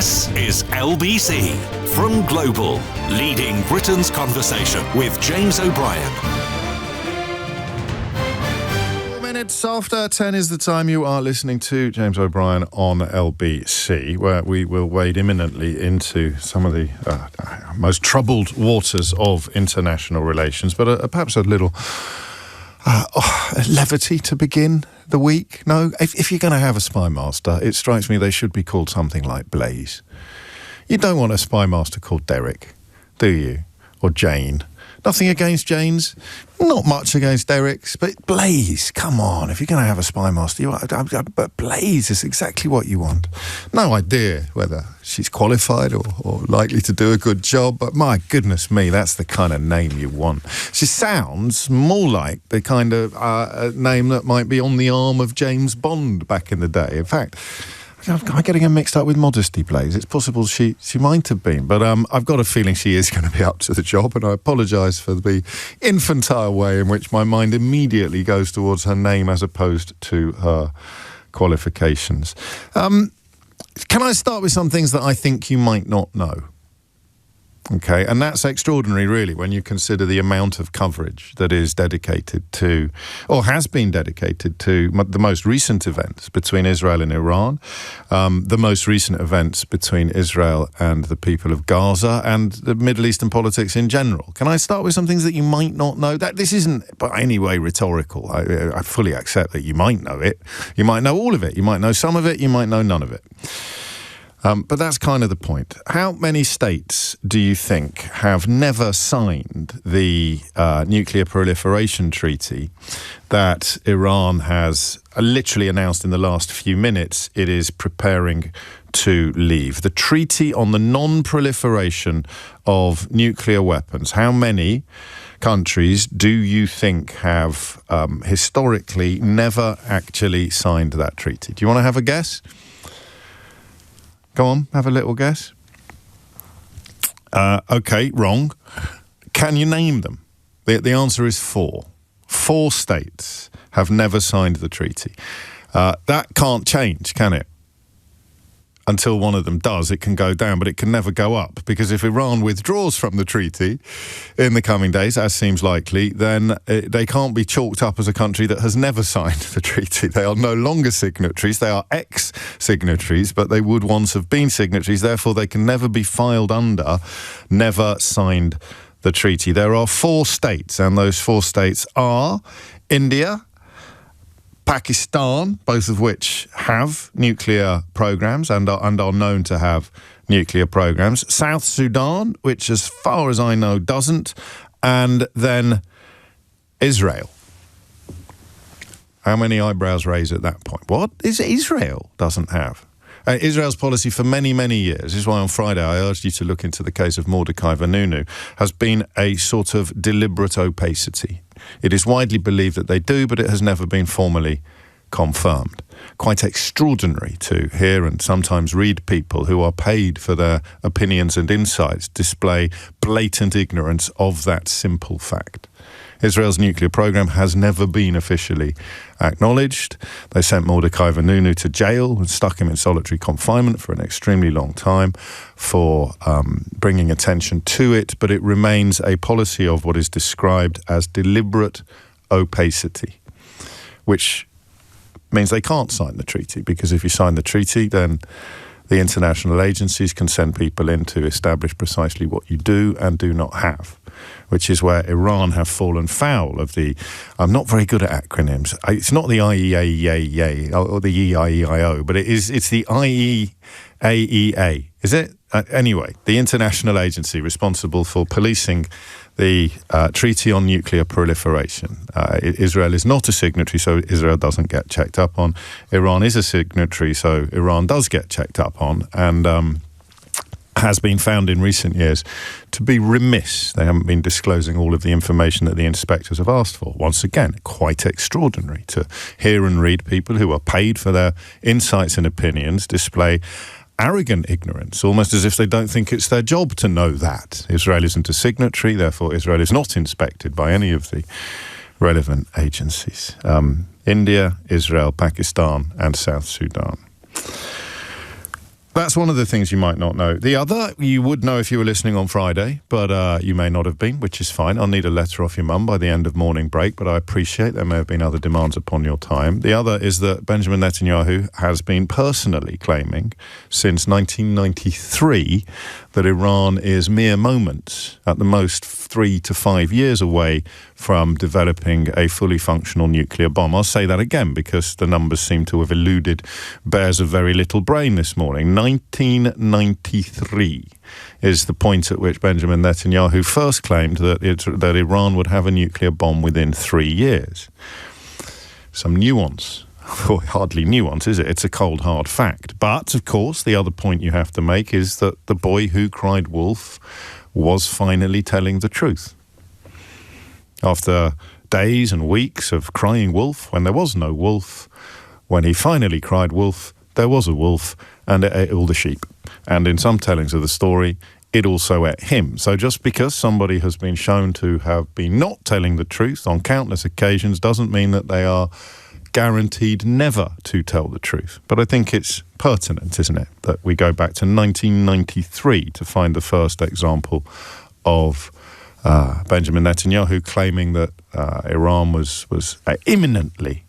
This is LBC from Global, leading Britain's conversation with James O'Brien. 4 minutes after 10 is the time. You are listening to James O'Brien on LBC, where we will wade imminently into some of the most troubled waters of international relations, but perhaps a little levity to begin the week. No, if you're going to have a spy master, it strikes me they should be called something like Blaze. You don't want a spy master called Derek, do you? Or Jane. Nothing against Janes, not much against Derek's, but Blaze, come on, if you're going to have a spy master, but Blaze is exactly what you want. No idea whether she's qualified or likely to do a good job, but my goodness me, that's the kind of name you want. She sounds more like the kind of name that might be on the arm of James Bond back in the day. In fact, I'm getting her mixed up with Modesty Blaze. It's possible she might have been, but I've got a feeling she is going to be up to the job, and I apologise for the infantile way in which my mind immediately goes towards her name as opposed to her qualifications. Can I start with some things that I think you might not know? Okay, and that's extraordinary, really, when you consider the amount of coverage that is dedicated to, or has been dedicated to, the most recent events between Israel and Iran, the most recent events between Israel and the people of Gaza, and the Middle Eastern politics in general. Can I start with some things that you might not know? That this isn't by any way rhetorical. I fully accept that you might know it. You might know all of it. You might know some of it. You might know none of it. But that's kind of the point. How many states do you think have never signed the nuclear proliferation treaty that Iran has literally announced in the last few minutes it is preparing to leave? The treaty on the non-proliferation of nuclear weapons. How many countries do you think have historically never actually signed that treaty? Do you want to have a guess? Go on, have a little guess. Okay, wrong. Can you name them? The answer is 4. 4 states have never signed the treaty. That can't change, can it? Until one of them does, it can go down, but it can never go up. Because if Iran withdraws from the treaty in the coming days, as seems likely, then they can't be chalked up as a country that has never signed the treaty. They are no longer signatories. They are ex-signatories, but they would once have been signatories. Therefore, they can never be filed under never signed the treaty. There are 4 states, and those 4 states are India, Pakistan, both of which have nuclear programs and are known to have nuclear programs. South Sudan, which as far as I know doesn't. And then Israel. How many eyebrows raise at that point? What is Israel doesn't have? Israel's policy for many, many years, this is why on Friday I urged you to look into the case of Mordecai Vanunu, has been a sort of deliberate opacity. It is widely believed that they do, but it has never been formally confirmed. Quite extraordinary to hear and sometimes read people who are paid for their opinions and insights display blatant ignorance of that simple fact. Israel's nuclear program has never been officially acknowledged. They sent Mordecai Vanunu to jail and stuck him in solitary confinement for an extremely long time for bringing attention to it, but it remains a policy of what is described as deliberate opacity, which means they can't sign the treaty, because if you sign the treaty, then the international agencies can send people in to establish precisely what you do and do not have, which is where Iran have fallen foul of the... I'm not very good at acronyms. It's not the IEA or the EIEIO, but it's the IEAEA, is it? Anyway, the international agency responsible for policing the Treaty on Nuclear Proliferation. Israel is not a signatory, so Israel doesn't get checked up on. Iran is a signatory, so Iran does get checked up on, and has been found in recent years to be remiss. They haven't been disclosing all of the information that the inspectors have asked for. Once again, quite extraordinary to hear and read people who are paid for their insights and opinions display arrogant ignorance, almost as if they don't think it's their job to know that. Israel isn't a signatory, therefore Israel is not inspected by any of the relevant agencies. India, Israel, Pakistan and South Sudan. That's one of the things you might not know. The other, you would know if you were listening on Friday, but you may not have been, which is fine. I'll need a letter off your mum by the end of morning break, but I appreciate there may have been other demands upon your time. The other is that Benjamin Netanyahu has been personally claiming since 1993 that Iran is mere moments, at the most 3 to 5 years away from developing a fully functional nuclear bomb. I'll say that again because the numbers seem to have eluded bears of very little brain this morning. 1993 is the point at which Benjamin Netanyahu first claimed that Iran would have a nuclear bomb within 3 years. Some nuance. Well, hardly nuance, is it? It's a cold, hard fact. But, of course, the other point you have to make is that the boy who cried wolf was finally telling the truth. After days and weeks of crying wolf, when there was no wolf, when he finally cried wolf, there was a wolf, and it ate all the sheep. And in some tellings of the story, it also ate him. So just because somebody has been shown to have been not telling the truth on countless occasions doesn't mean that they are guaranteed never to tell the truth. But I think it's pertinent, isn't it, that we go back to 1993 to find the first example of Benjamin Netanyahu claiming that Iran was imminently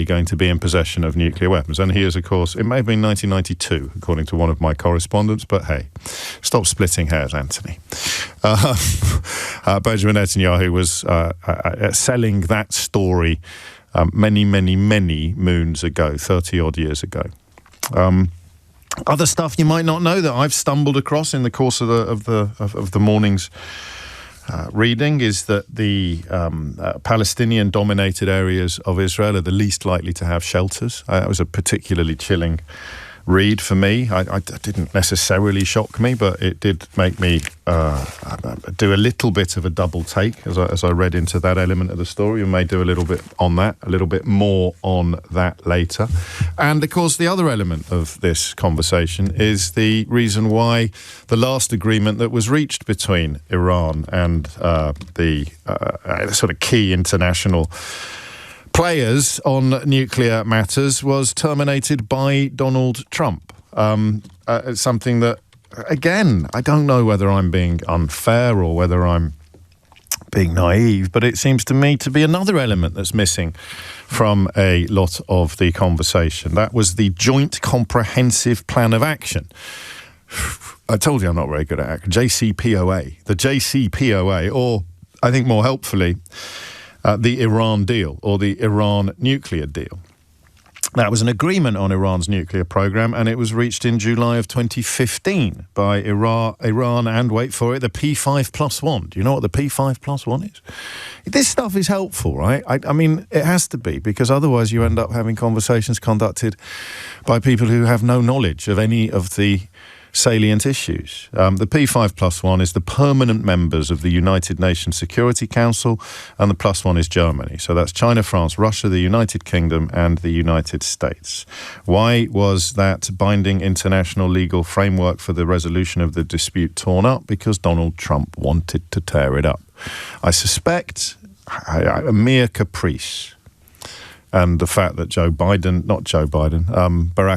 going to be in possession of nuclear weapons. And he is, of course, it may have been 1992, according to one of my correspondents, but hey, stop splitting hairs, Anthony. Benjamin Netanyahu was selling that story many moons ago, 30-odd years ago. Other stuff you might not know that I've stumbled across in the course of the morning's reading is that the Palestinian-dominated areas of Israel are the least likely to have shelters. That was a particularly chilling read for me. I didn't necessarily shock me, but it did make me do a little bit of a double take as I read into that element of the story. We may do a little bit on that, a little bit more on that later. And, of course, the other element of this conversation is the reason why the last agreement that was reached between Iran and the sort of key international players on nuclear matters was terminated by Donald Trump. It's something that, again, I don't know whether I'm being unfair or whether I'm being naive, but it seems to me to be another element that's missing from a lot of the conversation. That was the Joint Comprehensive Plan of Action. I told you I'm not very good at JCPOA. The JCPOA, or I think more helpfully, the Iran deal, or the Iran nuclear deal. That was an agreement on Iran's nuclear program, and it was reached in July of 2015 by Iran and, wait for it, the P5+1. Do you know what the P5+1 is? This stuff is helpful, right? I mean, it has to be, because otherwise you end up having conversations conducted by people who have no knowledge of any of the salient issues. The P5+1 is the permanent members of the United Nations Security Council, and the +1 is Germany. So that's China, France, Russia, the United Kingdom, and the United States. Why was that binding international legal framework for the resolution of the dispute torn up? Because Donald Trump wanted to tear it up. I suspect a mere caprice. And the fact that Barack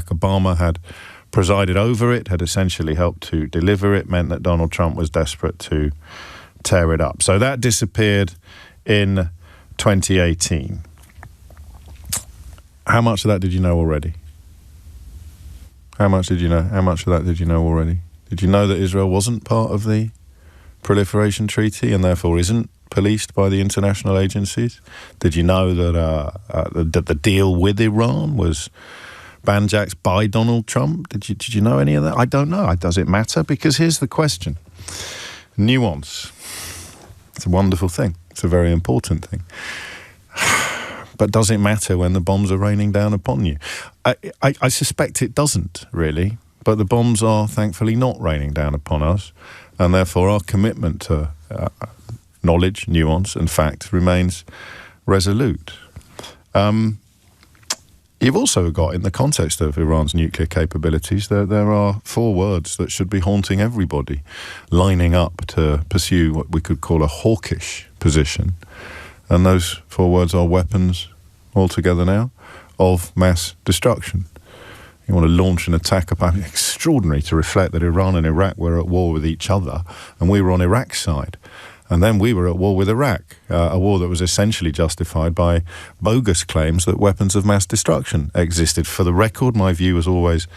Obama had presided over it, had essentially helped to deliver it, meant that Donald Trump was desperate to tear it up. So that disappeared in 2018. How much of that did you know already? How much did you know? How much of that did you know already? Did you know that Israel wasn't part of the Proliferation Treaty and therefore isn't policed by the international agencies? Did you know that the deal with Iran was banjaxed by Donald Trump? Did you know any of that? I don't know. Does it matter? Because here's the question. Nuance. It's a wonderful thing. It's a very important thing. But does it matter when the bombs are raining down upon you? I suspect it doesn't, really. But the bombs are thankfully not raining down upon us. And therefore our commitment to knowledge, nuance and fact remains resolute. You've also got, in the context of Iran's nuclear capabilities, there are 4 words that should be haunting everybody, lining up to pursue what we could call a hawkish position. And those 4 words are weapons, altogether now, of mass destruction. You want to launch an attack upon... Extraordinary to reflect that Iran and Iraq were at war with each other, and we were on Iraq's side. And then we were at war with Iraq, a war that was essentially justified by bogus claims that weapons of mass destruction existed. For the record, my view was always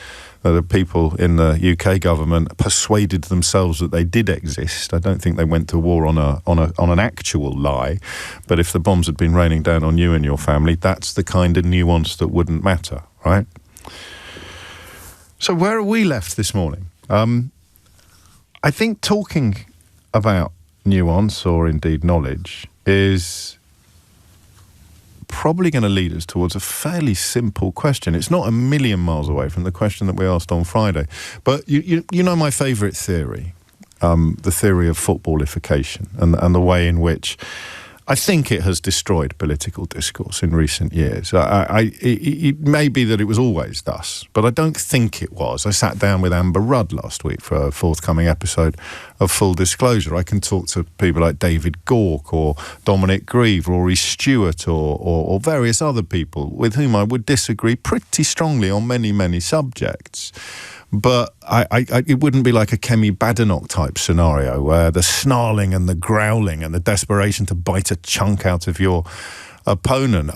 that the people in the UK government persuaded themselves that they did exist. I don't think they went to war on an actual lie. But if the bombs had been raining down on you and your family, that's the kind of nuance that wouldn't matter, right? So where are we left this morning? I think talking about nuance, or indeed knowledge, is probably going to lead us towards a fairly simple question. It's not a million miles away from the question that we asked on Friday. But you know my favourite theory, the theory of footballification, and the way in which I think it has destroyed political discourse in recent years. It may be that it was always thus, but I don't think it was. I sat down with Amber Rudd last week for a forthcoming episode of Full Disclosure. I can talk to people like David Gork or Dominic Grieve, Rory Stewart or various other people with whom I would disagree pretty strongly on many, many subjects. But it wouldn't be like a Kemi Badenoch type scenario where the snarling and the growling and the desperation to bite a chunk out of your opponent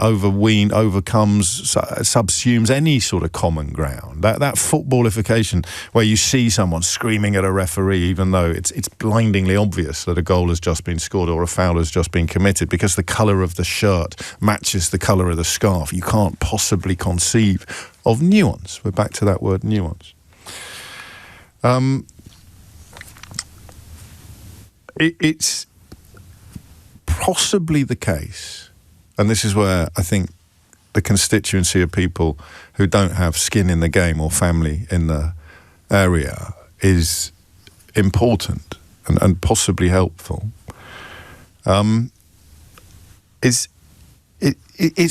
subsumes any sort of common ground. That footballification where you see someone screaming at a referee even though it's blindingly obvious that a goal has just been scored or a foul has just been committed because the colour of the shirt matches the colour of the scarf. You can't possibly conceive of nuance. We're back to that word nuance. It's possibly the case, and this is where I think the constituency of people who don't have skin in the game or family in the area is important and possibly helpful. It's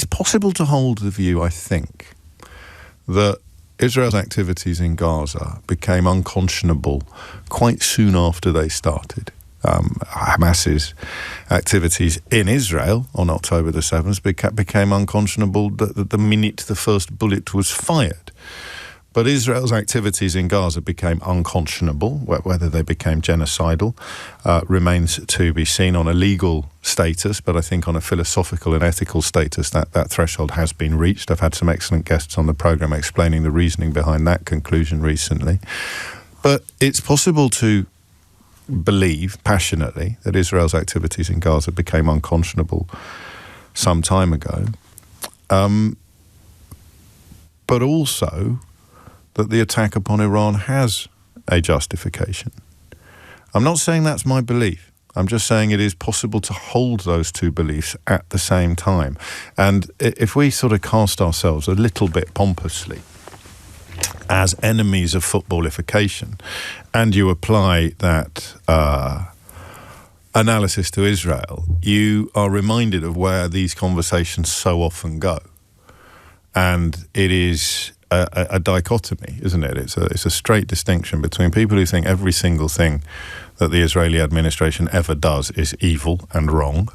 possible to hold the view, I think, that Israel's activities in Gaza became unconscionable quite soon after they started. Hamas's activities in Israel on October the 7th became unconscionable the minute the first bullet was fired. But Israel's activities in Gaza became unconscionable. Whether they became genocidal remains to be seen on a legal status, but I think on a philosophical and ethical status that threshold has been reached. I've had some excellent guests on the programme explaining the reasoning behind that conclusion recently. But it's possible to believe passionately that Israel's activities in Gaza became unconscionable some time ago, but also that the attack upon Iran has a justification. I'm not saying that's my belief. I'm just saying it is possible to hold those two beliefs at the same time. And if we sort of cast ourselves a little bit pompously as enemies of footballification, and you apply that analysis to Israel, you are reminded of where these conversations so often go. And it is a dichotomy, isn't it? It's a straight distinction between people who think every single thing that the Israeli administration ever does is evil and wrong,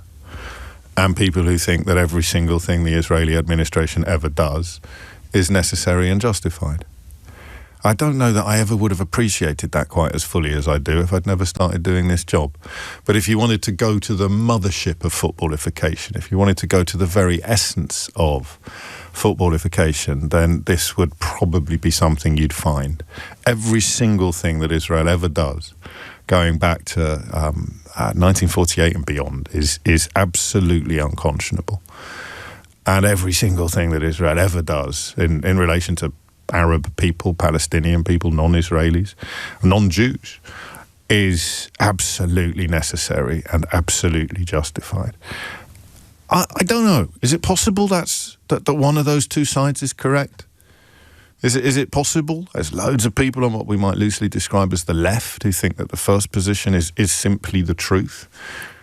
and people who think that every single thing the Israeli administration ever does is necessary and justified. I don't know that I ever would have appreciated that quite as fully as I do if I'd never started doing this job. But if you wanted to go to the mothership of footballification, if you wanted to go to the very essence of footballification, then this would probably be something you'd find. Every single thing that Israel ever does, going back to 1948 and beyond, is absolutely unconscionable. And every single thing that Israel ever does in relation to Arab people, Palestinian people, non-Israelis, non-Jews, is absolutely necessary and absolutely justified. I don't know. Is it possible that one of those two sides is correct? Is it possible? There's loads of people on what we might loosely describe as the left who think that the first position is simply the truth.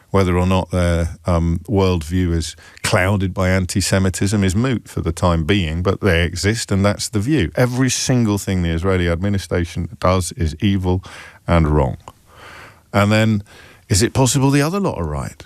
Whether or not their worldview is clouded by anti-Semitism is moot for the time being, but they exist and that's the view. Every single thing the Israeli administration does is evil and wrong. And then, is it possible the other lot are right?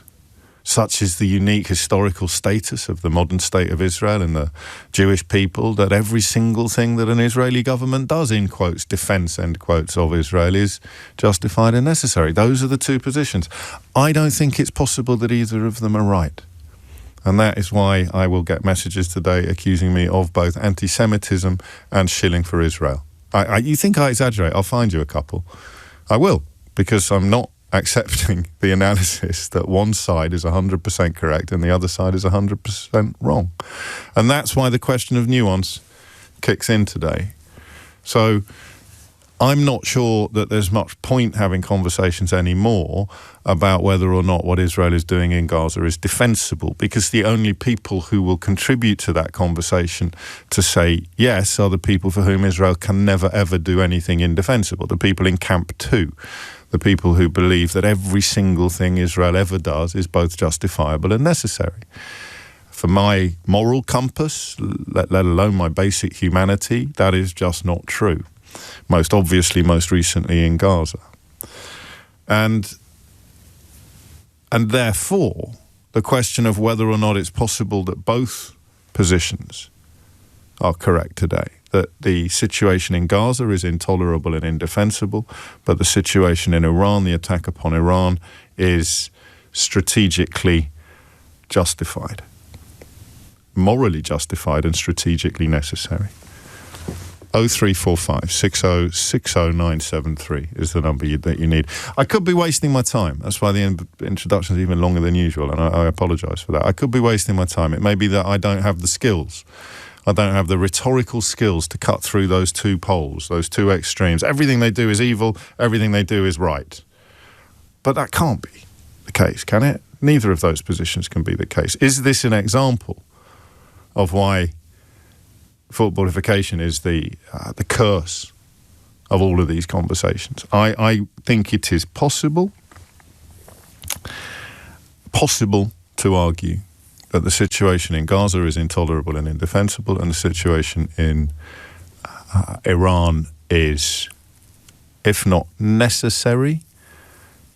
Such is the unique historical status of the modern state of Israel and the Jewish people, that every single thing that an Israeli government does, in quotes, defence, end quotes, of Israel is justified and necessary. Those are the two positions. I don't think it's possible that either of them are right. And that is why I will get messages today accusing me of both anti-Semitism and shilling for Israel. You think I exaggerate? I'll find you a couple. I will, because I'm not accepting the analysis that one side is 100% correct and the other side is 100% wrong. And that's why the question of nuance kicks in today. So I'm not sure that there's much point having conversations anymore about whether or not what Israel is doing in Gaza is defensible, because the only people who will contribute to that conversation to say yes are the people for whom Israel can never ever do anything indefensible, the people in Camp 2. The people who believe that every single thing Israel ever does is both justifiable and necessary. For my moral compass, let alone my basic humanity, that is just not true. Most obviously, most recently in Gaza. And therefore, the question of whether or not it's possible that both positions are correct today, that the situation in Gaza is intolerable and indefensible, but the situation in Iran, the attack upon Iran, is strategically justified, morally justified and strategically necessary. 0345 6060973 is the number that you need. I could be wasting my time. That's why the introduction is even longer than usual, and I apologise for that. I could be wasting my time. It may be that I don't have the skills. I don't have the rhetorical skills to cut through those two poles, those two extremes. Everything they do is evil, everything they do is right. But that can't be the case, can it? Neither of those positions can be the case. Is this an example of why footballification is the curse of all of these conversations? I think it is possible to argue that the situation in Gaza is intolerable and indefensible, and the situation in Iran is, if not necessary,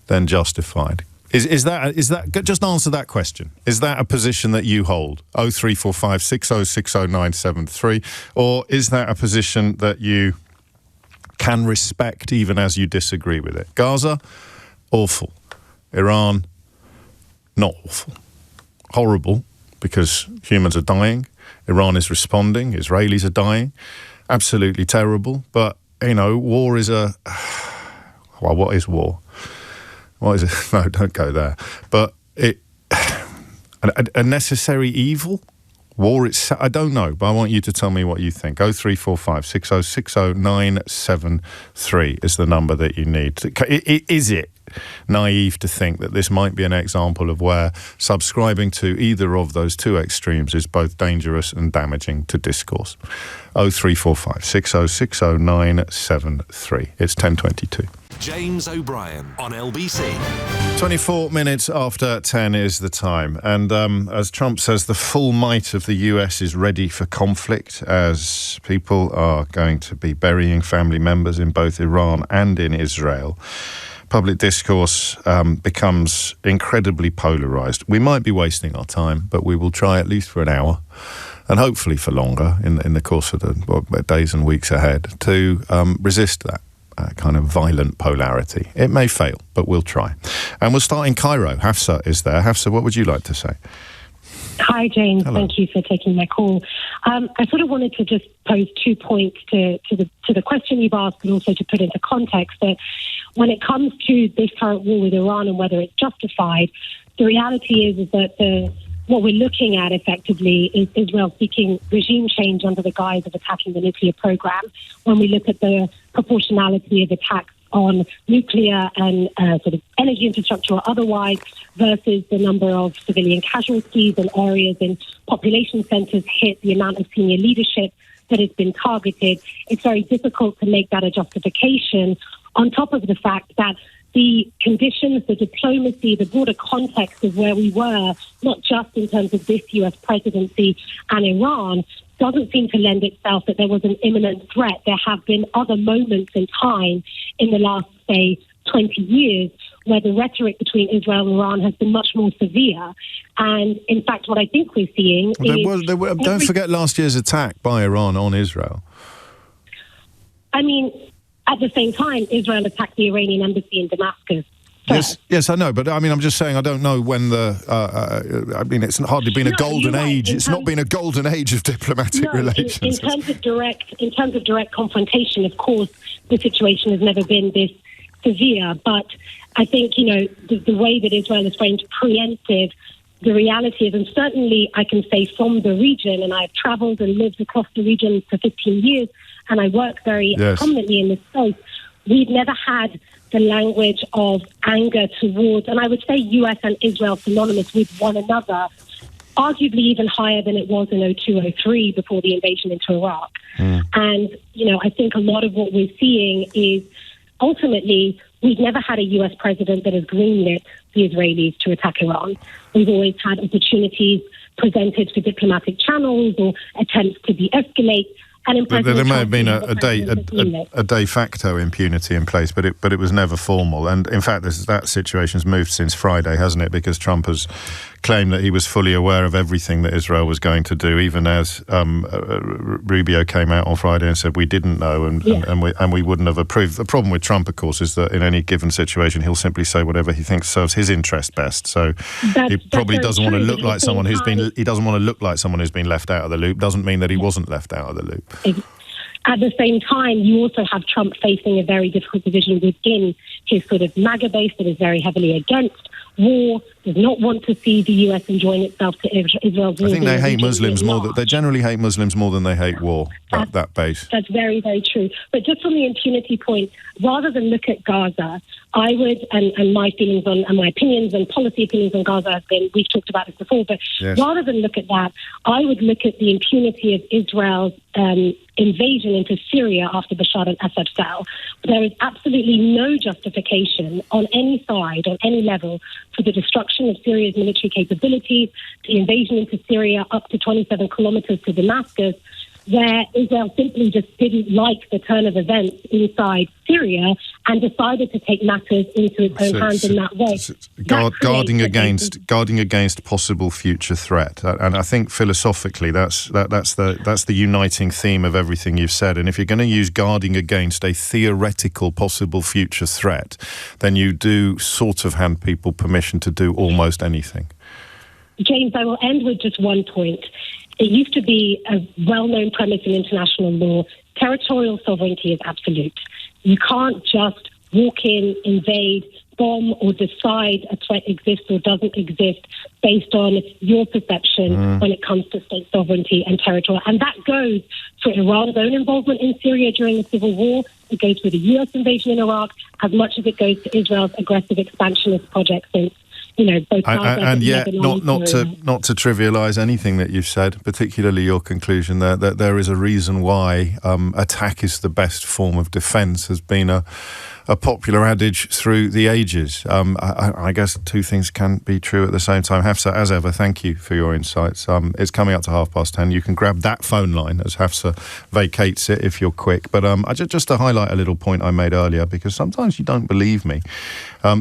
then justified. Is that just answer that question? Is that a position that you hold? 0345 6060973, or is that a position that you can respect even as you disagree with it? Gaza, awful. Iran, not awful. Horrible, because humans are dying. Iran is responding. Israelis are dying. Absolutely terrible. But, war is well, what is war? What is it? No, don't go there. But a necessary evil? War itself? I don't know, but I want you to tell me what you think. 0345 6060973 is the number that you need. Is it naive to think that this might be an example of where subscribing to either of those two extremes is both dangerous and damaging to discourse? 0345 6060973. It's 10:22. James O'Brien on LBC. 24 minutes after 10 is the time. And as Trump says, the full might of the US is ready for conflict, as people are going to be burying family members in both Iran and in Israel. Public discourse becomes incredibly polarised. We might be wasting our time, but we will try at least for an hour, and hopefully for longer in the course of the days and weeks ahead, to resist that kind of violent polarity. It may fail, but we'll try. And we'll start in Cairo. Hafsa is there. Hafsa, what would you like to say? Hi, James. Hello. Thank you for taking my call. I sort of wanted to just pose 2 points to the question you've asked, but also to put into context that when it comes to this current war with Iran and whether it's justified, the reality is that what we're looking at effectively is Israel seeking regime change under the guise of attacking the nuclear program. When we look at the proportionality of attacks on nuclear and sort of energy infrastructure or otherwise versus the number of civilian casualties and areas in population centres hit, the amount of senior leadership that has been targeted, it's very difficult to make that a justification, on top of the fact that the conditions, the diplomacy, the broader context of where we were, not just in terms of this US presidency and Iran, doesn't seem to lend itself that there was an imminent threat. There have been other moments in time in the last, say, 20 years, where the rhetoric between Israel and Iran has been much more severe. And in fact, what I think we're seeing don't forget last year's attack by Iran on Israel. I mean, at the same time, Israel attacked the Iranian embassy in Damascus. Yes, I know, but I mean, I'm just saying, I don't know when I mean, it's hardly been a golden age. It's not been a golden age of diplomatic relations. In terms of direct confrontation, of course, the situation has never been this severe. But I think, the way that Israel is framed preemptive, the reality is, and certainly I can say from the region, and I've travelled and lived across the region for 15 years, and I work very prominently in this space, we've never had the language of anger towards, and I would say US and Israel synonymous with one another, arguably even higher than it was in 2002-03 before the invasion into Iraq. And, I think a lot of what we're seeing is ultimately we've never had a US president that has greenlit the Israelis to attack Iran. We've always had opportunities presented for diplomatic channels or attempts to de-escalate. And there may have been a de facto impunity in place, but it was never formal. And in fact, that situation's moved since Friday, hasn't it? Because Trump has claimed that he was fully aware of everything that Israel was going to do, even as Rubio came out on Friday and said we didn't know and we wouldn't have approved. The problem with Trump, of course, is that in any given situation he'll simply say whatever he thinks serves his interest best. So he probably doesn't want to look like someone who's been. He doesn't want to look like someone who's been left out of the loop. Doesn't mean that he wasn't left out of the loop. At the same time, you also have Trump facing a very difficult position within his sort of MAGA base that is very heavily against war, does not want to see the US enjoin itself to Israel's war. I think they hate Muslims more. They generally hate Muslims more than they hate war, that base. That's very, very true. But just from the impunity point, rather than look at Gaza, I would, and my feelings on, and my opinions and policy opinions on Gaza have been, we've talked about this before, but rather than look at that, I would look at the impunity of Israel's invasion into Syria after Bashar al-Assad fell. There is absolutely no justification on any side, on any level, for the destruction of Syria's military capabilities, the invasion into Syria up to 27 kilometers to Damascus, where Israel simply just didn't like the turn of events inside Syria and decided to take matters into its own hands in that way. Guarding against possible future threat, and I think philosophically that's the uniting theme of everything you've said. And if you're going to use guarding against a theoretical possible future threat, then you do sort of hand people permission to do almost anything. James, I will end with just one point. It used to be a well-known premise in international law. Territorial sovereignty is absolute. You can't just walk in, invade, bomb, or decide a threat exists or doesn't exist based on your perception when it comes to state sovereignty and territory. And that goes for Iran's own involvement in Syria during the civil war. It goes for the US invasion in Iraq, as much as it goes to Israel's aggressive expansionist project since both and yet, not to trivialise anything that you've said, particularly your conclusion that there is a reason why attack is the best form of defence has been a popular adage through the ages. I guess two things can be true at the same time. Hafsa, as ever, thank you for your insights. It's coming up to 10:30. You can grab that phone line as Hafsa vacates it if you're quick. But just to highlight a little point I made earlier, because sometimes you don't believe me.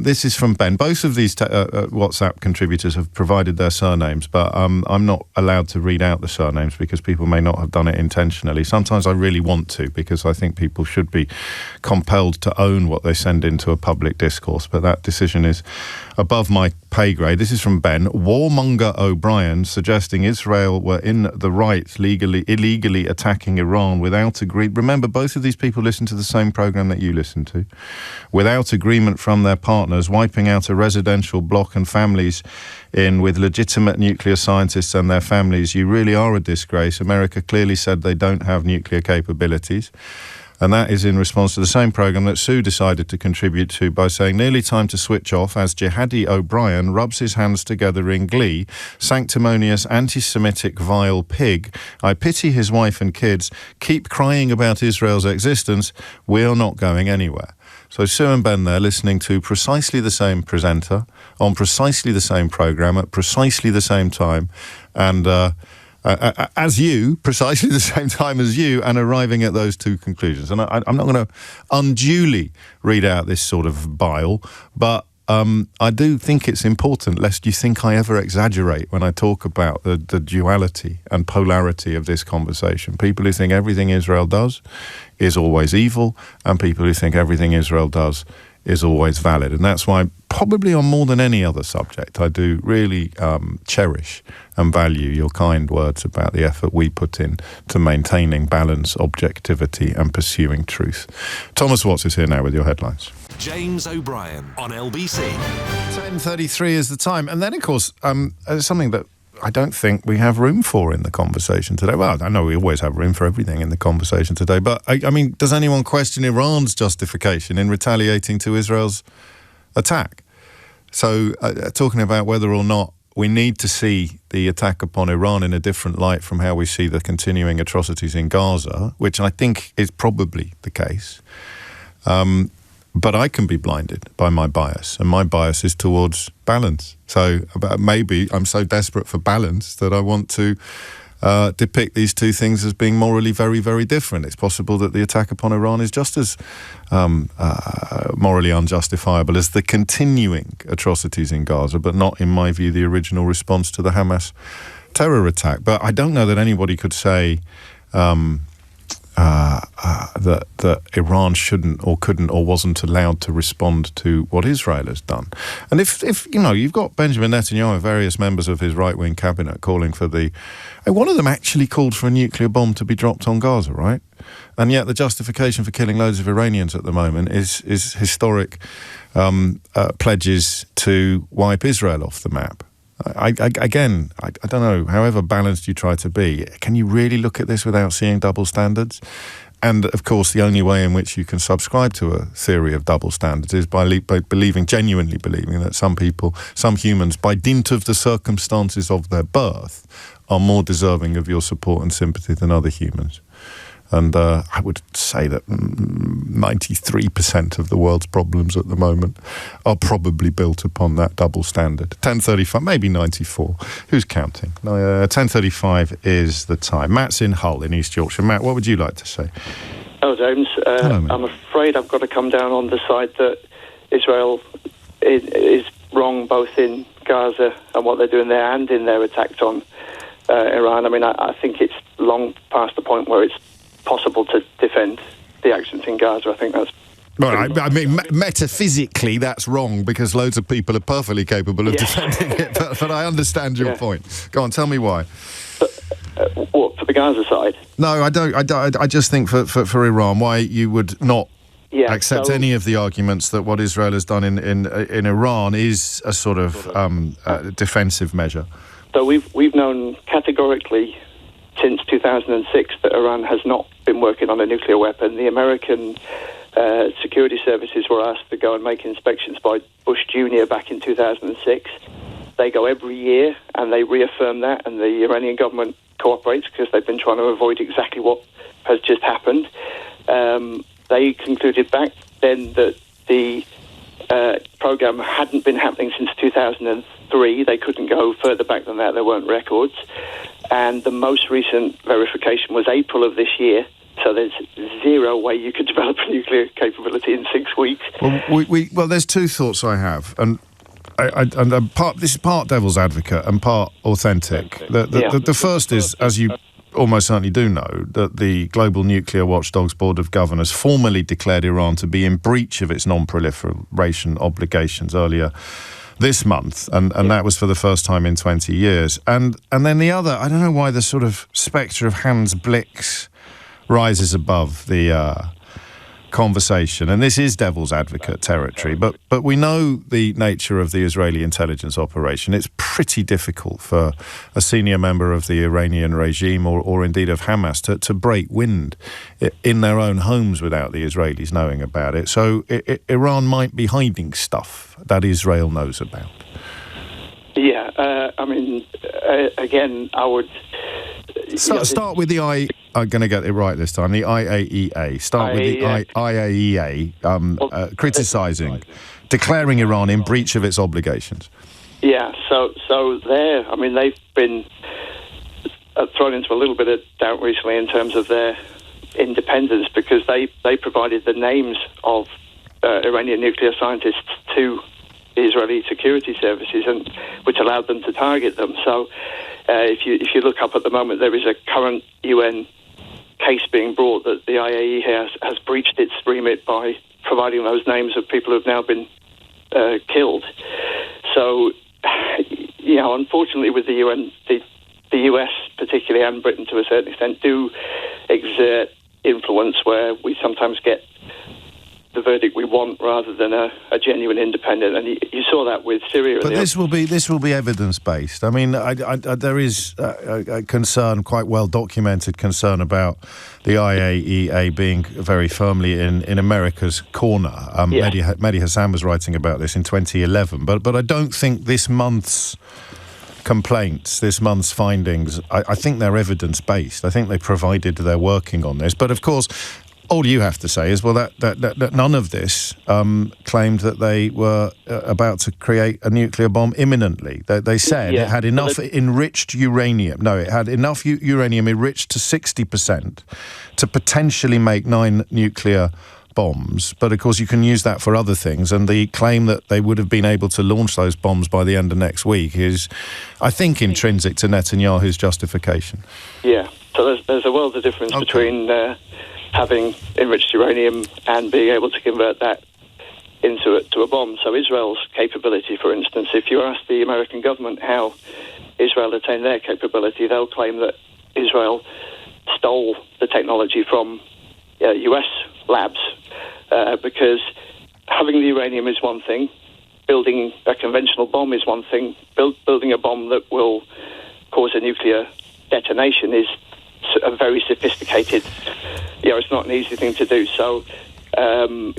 This is from Ben. Both of these WhatsApp contributors have provided their surnames, but I'm not allowed to read out the surnames because people may not have done it intentionally. Sometimes I really want to, because I think people should be compelled to own what they send into a public discourse, but that decision is above my pay grade. This is from Ben. Warmonger O'Brien suggesting Israel were in the right illegally attacking Iran without agreement. Remember, both of these people listen to the same program that you listen to. Without agreement from their partners, wiping out a residential block and families in with legitimate nuclear scientists and their families. You really are a disgrace. America clearly said they don't have nuclear capabilities. And that is in response to the same programme that Sue decided to contribute to by saying, nearly time to switch off as Jihadi O'Brien rubs his hands together in glee. Sanctimonious, anti-Semitic, vile pig. I pity his wife and kids. Keep crying about Israel's existence. We're not going anywhere. So Sue and Ben there listening to precisely the same presenter on precisely the same programme at precisely the same time. And as you, precisely the same time as you, and arriving at those two conclusions. And I'm not going to unduly read out this sort of bile, but I do think it's important, lest you think I ever exaggerate when I talk about the duality and polarity of this conversation. People who think everything Israel does is always evil, and people who think everything Israel does is always valid. And that's why, probably on more than any other subject, I do really cherish and value your kind words about the effort we put in to maintaining balance, objectivity, and pursuing truth. Thomas Watts is here now with your headlines. James O'Brien on LBC. 10:33 is the time. And then, of course, something that I don't think we have room for in the conversation today. Well, I know we always have room for everything in the conversation today, but I mean, does anyone question Iran's justification in retaliating to Israel's attack? So, talking about whether or not we need to see the attack upon Iran in a different light from how we see the continuing atrocities in Gaza, which I think is probably the case. But I can be blinded by my bias, and my bias is towards balance. So maybe I'm so desperate for balance that I want to depict these two things as being morally very, very different. It's possible that the attack upon Iran is just as morally unjustifiable as the continuing atrocities in Gaza, but not, in my view, the original response to the Hamas terror attack. But I don't know that anybody could say that Iran shouldn't or couldn't or wasn't allowed to respond to what Israel has done. And if you know, you've got Benjamin Netanyahu and various members of his right-wing cabinet calling for one of them actually called for a nuclear bomb to be dropped on Gaza, right? And yet the justification for killing loads of Iranians at the moment is historic pledges to wipe Israel off the map. I don't know, however balanced you try to be, can you really look at this without seeing double standards? And, of course, the only way in which you can subscribe to a theory of double standards is by genuinely believing that some people, some humans, by dint of the circumstances of their birth, are more deserving of your support and sympathy than other humans. And I would say that 93% of the world's problems at the moment are probably built upon that double standard. 10:35, maybe 94. Who's counting? 10:35 is the time. Matt's in Hull in East Yorkshire. Matt, what would you like to say? Hello, James. Hello, I'm afraid I've got to come down on the side that Israel is wrong both in Gaza and what they're doing there and in their attacks on Iran. I mean, I think it's long past the point where it's possible to defend the actions in Gaza. I think that's... Well, I mean, metaphysically, that's wrong because loads of people are perfectly capable of defending it. But I understand your point. Go on, tell me why. What, for the Gaza side? No, I don't. I just think for Iran, why you would not accept any of the arguments that what Israel has done in Iran is a sort of defensive measure. So we've known categorically since 2006 that Iran has not been working on a nuclear weapon. The American security services were asked to go and make inspections by Bush Jr. back in 2006. They go every year and they reaffirm that, and the Iranian government cooperates because they've been trying to avoid exactly what has just happened. They concluded back then that the program hadn't been happening since 2003. They couldn't go further back than that. There weren't records. And the most recent verification was April of this year. So there's zero way you could develop a nuclear capability in 6 weeks. Well, there's two thoughts I have, and this is part devil's advocate and part authentic. The first is, as you almost certainly do know, that the Global Nuclear Watchdog's Board of Governors formally declared Iran to be in breach of its non-proliferation obligations earlier this month, and that was for the first time in 20 years. And then the other, I don't know why the sort of spectre of Hans Blix rises above the conversation, and this is devil's advocate territory, but we know the nature of the Israeli intelligence operation. It's pretty difficult for a senior member of the Iranian regime or indeed of Hamas to break wind in their own homes without the Israelis knowing about it. So Iran might be hiding stuff that Israel knows about. Yeah, I mean, again, I would... Start with the I'm going to get it right this time. The IAEA. Start with the IAEA criticising, declaring Iran in breach of its obligations. Yeah. So there. I mean, they've been thrown into a little bit of doubt recently in terms of their independence, because they provided the names of Iranian nuclear scientists to the Israeli security services, and which allowed them to target them. So if you look up at the moment, there is a current UN case being brought that the IAEA has breached its remit by providing those names of people who have now been killed. So, unfortunately with the UN, the US particularly, and Britain to a certain extent, do exert influence where we sometimes get the verdict we want rather than a genuine independent, and you saw that with Syria. But this will be evidence based. I mean, there is a concern, quite well documented concern, about the IAEA being very firmly in America's corner. Mehdi Hassan was writing about this in 2011, but I don't think this month's complaints, this month's findings, I think they're evidence based. I think they provided they're working on this, but of course, all you have to say is, well, that none of this claimed that they were about to create a nuclear bomb imminently. They said it had enough enriched uranium. No, it had enough uranium enriched to 60% to potentially make 9 nuclear bombs. But, of course, you can use that for other things. And the claim that they would have been able to launch those bombs by the end of next week is, I think, intrinsic to Netanyahu's justification. Yeah, so there's a world of difference between having enriched uranium and being able to convert that into a bomb. So Israel's capability, for instance, if you ask the American government how Israel attained their capability, they'll claim that Israel stole the technology from US labs, because having the uranium is one thing, building a conventional bomb is one thing, building a bomb that will cause a nuclear detonation is a very sophisticated, it's not an easy thing to do. So, and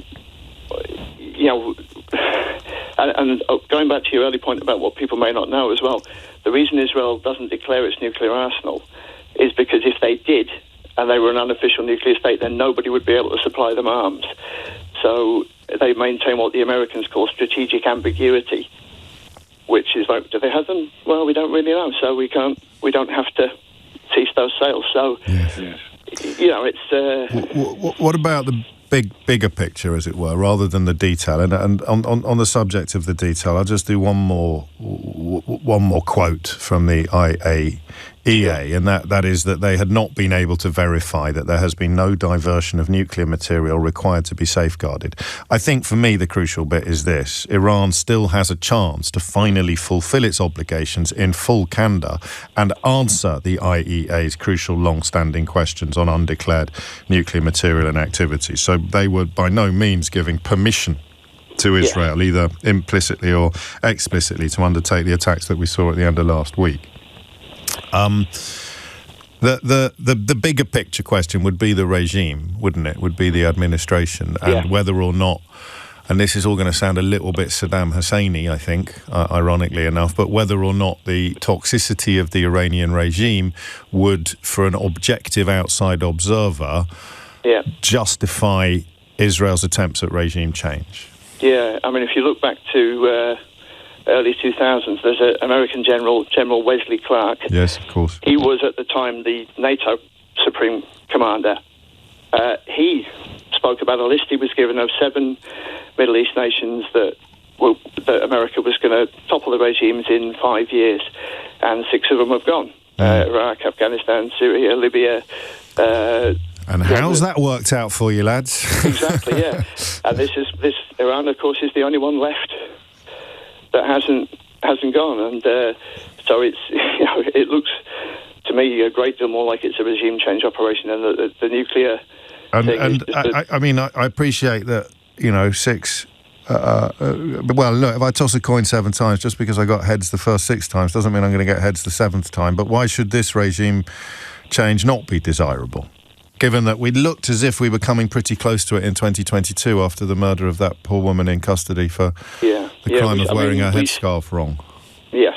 going back to your early point about what people may not know as well, the reason Israel doesn't declare its nuclear arsenal is because if they did, and they were an unofficial nuclear state, then nobody would be able to supply them arms. So they maintain what the Americans call strategic ambiguity, which is like, do they have them? Well, we don't really know, so we don't have to cease those sales. So, it's... What about the bigger picture, as it were, rather than the detail? And on the subject of the detail, I'll just do one more quote from the IAEA, and that is that they had not been able to verify that there has been no diversion of nuclear material required to be safeguarded. I think for me the crucial bit is this: Iran still has a chance to finally fulfill its obligations in full candour and answer the IAEA's crucial long-standing questions on undeclared nuclear material and activity. So they were by no means giving permission to Israel, either implicitly or explicitly, to undertake the attacks that we saw at the end of last week. The bigger picture question would be the regime, wouldn't it? Would be the administration, and whether or not, and this is all going to sound a little bit Saddam Hussein-y, I think, ironically enough, but whether or not the toxicity of the Iranian regime would, for an objective outside observer, justify Israel's attempts at regime change. Yeah, I mean, if you look back to early 2000s, there's an American General Wesley Clark. Yes, of course. He was at the time the NATO Supreme Commander. He spoke about a list he was given of 7 Middle East nations that America was going to topple the regimes in 5 years, and 6 of them have gone. Iraq, Afghanistan, Syria, Libya. And how's that worked out for you, lads? Exactly, yeah. And this Iran, of course, is the only one left that hasn't gone, and so it's it looks to me a great deal more like it's a regime change operation than the nuclear. I appreciate that 6. Well, look, if I toss a coin 7 times, just because I got heads the first 6 times doesn't mean I'm going to get heads the 7th time. But why should this regime change not be desirable, given that we looked as if we were coming pretty close to it in 2022 after the murder of that poor woman in custody for the crime of wearing her headscarf wrong? Yes.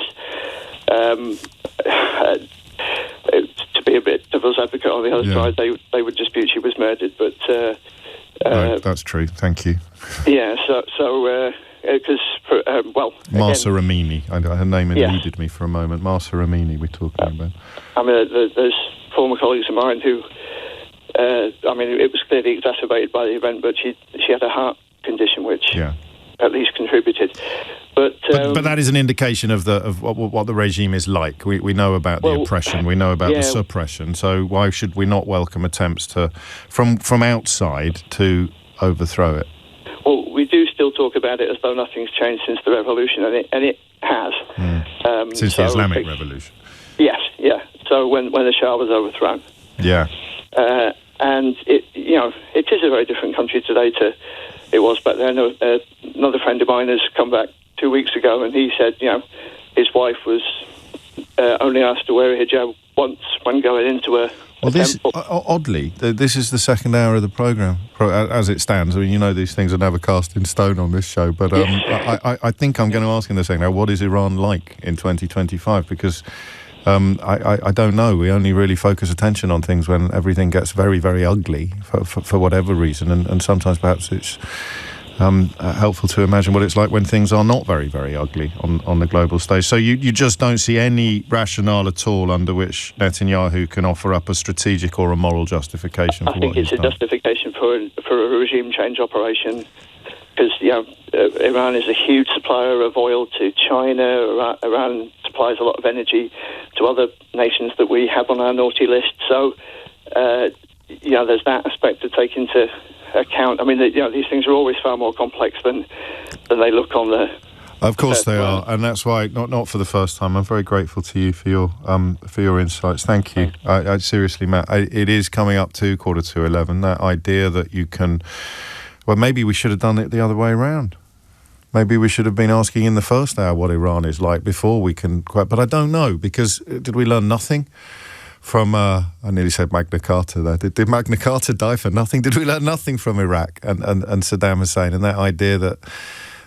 To be a bit devil's advocate on the other side, they would dispute she was murdered, but... right, that's true. Thank you. Yeah, so because, Mahsa Amini. Her name eluded me for a moment. Mahsa Amini we're talking about. I mean, there's former colleagues of mine who, it was clearly exacerbated by the event, but she had a heart condition which at least contributed. But that is an indication of what the regime is like. We know about the oppression, we know about the suppression. So why should we not welcome attempts from outside to overthrow it? Well, we do still talk about it as though nothing's changed since the revolution, and it has. Since the Islamic Revolution. Yes, yeah. So when the Shah was overthrown. Yeah. And it is a very different country today to it was back then. Another friend of mine has come back 2 weeks ago, and he said, his wife was only asked to wear a hijab once when going into a temple. Oddly, this is the second hour of the programme, as it stands. I mean, these things are never cast in stone on this show, but I think I'm going to ask in the second hour, what is Iran like in 2025? Because I don't know. We only really focus attention on things when everything gets very, very ugly for whatever reason, and sometimes perhaps it's helpful to imagine what it's like when things are not very, very ugly on the global stage. So you just don't see any rationale at all under which Netanyahu can offer up a strategic or a moral justification for what he's done? I think it's a justification for a regime change operation, because Iran is a huge supplier of oil to China. Iran supplies a lot of energy to other nations that we have on our naughty list. So, there's that aspect to take into account. I mean, these things are always far more complex than they look on the. Of course they are, and that's why not for the first time. I'm very grateful to you for your insights. Thank you. I seriously, Matt. It is coming up to 11:15. That idea that you can. Well, maybe we should have done it the other way around. Maybe we should have been asking in the first hour what Iran is like before we can. But I don't know, because did we learn nothing from? I nearly said Magna Carta there. Did Magna Carta die for nothing? Did we learn nothing from Iraq and Saddam Hussein and that idea that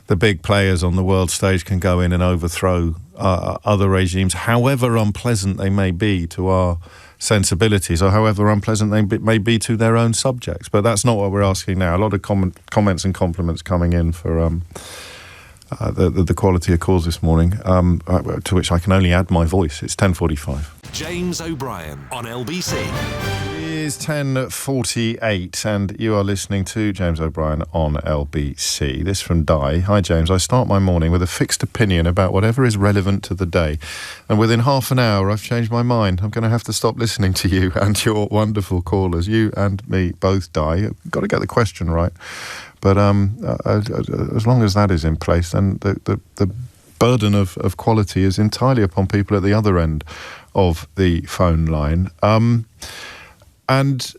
the big players on the world stage can go in and overthrow other regimes, however unpleasant they may be to our sensibilities, or however unpleasant they may be to their own subjects? But that's not what we're asking now. A lot of comments and compliments coming in for the quality of calls this morning, to which I can only add my voice. It's 10:45. James O'Brien on LBC. It is 10:48 and you are listening to James O'Brien on LBC. This from Di. Hi James, I start my morning with a fixed opinion about whatever is relevant to the day, and within half an hour I've changed my mind. I'm going to have to stop listening to you and your wonderful callers. You and me both, Di. You've got to get the question right. But as long as that is in place, then the burden of quality is entirely upon people at the other end of the phone line. And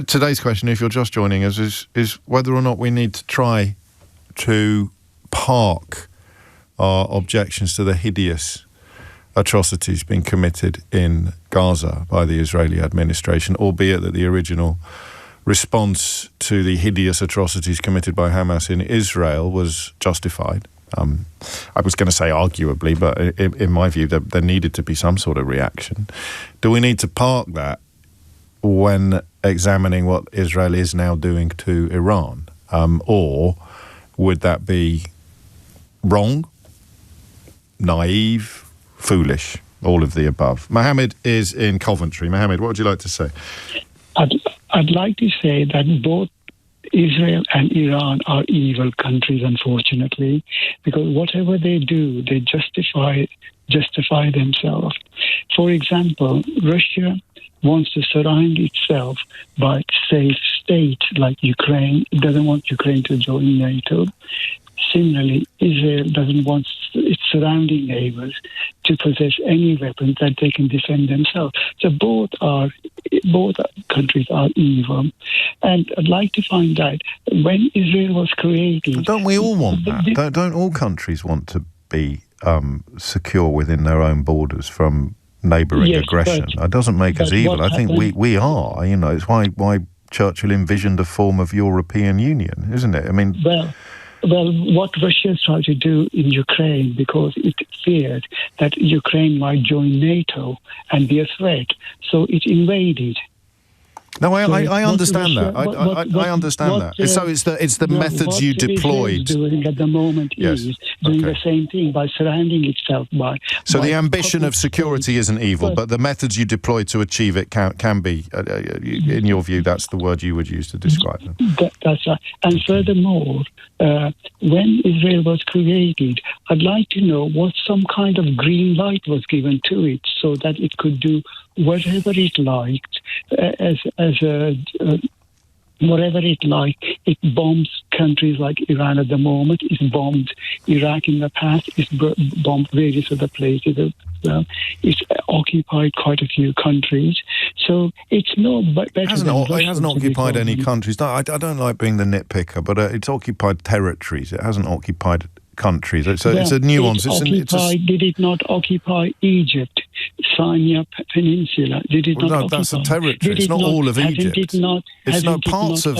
today's question, if you're just joining us, is whether or not we need to try to park our objections to the hideous atrocities being committed in Gaza by the Israeli administration, albeit that the original response to the hideous atrocities committed by Hamas in Israel was justified. I was going to say arguably, but in my view, there needed to be some sort of reaction. Do we need to park that when examining what Israel is now doing to Iran? Or would that be wrong, naive, foolish, all of the above? Mohammed is in Coventry. Mohammed, what would you like to say? I'd like to say that both Israel and Iran are evil countries, unfortunately, because whatever they do, they justify themselves. For example, Russia wants to surround itself by safe states like Ukraine. It doesn't want Ukraine to join NATO. Similarly, Israel doesn't want its surrounding neighbors to possess any weapons that they can defend themselves. So both countries are evil. And I'd like to find out, when Israel was created... Don't we all want that? Don't all countries want to be secure within their own borders from neighbouring aggression? It doesn't make us evil. I think we are. It's why Churchill envisioned a form of European Union, isn't it? I mean... Well, what Russia tried to do in Ukraine, because it feared that Ukraine might join NATO and be a threat, so it invaded. No, I understand that. I understand that. So it's the methods you deployed. Doing at the moment is doing the same thing by surrounding itself by. So the ambition of security isn't evil, but the methods you deploy to achieve it can be. In your view, that's the word you would use to describe them. That's right. And furthermore, when Israel was created, I'd like to know what some kind of green light was given to it so that it could do whatever it liked, whatever it liked. It bombs countries like Iran at the moment. It's bombed Iraq in the past. It's bombed various other places. It's occupied quite a few countries. So it's no better. It hasn't occupied any countries. I don't like being the nitpicker, but it's occupied territories. It hasn't occupied countries. It's a nuance. Did it not occupy Egypt, Sinai Peninsula? Did it not occupy? That's a territory. It's not all of Egypt. It's not parts of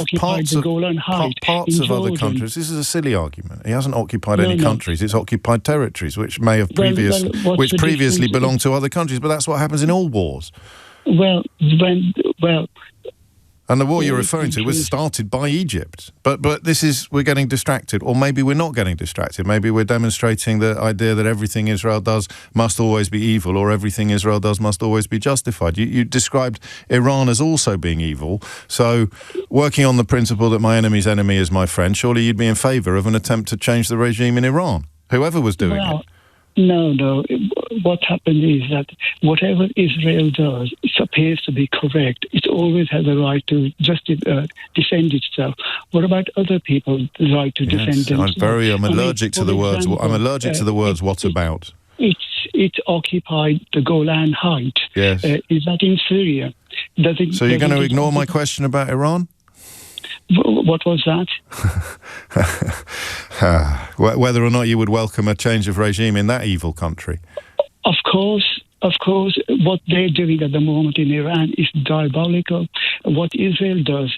other countries. This is a silly argument. He hasn't occupied any countries. It's occupied territories, which may have previously belonged to other countries. But that's what happens in all wars. And the war you're referring to was started by Egypt. But we're getting distracted, or maybe we're not getting distracted. Maybe we're demonstrating the idea that everything Israel does must always be evil, or everything Israel does must always be justified. You described Iran as also being evil. So working on the principle that my enemy's enemy is my friend, surely you'd be in favour of an attempt to change the regime in Iran, whoever was doing it. No. What happened is that whatever Israel does, it appears to be correct. It always has a right to defend itself. What about other people's right to defend themselves? I'm allergic to the words. I'm allergic to the words. What about? It occupied the Golan Heights. Yes. Is that in Syria? So you're going to ignore my question about Iran? What was that? Whether or not you would welcome a change of regime in that evil country. Of course, what they're doing at the moment in Iran is diabolical. What Israel does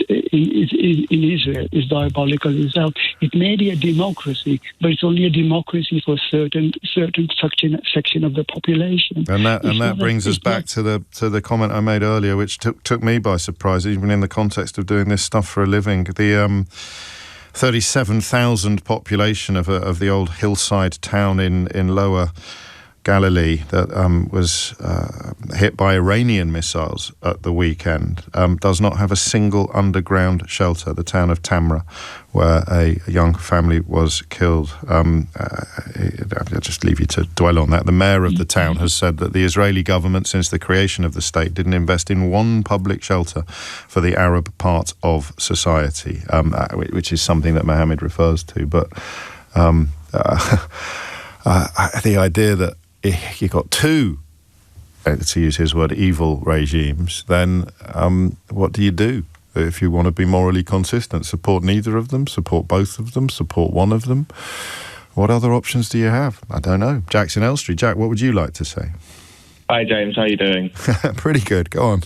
in Israel is diabolical itself. It may be a democracy, but it's only a democracy for certain section of the population. And that brings us back to the comment I made earlier, which took me by surprise, even in the context of doing this stuff for a living. The 37,000 population of the old hillside town in Lower Galilee that was hit by Iranian missiles at the weekend does not have a single underground shelter. The town of Tamra, where a young family was killed. I'll just leave you to dwell on that. The mayor of the town has said that the Israeli government, since the creation of the state, didn't invest in one public shelter for the Arab part of society, which is something that Mohammed refers to. But the idea that if you've got two, to use his word, evil regimes, then what do you do if you want to be morally consistent? Support neither of them, support both of them, support one of them? What other options do you have? I don't know. Jack's in Elstree. Jack, what would you like to say? Hi, James. How are you doing? Pretty good. Go on.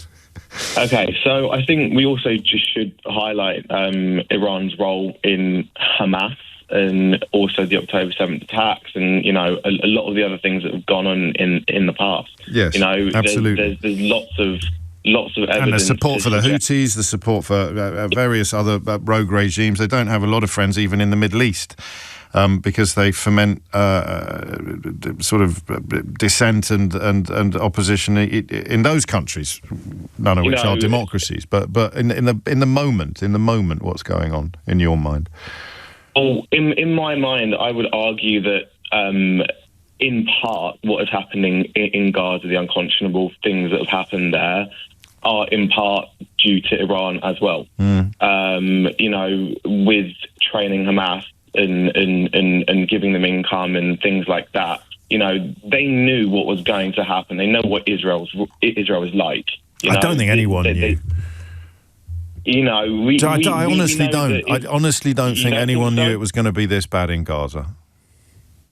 Okay, so I think we also just should highlight Iran's role in Hamas, and also the October 7th attacks, and a lot of the other things that have gone on in the past. Yes, absolutely. There's lots of evidence. And the support for the Houthis, the support for various other rogue regimes. They don't have a lot of friends even in the Middle East, because they foment sort of dissent and opposition in those countries, none of which are democracies. But in the moment, what's going on in your mind? Well, in my mind, I would argue that in part what is happening in Gaza, the unconscionable things that have happened there, are in part due to Iran as well. With training Hamas and giving them income and things like that, they knew what was going to happen. They know what Israel is like. I don't think anyone knew. I honestly don't think anyone knew it was going to be this bad in Gaza.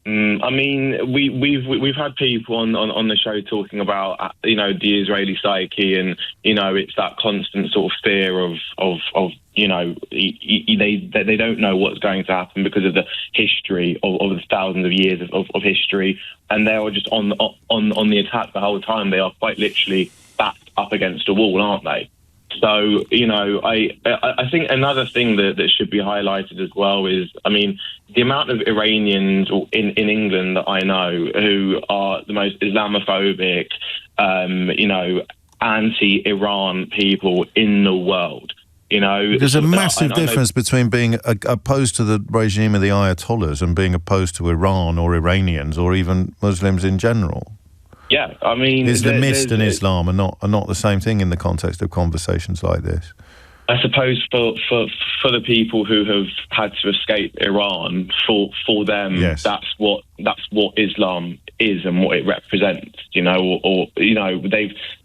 I mean, we've had people on the show talking about the Israeli psyche, and it's that constant sort of fear of they don't know what's going to happen because of the history of the thousands of years of history, and they are just on the attack the whole time. They are quite literally backed up against a wall, aren't they? So, I think another thing that should be highlighted as well is, the amount of Iranians in England that I know who are the most Islamophobic, anti-Iran people in the world. There's a massive difference between being opposed to the regime of the Ayatollahs and being opposed to Iran or Iranians or even Muslims in general. Yeah, Islamist and Islam are not the same thing in the context of conversations like this. I suppose for the people who have had to escape Iran, for them, yes. that's what Islam is and what it represents.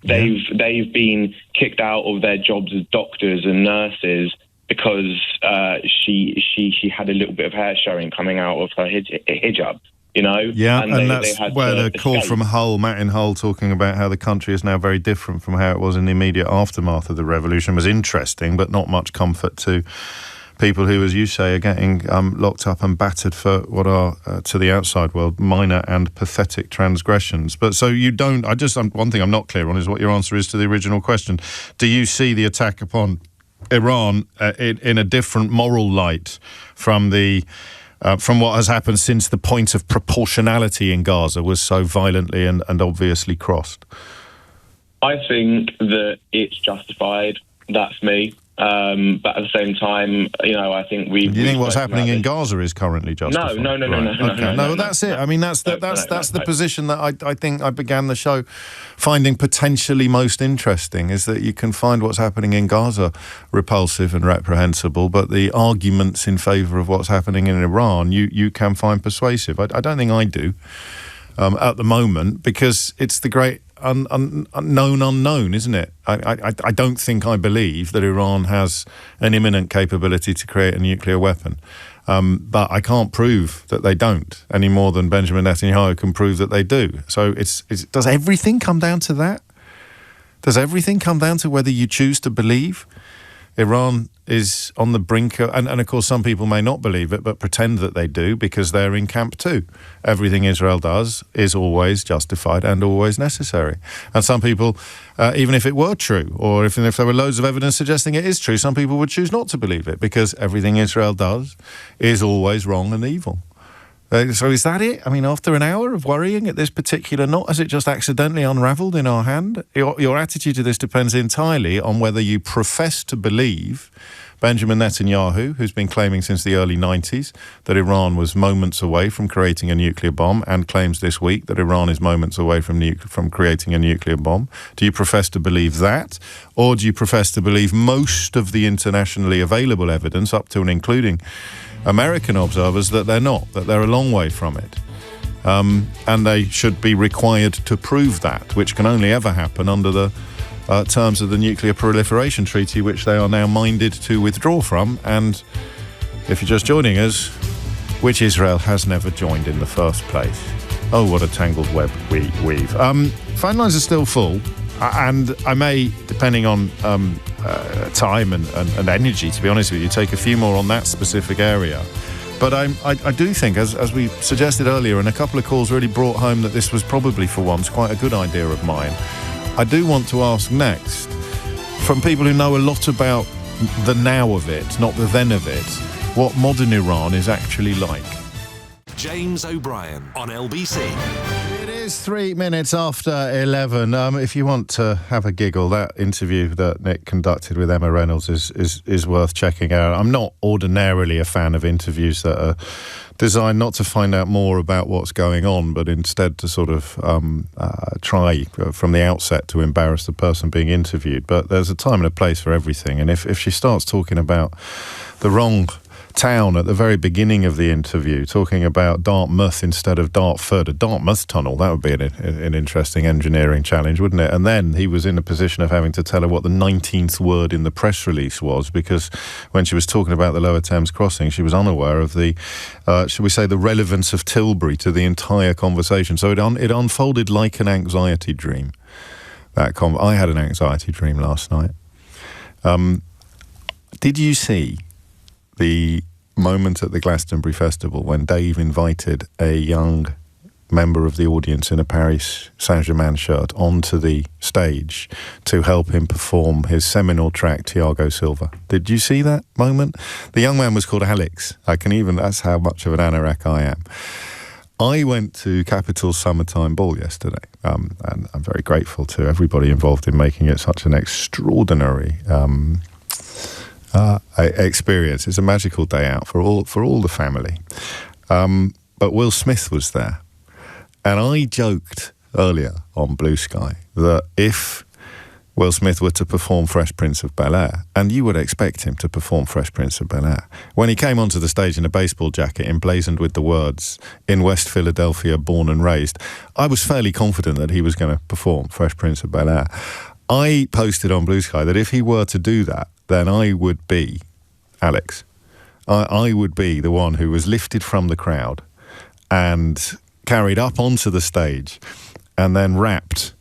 They've been kicked out of their jobs as doctors and nurses because she had a little bit of hair showing coming out of her hijab. Yeah, and that's where the call from Martin Hull, talking about how the country is now very different from how it was in the immediate aftermath of the revolution, was interesting, but not much comfort to people who, as you say, are getting locked up and battered for what are, to the outside world, minor and pathetic transgressions. But so you don't... one thing I'm not clear on is what your answer is to the original question. Do you see the attack upon Iran in a different moral light from what has happened since the point of proportionality in Gaza was so violently and obviously crossed? I think that it's justified. That's me. But at the same time, I think we... Do you think what's happening in Gaza is currently justified? No. No, that's it. That's the position that I think I began the show finding potentially most interesting, is that you can find what's happening in Gaza repulsive and reprehensible, but the arguments in favour of what's happening in Iran, you can find persuasive. I don't think I do at the moment, because it's the great unknown, isn't it? I don't think I believe that Iran has an imminent capability to create a nuclear weapon. But I can't prove that they don't, any more than Benjamin Netanyahu can prove that they do. So does everything come down to that? Does everything come down to whether you choose to believe Iran is on the brink of, and of course some people may not believe it, but pretend that they do because they're in camp too. Everything Israel does is always justified and always necessary. And some people, even if it were true, or if there were loads of evidence suggesting it is true, some people would choose not to believe it because everything Israel does is always wrong and evil. So is that it? After an hour of worrying at this particular knot, has it just accidentally unravelled in our hand? Your attitude to this depends entirely on whether you profess to believe Benjamin Netanyahu, who's been claiming since the early 90s that Iran was moments away from creating a nuclear bomb, and claims this week that Iran is moments away from creating a nuclear bomb. Do you profess to believe that? Or do you profess to believe most of the internationally available evidence, up to and including American observers, that they're not, that they're a long way from it? And they should be required to prove that, which can only ever happen under the terms of the Nuclear Proliferation Treaty, which they are now minded to withdraw from, and if you're just joining us, which Israel has never joined in the first place. Oh, what a tangled web we weave. Phone lines are still full, and I may, depending on time and energy, to be honest with you, take a few more on that specific area. But I do think, as we suggested earlier, and a couple of calls really brought home that this was probably for once quite a good idea of mine, I do want to ask next, from people who know a lot about the now of it, not the then of it, what modern Iran is actually like. James O'Brien on LBC. It is 3 minutes after 11. If you want to have a giggle, that interview that Nick conducted with Emma Reynolds is worth checking out. I'm not ordinarily a fan of interviews that are designed not to find out more about what's going on, but instead to sort of try from the outset to embarrass the person being interviewed. But there's a time and a place for everything. And if she starts talking about the wrong town at the very beginning of the interview, talking about Dartmouth instead of Dartford, a Dartmouth tunnel, that would be an interesting engineering challenge, wouldn't it? And then he was in a position of having to tell her what the 19th word in the press release was, because when she was talking about the Lower Thames crossing, she was unaware of the, shall we say, the relevance of Tilbury to the entire conversation. So it unfolded like an anxiety dream. I had an anxiety dream last night. Did you see the moment at the Glastonbury Festival when Dave invited a young member of the audience in a Paris Saint-Germain shirt onto the stage to help him perform his seminal track, Thiago Silva. Did you see that moment? The young man was called Alex. That's how much of an anorak I am. I went to Capital's Summertime Ball yesterday, and I'm very grateful to everybody involved in making it such an extraordinary experience. It's a magical day out for all the family. But Will Smith was there, and I joked earlier on Blue Sky that if Will Smith were to perform Fresh Prince of Bel-Air, and you would expect him to perform Fresh Prince of Bel-Air, when he came onto the stage in a baseball jacket emblazoned with the words, "In West Philadelphia, born and raised," I was fairly confident that he was going to perform Fresh Prince of Bel-Air. I posted on Blue Sky that if he were to do that, then I would be Alex. I would be the one who was lifted from the crowd and carried up onto the stage and then rapped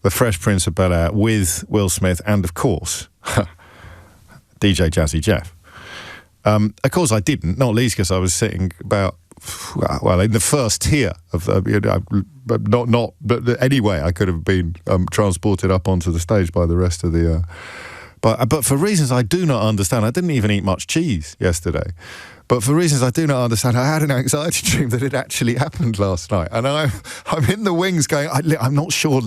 the Fresh Prince of Bel-Air with Will Smith and, of course, DJ Jazzy Jeff. Of course, I didn't, not least because I was sitting about, in the first tier of but anyway, I could have been transported up onto the stage by the rest of the. But for reasons I do not understand, I didn't even eat much cheese yesterday. But for reasons I do not understand, I had an anxiety dream that it actually happened last night. And I'm in the wings going, I'm not sure.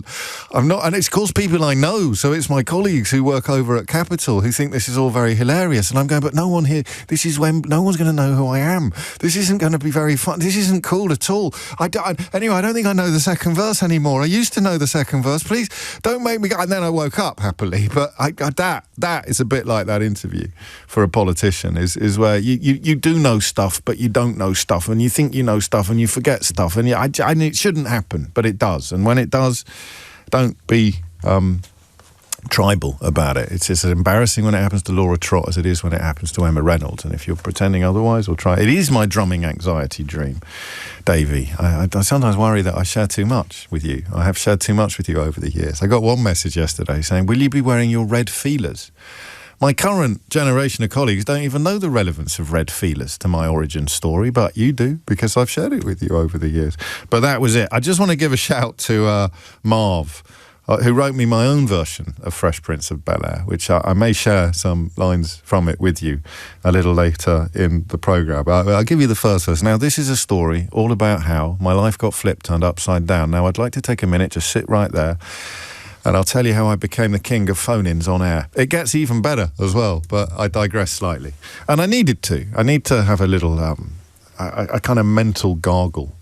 And it's caused people I know. So it's my colleagues who work over at Capital who think this is all very hilarious. And I'm going, but no one here, this is when no one's going to know who I am. This isn't going to be very fun. This isn't cool at all. Anyway, I don't think I know the second verse anymore. I used to know the second verse. Please don't make me go. And then I woke up happily. But that is a bit like that interview for a politician is where you do know stuff, but you don't know stuff, and you think you know stuff, and you forget stuff, and it shouldn't happen, but it does. And when it does, don't be tribal about it. It's as embarrassing when it happens to Laura Trott as it is when it happens to Emma Reynolds. And if you're pretending otherwise, or try, it is my drumming anxiety dream, Davey. I sometimes worry that I share too much with you. I have shared too much with you over the years. I got one message yesterday saying, "Will you be wearing your red feelers?" My current generation of colleagues don't even know the relevance of red feelers to my origin story, but you do, because I've shared it with you over the years. But that was it. I just want to give a shout to Marv, who wrote me my own version of Fresh Prince of Bel-Air, which I may share some lines from it with you a little later in the programme. I'll give you the first verse. Now, this is a story all about how my life got flipped, turned upside down. Now, I'd like to take a minute, just sit right there, and I'll tell you how I became the king of phone-ins on air. It gets even better as well, but I digress slightly. And I needed to. I need to have a little, a kind of mental gargle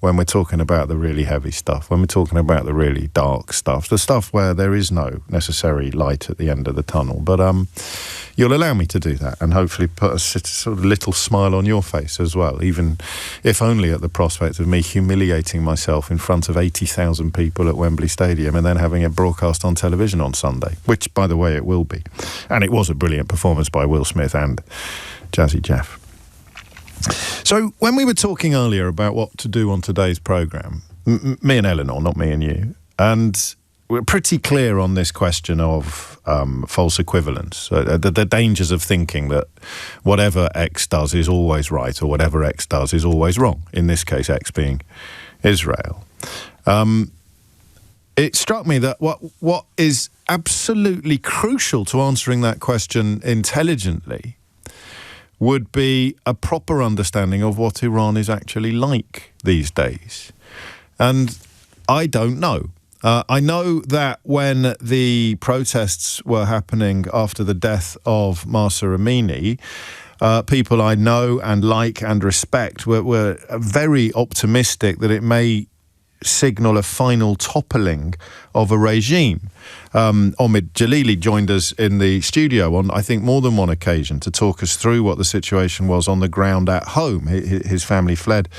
when we're talking about the really heavy stuff, when we're talking about the really dark stuff, the stuff where there is no necessary light at the end of the tunnel. But you'll allow me to do that and hopefully put a sort of little smile on your face as well, even if only at the prospect of me humiliating myself in front of 80,000 people at Wembley Stadium and then having it broadcast on television on Sunday, which, by the way, it will be. And it was a brilliant performance by Will Smith and Jazzy Jeff. So when we were talking earlier about what to do on today's programme, me and Eleanor, not me and you, and we're pretty clear on this question of false equivalence, the dangers of thinking that whatever X does is always right or whatever X does is always wrong, in this case X being Israel. It struck me that what is absolutely crucial to answering that question intelligently would be a proper understanding of what Iran is actually like these days. And I don't know. I know that when the protests were happening after the death of Mahsa Amini, people I know and like and respect were very optimistic that it may signal a final toppling of a regime. Omid Jalili joined us in the studio on, I think, more than one occasion to talk us through what the situation was on the ground at home. His family fled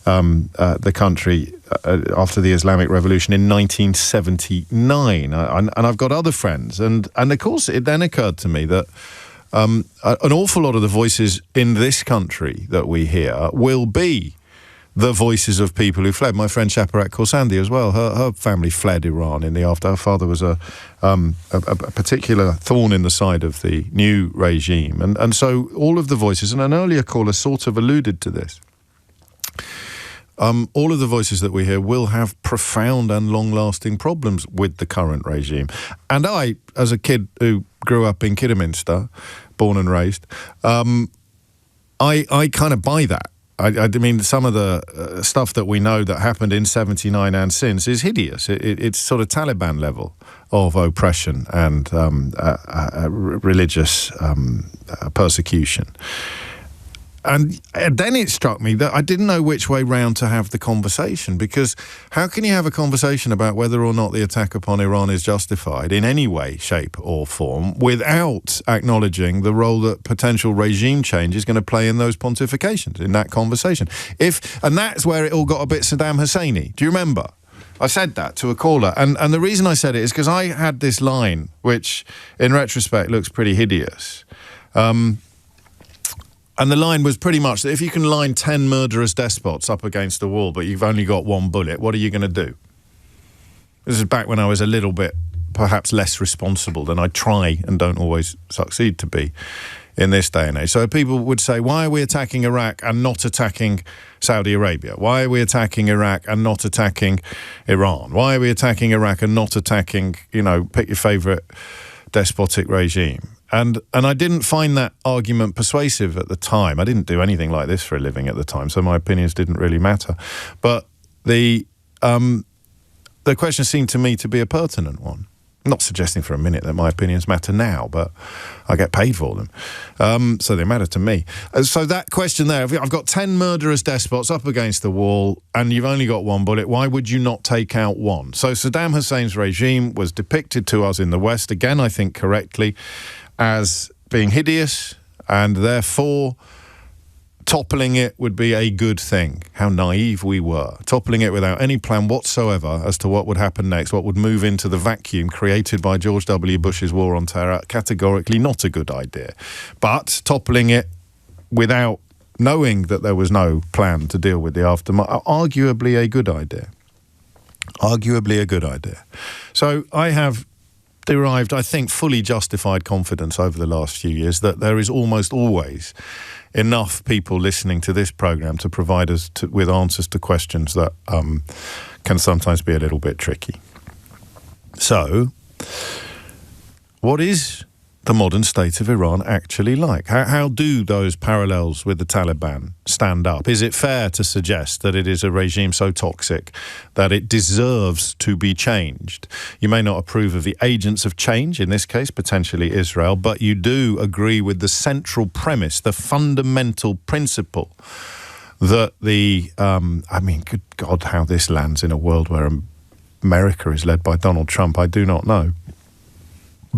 the country after the Islamic Revolution in 1979. And I've got other friends. And of course, it then occurred to me that an awful lot of the voices in this country that we hear will be the voices of people who fled. My friend Shaparat Khorsandi as well, her family fled Iran in the after. Her father was a particular thorn in the side of the new regime. And so all of the voices, and an earlier caller sort of alluded to this, all of the voices that we hear will have profound and long-lasting problems with the current regime. And I, as a kid who grew up in Kidderminster, born and raised, I kind of buy that. I mean, some of the stuff that we know that happened in 79 and since is hideous. It's sort of Taliban level of oppression and religious persecution. And then it struck me that I didn't know which way round to have the conversation, because how can you have a conversation about whether or not the attack upon Iran is justified in any way, shape or form without acknowledging the role that potential regime change is going to play in those pontifications, in that conversation? And that's where it all got a bit Saddam Husseini. Do you remember? I said that to a caller, and the reason I said it is because I had this line, which in retrospect looks pretty hideous. And the line was pretty much that if you can line 10 murderous despots up against the wall, but you've only got one bullet, what are you going to do? This is back when I was a little bit, perhaps less responsible than I try and don't always succeed to be in this day and age. So people would say, why are we attacking Iraq and not attacking Saudi Arabia? Why are we attacking Iraq and not attacking Iran? Why are we attacking Iraq and not attacking, pick your favourite despotic regime? And I didn't find that argument persuasive at the time. I didn't do anything like this for a living at the time, so my opinions didn't really matter. But the question seemed to me to be a pertinent one. I'm not suggesting for a minute that my opinions matter now, but I get paid for them, so they matter to me. So that question there, I've got 10 murderous despots up against the wall and you've only got one bullet, why would you not take out one? So Saddam Hussein's regime was depicted to us in the West, again I think correctly, as being hideous, and therefore toppling it would be a good thing. How naive we were. Toppling it without any plan whatsoever as to what would happen next, what would move into the vacuum created by George W. Bush's war on terror, categorically not a good idea. But toppling it without knowing that there was no plan to deal with the aftermath, arguably a good idea. Arguably a good idea. So I have derived, I think, fully justified confidence over the last few years that there is almost always enough people listening to this programme to provide us with answers to questions that can sometimes be a little bit tricky. So, what is the modern state of Iran actually like? How do those parallels with the Taliban stand up? Is it fair to suggest that it is a regime so toxic that it deserves to be changed? You may not approve of the agents of change, in this case, potentially Israel, but you do agree with the central premise, the fundamental principle that good God, how this lands in a world where America is led by Donald Trump, I do not know.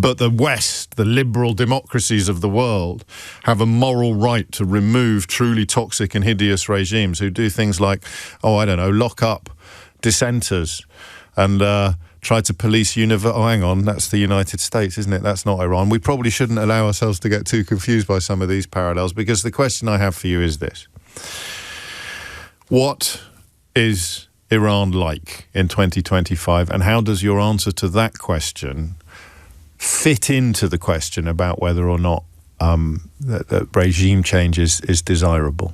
But the West, the liberal democracies of the world, have a moral right to remove truly toxic and hideous regimes who do things like, lock up dissenters and try to police hang on, that's the United States, isn't it? That's not Iran. We probably shouldn't allow ourselves to get too confused by some of these parallels, because the question I have for you is this. What is Iran like in 2025, and how does your answer to that question fit into the question about whether or not that regime change is desirable?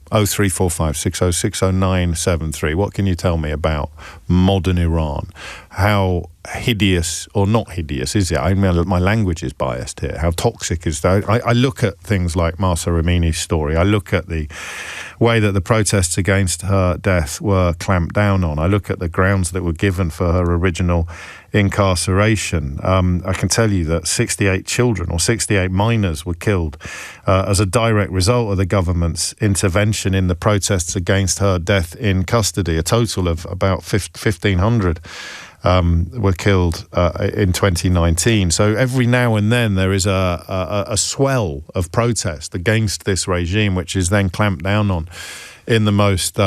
0345 6060 What can you tell me about modern Iran? How hideous or not hideous is it? I mean, my language is biased here. How toxic is that? I look at things like Mahsa Amini's story. I look at the way that the protests against her death were clamped down on. I look at the grounds that were given for her original incarceration. I can tell you that 68 children or 68 minors were killed as a direct result of the government's intervention in the protests against her death in custody. A total of about 1,500 were killed in 2019. So every now and then there is a swell of protest against this regime, which is then clamped down on in the most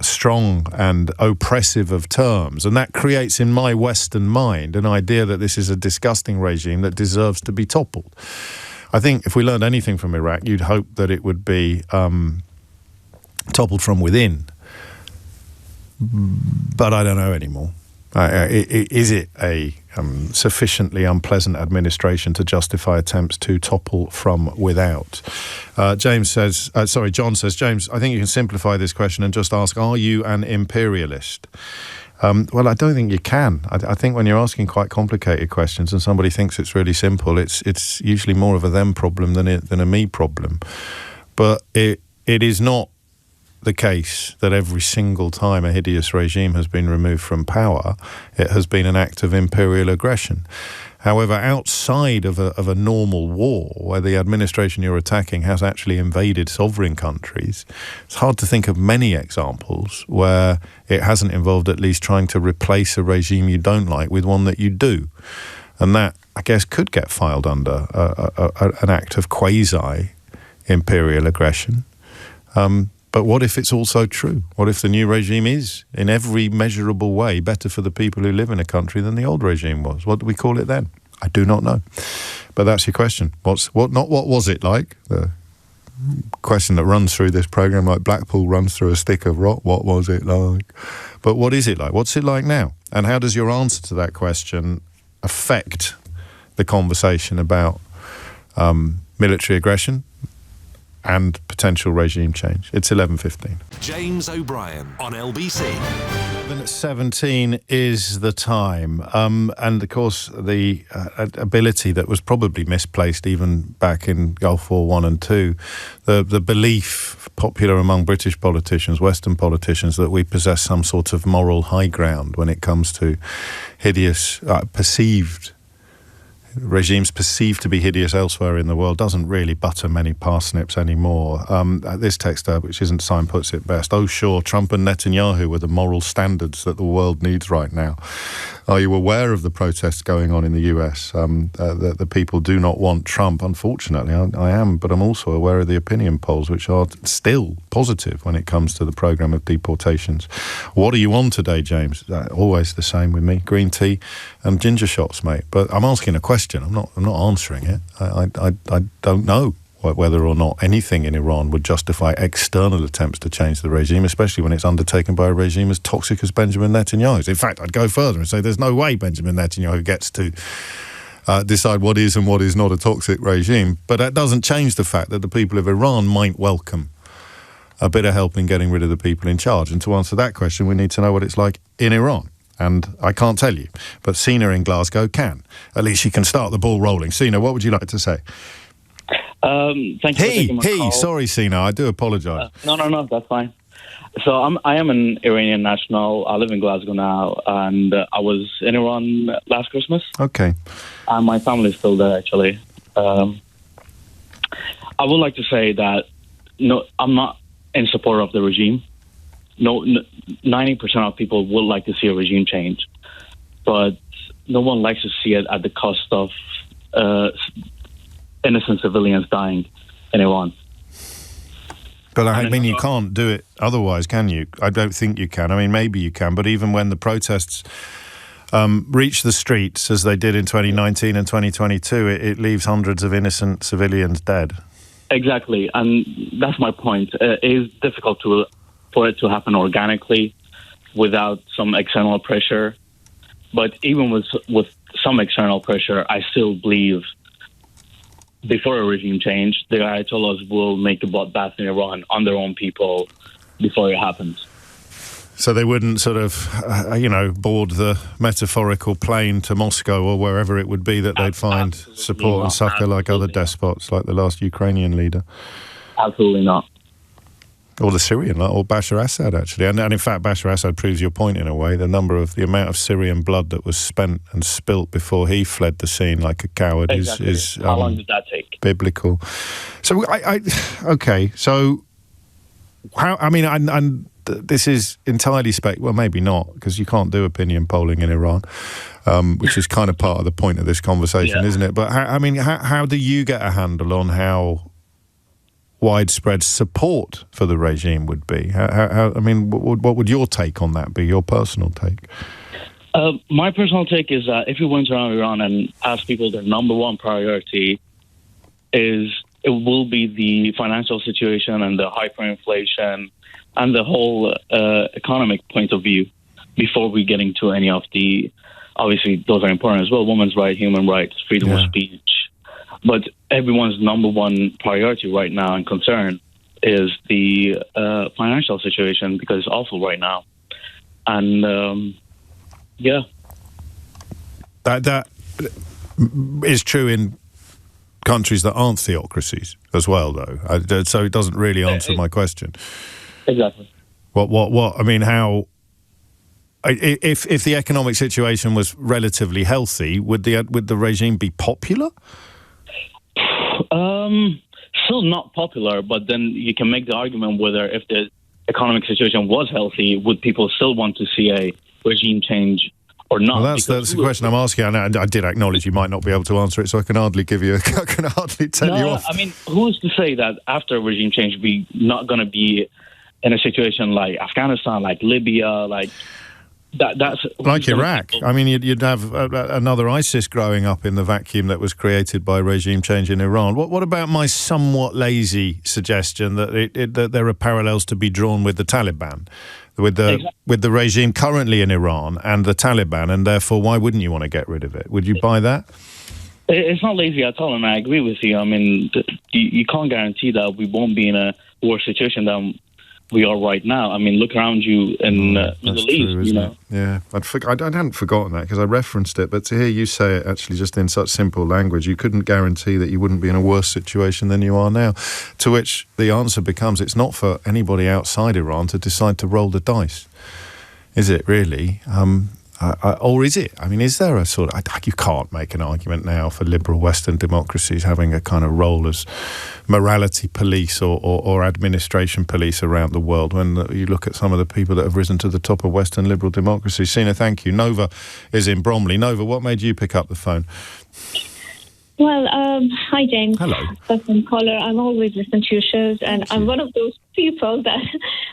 strong and oppressive of terms. And that creates in my Western mind an idea that this is a disgusting regime that deserves to be toppled. I think if we learned anything from Iraq, you'd hope that it would be toppled from within. But I don't know anymore. Is it a sufficiently unpleasant administration to justify attempts to topple from without? John says, James, I think you can simplify this question and just ask, are you an imperialist? Well, I don't think you can. I think when you're asking quite complicated questions and somebody thinks it's really simple, it's usually more of a them problem than a me problem. But it is not the case that every single time a hideous regime has been removed from power, it has been an act of imperial aggression. However, outside of a normal war, where the administration you're attacking has actually invaded sovereign countries, it's hard to think of many examples where it hasn't involved at least trying to replace a regime you don't like with one that you do. And that, I guess, could get filed under an act of quasi-imperial aggression. But what if it's also true? What if the new regime is, in every measurable way, better for the people who live in a country than the old regime was? What do we call it then? I do not know. But that's your question. What was it like? The question that runs through this programme, like Blackpool runs through a stick of rock. What was it like? But what is it like? What's it like now? And how does your answer to that question affect the conversation about military aggression and potential regime change? It's 11:15. James O'Brien on LBC. 11:17 is the time. And of course, the ability that was probably misplaced even back in Gulf War 1 and 2, the belief popular among British politicians, Western politicians, that we possess some sort of moral high ground when it comes to hideous, regimes perceived to be hideous elsewhere in the world doesn't really butter many parsnips anymore. This texter, which isn't signed, puts it best. Oh, sure, Trump and Netanyahu are the moral standards that the world needs right now. Are you aware of the protests going on in the US? That the people do not want Trump. Unfortunately, I am, but I'm also aware of the opinion polls, which are still positive when it comes to the programme of deportations. What are you on today, James? Always the same with me. Green tea and ginger shots, mate. But I'm asking a question. I'm not answering it. I don't know whether or not anything in Iran would justify external attempts to change the regime, especially when it's undertaken by a regime as toxic as Benjamin Netanyahu's. In fact, I'd go further and say there's no way Benjamin Netanyahu gets to decide what is and what is not a toxic regime. But that doesn't change the fact that the people of Iran might welcome a bit of help in getting rid of the people in charge. And to answer that question, we need to know what it's like in Iran. And I can't tell you, but Sina in Glasgow can. At least she can start the ball rolling. Sina, what would you like to say? Thank you for taking my call. Sorry, Sina, I do apologise. No, that's fine. So I am an Iranian national. I live in Glasgow now, and I was in Iran last Christmas. Okay. And my family is still there, actually. I would like to say that no, I'm not in support of the regime. No, 90% of people would like to see a regime change, but no one likes to see it at the cost of innocent civilians dying in Iran. But I mean, you can't do it otherwise, can you? I don't think you can. I mean, maybe you can, but even when the protests reach the streets, as they did in 2019 and 2022, it leaves hundreds of innocent civilians dead. Exactly, and that's my point. It is difficult for it to happen organically without some external pressure. But even with some external pressure, I still believe before a regime change, the Ayatollahs will make a bloodbath in Iran on their own people before it happens. So they wouldn't sort of, board the metaphorical plane to Moscow or wherever it would be that they'd find support and succor like other despots, like the last Ukrainian leader? Absolutely not. Or the Syrian, or Bashar Assad, actually. And in fact, Bashar Assad proves your point in a way. The amount of Syrian blood that was spent and spilt before he fled the scene like a coward is how long did that take? Biblical. So, okay, so how, I mean, and this is entirely well, maybe not, because you can't do opinion polling in Iran, which is kind of part of the point of this conversation, isn't it? But how do you get a handle on how widespread support for the regime would be? How, I mean, what would your take on that be, your personal take? My personal take is that if you went around Iran and asked people, their number one priority it will be the financial situation and the hyperinflation and the whole economic point of view before we get into any of the, obviously those are important as well, women's rights, human rights, freedom of speech, But everyone's number one priority right now and concern is the financial situation, because it's awful right now. And That is true in countries that aren't theocracies as well, though. So it doesn't really answer my question. Exactly. What? I mean, how? If the economic situation was relatively healthy, would the regime be popular? Still not popular, but then you can make the argument whether if the economic situation was healthy, would people still want to see a regime change or not? Well, that's the question I'm asking. I did acknowledge you might not be able to answer it, so I can hardly tell you off. I mean, who's to say that after regime change we're not going to be in a situation like Afghanistan, like Libya, like that's like Iraq. I mean, you'd have another ISIS growing up in the vacuum that was created by regime change in Iran. What about my somewhat lazy suggestion that there are parallels to be drawn with the Taliban, with the regime currently in Iran and the Taliban, and therefore why wouldn't you want to get rid of it? Would you buy that? It's not lazy at all, and I agree with you. I mean, you can't guarantee that we won't be in a worse situation than we are right now. I mean, look around you in the Middle East, you know. Yeah, I hadn't forgotten that because I referenced it, but to hear you say it actually just in such simple language, you couldn't guarantee that you wouldn't be in a worse situation than you are now. To which the answer becomes, it's not for anybody outside Iran to decide to roll the dice. Is it really? Or is it? I mean, is there a sort of... you can't make an argument now for liberal Western democracies having a kind of role as morality police or administration police around the world when you look at some of the people that have risen to the top of Western liberal democracy. Sina, thank you. Nova is in Bromley. Nova, what made you pick up the phone? Well, hi, James. Hello. First-time caller. I'm always listening to your shows, and I'm one of those people that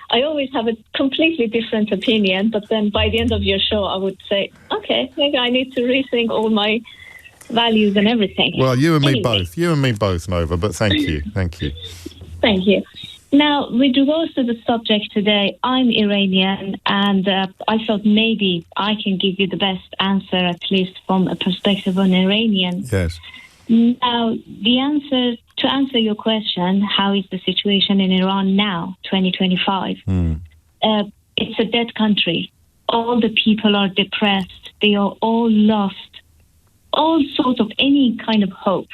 I always have a completely different opinion, but then by the end of your show, I would say, okay, maybe I need to rethink all my values and everything. Well, you and me both. You and me both, Nova, but thank you. Thank you. Thank you. Now, with regards to the subject today, I'm Iranian, and I thought maybe I can give you the best answer, at least from a perspective of an Iranian. Yes. Now, to answer your question, how is the situation in Iran now, 2025? It's a dead country. All the people are depressed. They are all lost. All sorts of any kind of hope.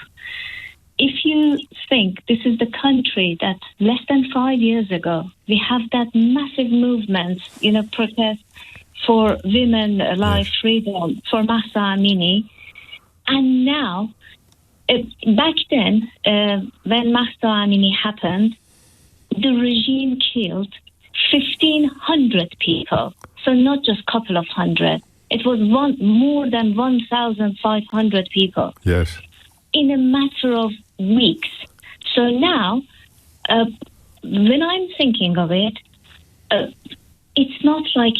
If you think this is the country that less than 5 years ago, we have that massive movement, protest for women life freedom, for Mahsa Amini, and now, back then, when Mahsa Amini happened, the regime killed 1,500 people. So not just a couple of hundred. It was more than 1,500 people. Yes. In a matter of weeks. So now, when I'm thinking of it, it's not like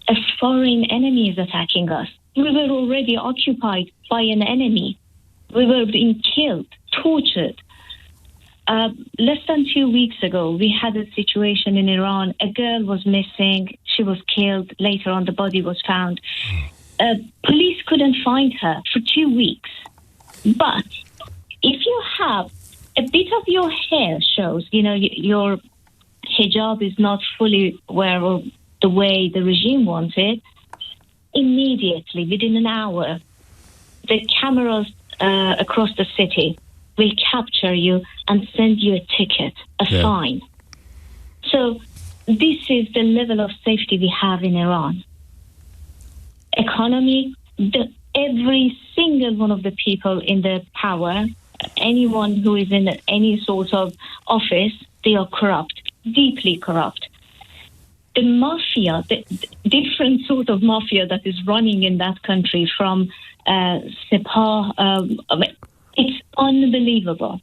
a foreign enemy is attacking us. We were already occupied by an enemy. We were being killed, tortured. Less than 2 weeks ago, we had a situation in Iran. A girl was missing. She was killed. Later on, the body was found. Police couldn't find her for 2 weeks. But if you have a bit of your hair shows, your hijab is not fully wearable the way the regime wants it, immediately, within an hour, the cameras across the city will capture you and send you a ticket, a fine. So this is the level of safety we have in Iran. Economy, every single one of the people in the power, anyone who is in any sort of office, they are corrupt, deeply corrupt. The mafia, the different sort of mafia that is running in that country from Sepah, it's unbelievable.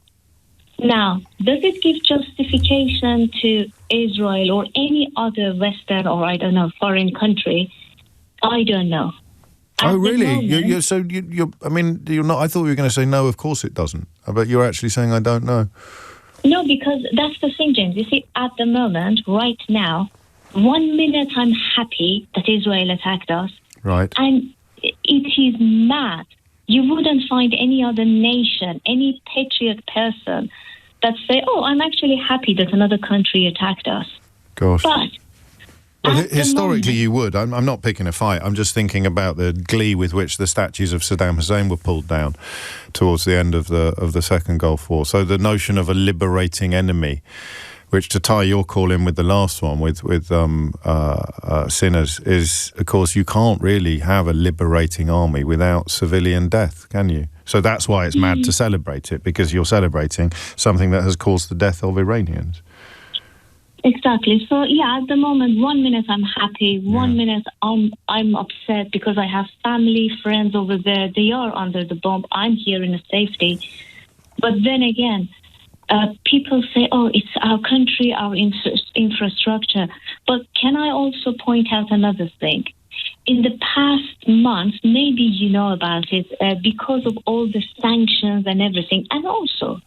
Now, does it give justification to Israel or any other Western or, foreign country? I don't know. Oh, really? You're not. I thought you were going to say no. Of course it doesn't. But you're actually saying I don't know. No, because that's the thing, James. You see, at the moment, right now, 1 minute I'm happy that Israel attacked us, right? And it is mad You wouldn't find any other nation, any patriot person that say, "Oh, I'm actually happy that another country attacked us." Gosh. But well, at the historically, moment, you would. I'm not picking a fight. I'm just thinking about the glee with which the statues of Saddam Hussein were pulled down towards the end of the Second Gulf War. So the notion of a liberating enemy, which, to tie your call in with the last one, with sinners, is, of course, you can't really have a liberating army without civilian death, can you? So that's why it's mad to celebrate it, because you're celebrating something that has caused the death of Iranians. Exactly. So, yeah, at the moment, 1 minute I'm happy, 1 minute I'm upset because I have family, friends over there. They are under the bomb. I'm here in safety. But then again, people say, "Oh, it's our country, our infrastructure." But can I also point out another thing? In the past months, maybe you know about it, because of all the sanctions and everything, and also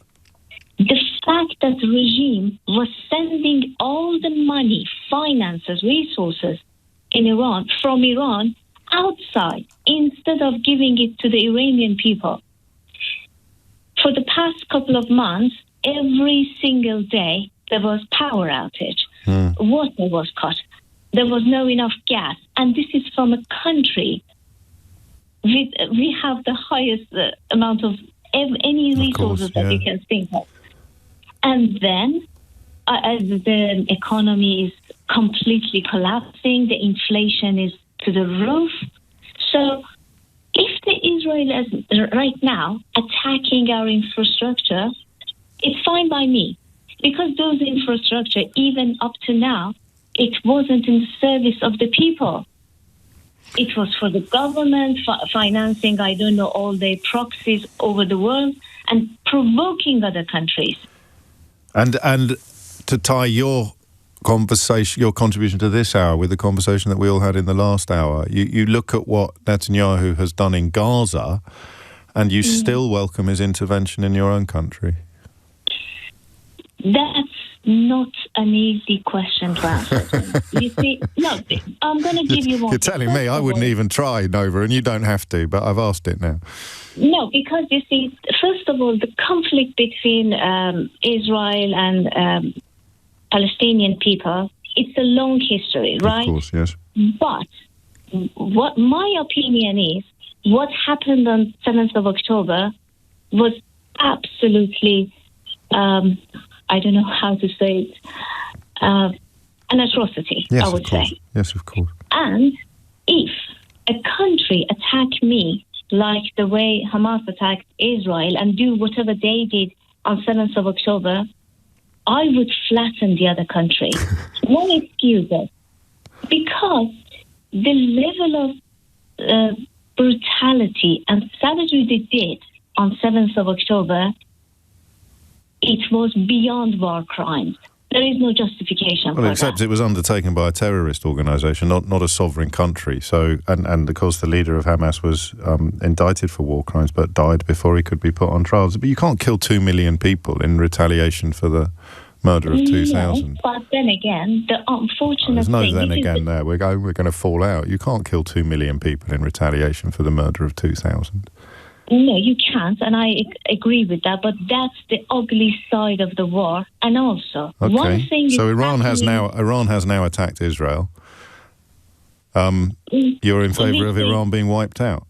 the fact that the regime was sending all the money, finances, resources from Iran outside instead of giving it to the Iranian people. For the past couple of months, every single day there was power outage. Water was cut. There was no enough gas. And this is from a country we have the highest amount of any resources that you can think of. And then the economy is completely collapsing. The inflation is to the roof. So if the Israel is right now attacking our infrastructure, it's fine by me, because those infrastructure, even up to now, it wasn't in service of the people. It was for the government financing, I don't know, all the proxies over the world and provoking other countries. And to tie your contribution to this hour with the conversation that we all had in the last hour, you look at what Netanyahu has done in Gaza, and you still welcome his intervention in your own country. That's not an easy question to answer. You see, no, I'm going to give you one. You're telling me I wouldn't even try, Nova, and you don't have to, but I've asked it now. No, because you see, first of all, the conflict between Israel and Palestinian people, it's a long history, right? Of course, yes. But what my opinion is, what happened on 7th of October was absolutely, I don't know how to say it, an atrocity, yes, I would say. Yes, of course. And if a country attacked me like the way Hamas attacked Israel and do whatever they did on 7th of October, I would flatten the other country. No excuses. Because the level of brutality and savagery they did on 7th of October, it was beyond war crimes. There is no justification for that. Except it was undertaken by a terrorist organisation, not a sovereign country. So, and of course, the leader of Hamas was indicted for war crimes, but died before he could be put on trial. But you can't kill 2 million people in retaliation for the murder of 2,000. Yes, but then again, the unfortunate thing... There's no thing... then again there. We're going to fall out. You can't kill 2 million people in retaliation for the murder of 2,000. No, you can't, and I agree with that, but that's the ugly side of the war. And also, one thing... So Iran has now attacked Israel. You're in favour of Iran being wiped out?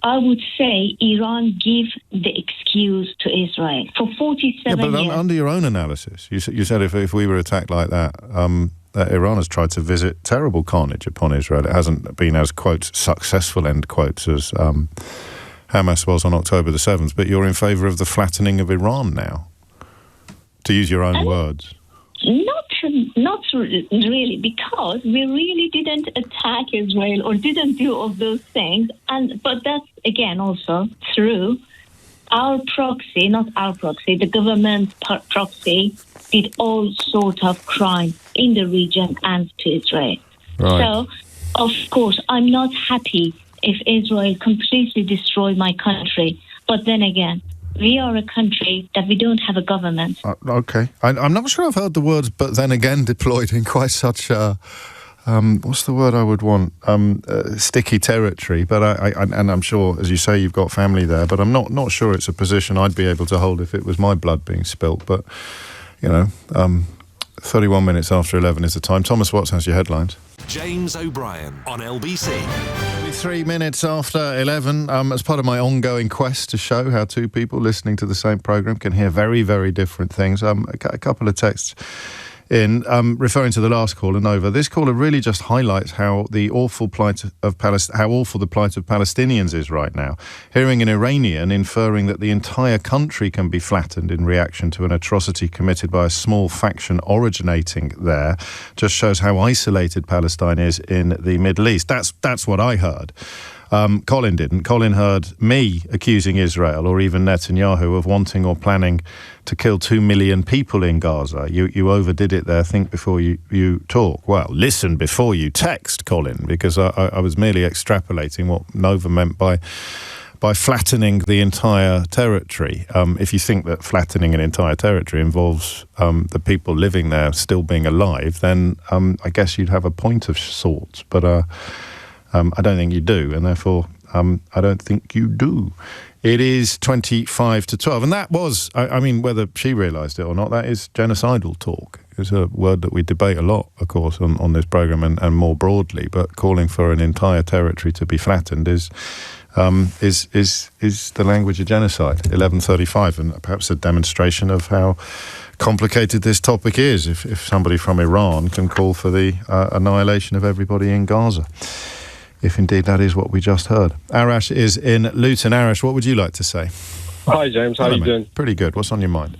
I would say Iran give the excuse to Israel for 47 years. Yeah, but under your own analysis, you said if we were attacked like that... Iran has tried to visit terrible carnage upon Israel. It hasn't been as, quotes, successful, end quotes, as Hamas was on October the 7th. But you're in favour of the flattening of Iran now, to use your own words. Not really, because we really didn't attack Israel or didn't do all those things. But that's, again, also true. Our proxy, not our proxy, the government proxy, did all sorts of crime in the region and to Israel. Right. So, of course, I'm not happy if Israel completely destroyed my country. But then again, we are a country that we don't have a government. Okay. I'm not sure I've heard the words "but then again" deployed in quite such a what's the word I would want? Sticky territory. But and I'm sure, as you say, you've got family there. But I'm not sure it's a position I'd be able to hold if it was my blood being spilt. But 31 minutes after 11 is the time. Thomas Watts has your headlines. James O'Brien on LBC. 3 minutes after 11, as part of my ongoing quest to show how two people listening to the same programme can hear very, very different things. A couple of texts in referring to the last caller, Nova. This caller really just highlights how awful the plight of Palestinians is right now. Hearing an Iranian inferring that the entire country can be flattened in reaction to an atrocity committed by a small faction originating there just shows how isolated Palestine is in the Middle East. That's what I heard. Colin didn't. Colin heard me accusing Israel or even Netanyahu of wanting or planning to kill 2 million people in Gaza. You overdid it there. Think before you talk. Well, listen before you text, Colin, because I was merely extrapolating what Nova meant by flattening the entire territory. If you think that flattening an entire territory involves the people living there still being alive, then I guess you'd have a point of sorts. But I don't think you do, and therefore I don't think you do. It is 25 to 12, and that was, I mean, whether she realised it or not, that is genocidal talk. It's a word that we debate a lot, of course, on this programme and more broadly, but calling for an entire territory to be flattened is the language of genocide. 11:35, and perhaps a demonstration of how complicated this topic is if somebody from Iran can call for the annihilation of everybody in Gaza. If indeed that is what we just heard. Arash is in Luton. Arash, what would you like to say? Hi, James. How are you doing? Pretty good. What's on your mind?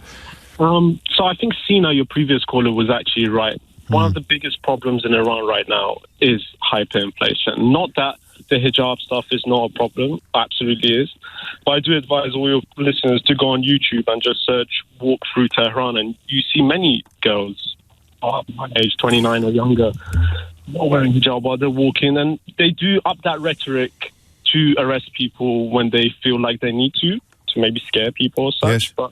So I think Sina, your previous caller, was actually right. One of the biggest problems in Iran right now is hyperinflation. Not that the hijab stuff is not a problem. Absolutely is. But I do advise all your listeners to go on YouTube and just search Walk Through Tehran, and you see many girls my age, 29 or younger, not wearing hijab while they're walking, and they do up that rhetoric to arrest people when they feel like they need to maybe scare people or such. Yes. But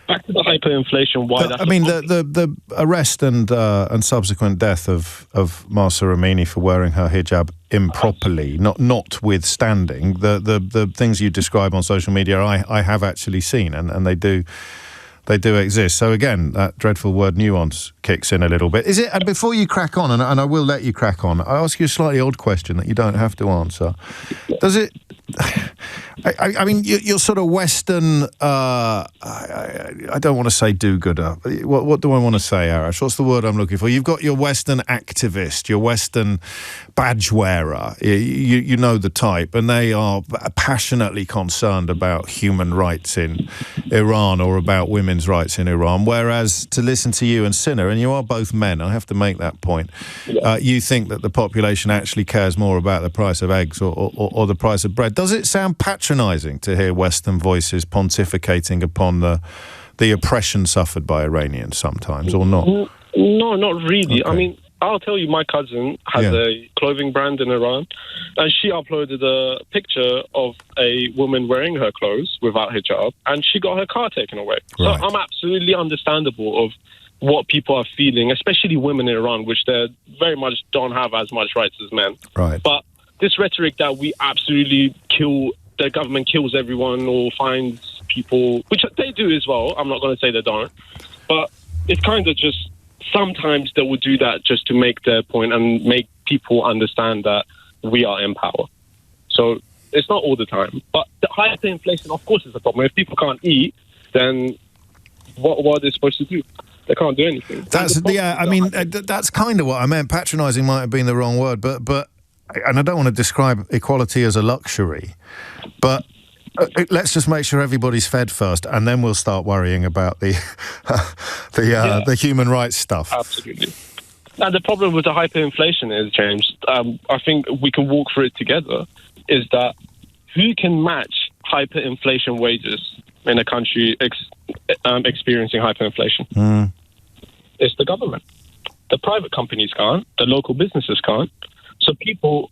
back to the hyperinflation. The arrest and subsequent death of Mahsa Amini for wearing her hijab improperly, notwithstanding the things you describe on social media, I have actually seen, and they do exist. So again, that dreadful word nuance kicks in a little bit. Is it? And before you crack on, and I will let you crack on, I ask you a slightly odd question that you don't have to answer. Does it? I mean, you're sort of Western. I don't want to say do-gooder. What do I want to say, Arash? What's the word I'm looking for? You've got your Western activist, your Western badge wearer. You know the type, and they are passionately concerned about human rights in Iran or about women's rights in Iran. Whereas to listen to you and Sinner, and you are both men, I have to make that point. You think that the population actually cares more about the price of eggs or the price of bread. Does it sound patronising to hear Western voices pontificating upon the oppression suffered by Iranians sometimes, or not? No, not really. Okay. I mean, I'll tell you, my cousin has a clothing brand in Iran, and she uploaded a picture of a woman wearing her clothes without hijab, and she got her car taken away. Right. So I'm absolutely understandable of what people are feeling, especially women in Iran, which they very much don't have as much rights as men. Right. But this rhetoric that we absolutely the government kills everyone or finds people, which they do as well, I'm not going to say they don't, but it's kind of just sometimes they will do that just to make their point and make people understand that we are in power. So it's not all the time. But the hyperinflation, of course, is a problem. If people can't eat, then what are they supposed to do? They can't do anything. That's kind of what I meant. Patronising might have been the wrong word, but and I don't want to describe equality as a luxury, but let's just make sure everybody's fed first, and then we'll start worrying about the human rights stuff. Absolutely. And the problem with the hyperinflation is, James, I think we can walk through it together, is that who can match hyperinflation wages in a country experiencing hyperinflation? It's the government. The private companies can't. The local businesses can't. So people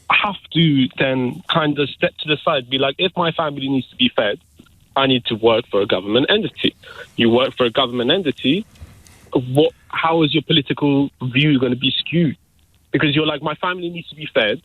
have to then kind of step to the side, be like, if my family needs to be fed, I need to work for a government entity. You work for a government entity, how is your political view going to be skewed? because you're like, my family needs to be fed.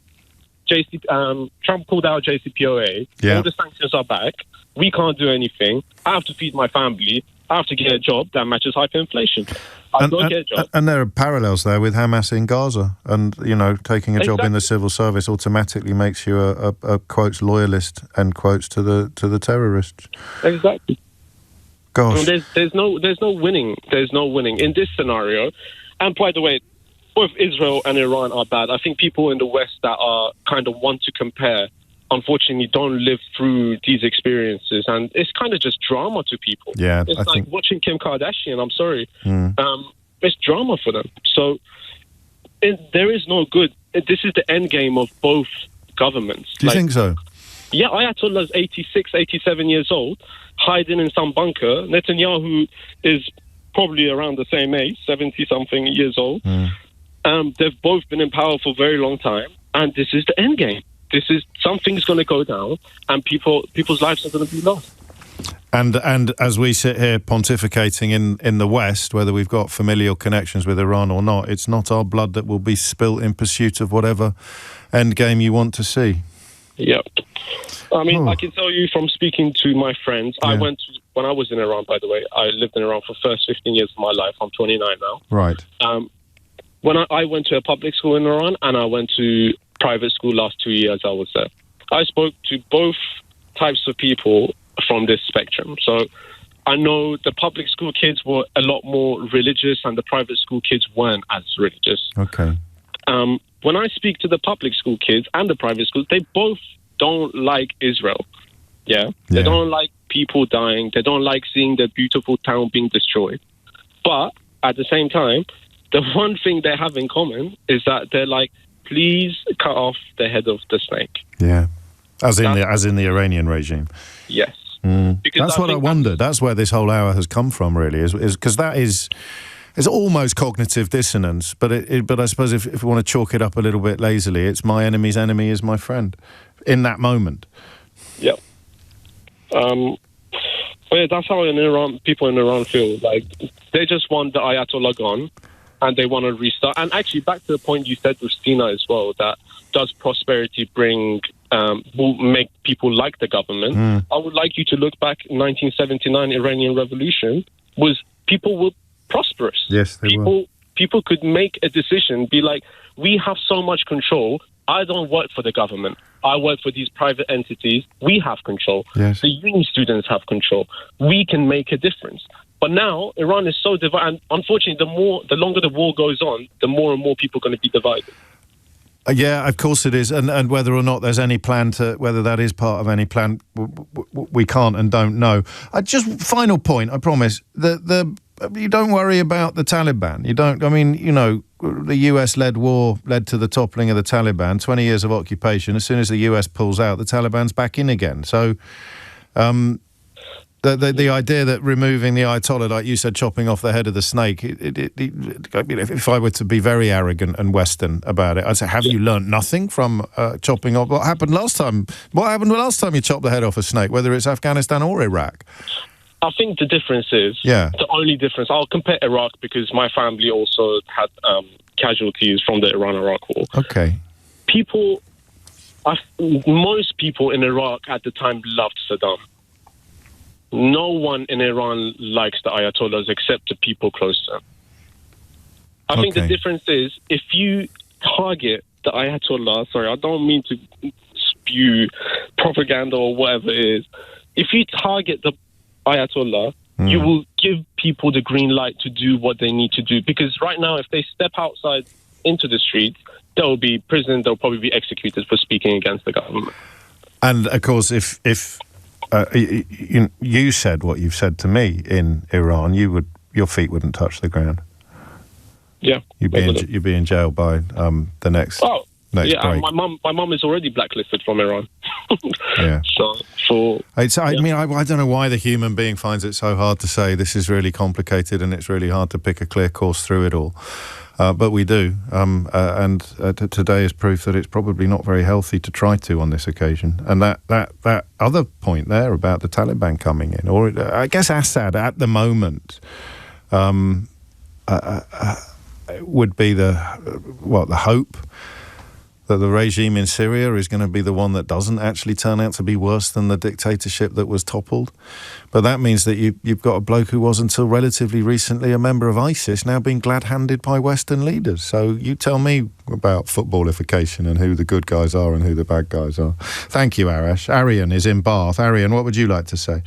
Trump pulled out JCPOA. Yeah. All the sanctions are back. We can't do anything. I have to feed my family. I have to get a job that matches hyperinflation. I don't get a job. And there are parallels there with Hamas in Gaza. And, you know, taking a job in the civil service automatically makes you a quotes, loyalist, end quotes, to the terrorists. Exactly. Gosh. There's no winning. There's no winning in this scenario. And by the way, both Israel and Iran are bad. I think people in the West that are kind of want to compare, unfortunately, don't live through these experiences, and it's kind of just drama to people. Yeah, it's like watching Kim Kardashian. I'm sorry, it's drama for them. So there is no good. This is the end game of both governments. Do you think so? Yeah, Ayatollah's 86, 87 years old, hiding in some bunker. Netanyahu is probably around the same age, 70-something years old. They've both been in power for a very long time, and this is the end game. This is something's going to go down, and people's lives are going to be lost. And as we sit here pontificating in the West, whether we've got familial connections with Iran or not, it's not our blood that will be spilt in pursuit of whatever end game you want to see. Yep. I mean, I can tell you from speaking to my friends, Yeah. when I was in Iran, by the way, I lived in Iran for the first 15 years of my life. I'm 29 now. Right. When I went to a public school in Iran, and I went to private school last 2 years I was there, I spoke to both types of people from this spectrum. So I know the public school kids were a lot more religious, and the private school kids weren't as religious. Okay. When I speak to the public school kids and the private schools, they both don't like Israel. Yeah? They don't like people dying. They don't like seeing their beautiful town being destroyed. But at the same time, the one thing they have in common is that they're like, please cut off the head of the snake. Yeah. As in the Iranian regime. Yes. Because that's what I wonder. That's where this whole hour has come from, really, is because that is almost cognitive dissonance. But I suppose if we want to chalk it up a little bit lazily, it's my enemy's enemy is my friend in that moment. Yep. But yeah, that's how people in Iran feel. Like, they just want the Ayatollah gone, and they want to restart. And actually, back to the point you said with Sina as well, that does prosperity will make people like the government? I would like you to look back. 1979 Iranian Revolution people were prosperous. Yes, they were. People could make a decision, be like, we have so much control. I don't work for the government. I work for these private entities. We have control. Yes. The uni students have control. We can make a difference. But now Iran is so divided, and unfortunately, the longer the war goes on, the more and more people are going to be divided. Yeah, of course it is, and whether or not there's any plan whether that is part of any plan, we can't and don't know. Just final point, I promise. You don't worry about the Taliban. You don't. I mean, you know, the US-led war led to the toppling of the Taliban. 20 years of occupation. As soon as the US pulls out, the Taliban's back in again. So. The idea that removing the Ayatollah, like you said, chopping off the head of the snake, if I were to be very arrogant and Western about it, I'd say, have you learnt nothing from chopping off? What happened last time? What happened last time you chopped the head off a snake, whether it's Afghanistan or Iraq? I think the difference is, the only difference, I'll compare Iraq because my family also had casualties from the Iran-Iraq war. Okay. Most people in Iraq at the time loved Saddam. No one in Iran likes the Ayatollahs except the people close to them. I think the difference is if you target the Ayatollah, sorry, I don't mean to spew propaganda or whatever it is. If you target the Ayatollah, you will give people the green light to do what they need to do. Because right now, if they step outside into the street, they'll be imprisoned, they'll probably be executed for speaking against the government. And, of course, if you said what you've said to me in Iran, your feet wouldn't touch the ground. Yeah, you'd be in jail by the next. Oh, next yeah. break. My mum is already blacklisted from Iran. Yeah. I don't know why the human being finds it so hard to say this is really complicated and it's really hard to pick a clear course through it all. But we do, and today is proof that it's probably not very healthy to try to on this occasion. And that other point there about the Taliban coming in, or I guess Assad at the moment, would be the hope that the regime in Syria is going to be the one that doesn't actually turn out to be worse than the dictatorship that was toppled. But that means that you've got a bloke who was until relatively recently a member of ISIS now being glad-handed by Western leaders. So you tell me about footballification and who the good guys are and who the bad guys are. Thank you, Arash. Arian is in Bath. Arian, what would you like to say?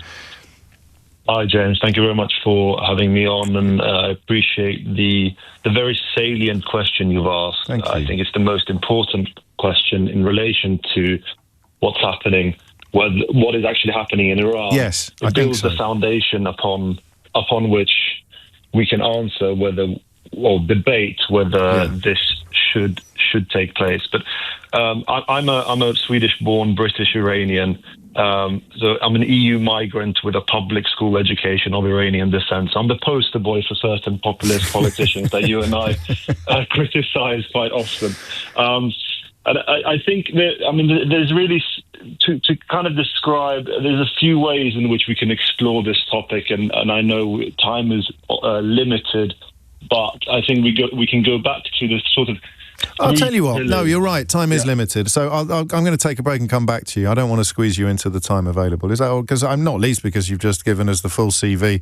Hi, James. Thank you very much for having me on, and I appreciate the very salient question you've asked. Thank you. I think it's the most important question in relation to what's happening, what is actually happening in Iran. Yes, I it think builds so. the foundation upon which we can answer debate whether this should take place. But I'm a Swedish-born British Iranian. So I'm an EU migrant with a public school education of Iranian descent. So I'm the poster boy for certain populist politicians that you and I criticize quite often. And I think that, there's really, to kind of describe, there's a few ways in which we can explore this topic, and I know time is limited, but I think we can go back to this sort of. I'll tell you what. No, you're right. Time is limited. So I'm going to take a break and come back to you. I don't want to squeeze you into the time available. Is that all? Because I'm not least because you've just given us the full CV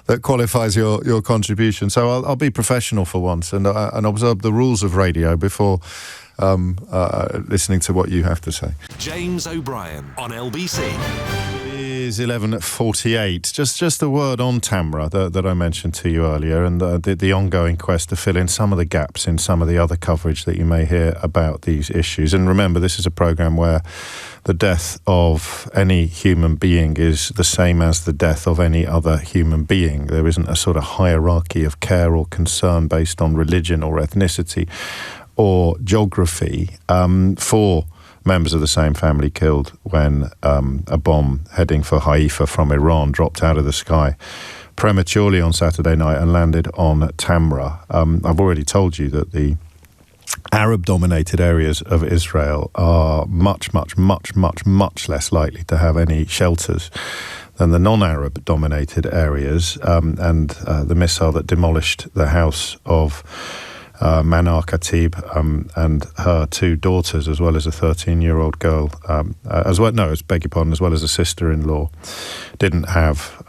that qualifies your contribution. So I'll be professional for once and observe the rules of radio before listening to what you have to say. James O'Brien on LBC. It is 11:48. Just a word on Tamra that I mentioned to you earlier, and the ongoing quest to fill in some of the gaps in some of the other coverage that you may hear about these issues. And remember, this is a programme where the death of any human being is the same as the death of any other human being. There isn't a sort of hierarchy of care or concern based on religion or ethnicity or geography for members of the same family killed when a bomb heading for Haifa from Iran dropped out of the sky prematurely on Saturday night and landed on Tamra. I've already told you that the Arab-dominated areas of Israel are much, much, much, much, much less likely to have any shelters than the non-Arab-dominated areas. And the missile that demolished the house of Manar Khatib and her two daughters, as well as a 13-year-old girl, as well as a sister-in-law, didn't have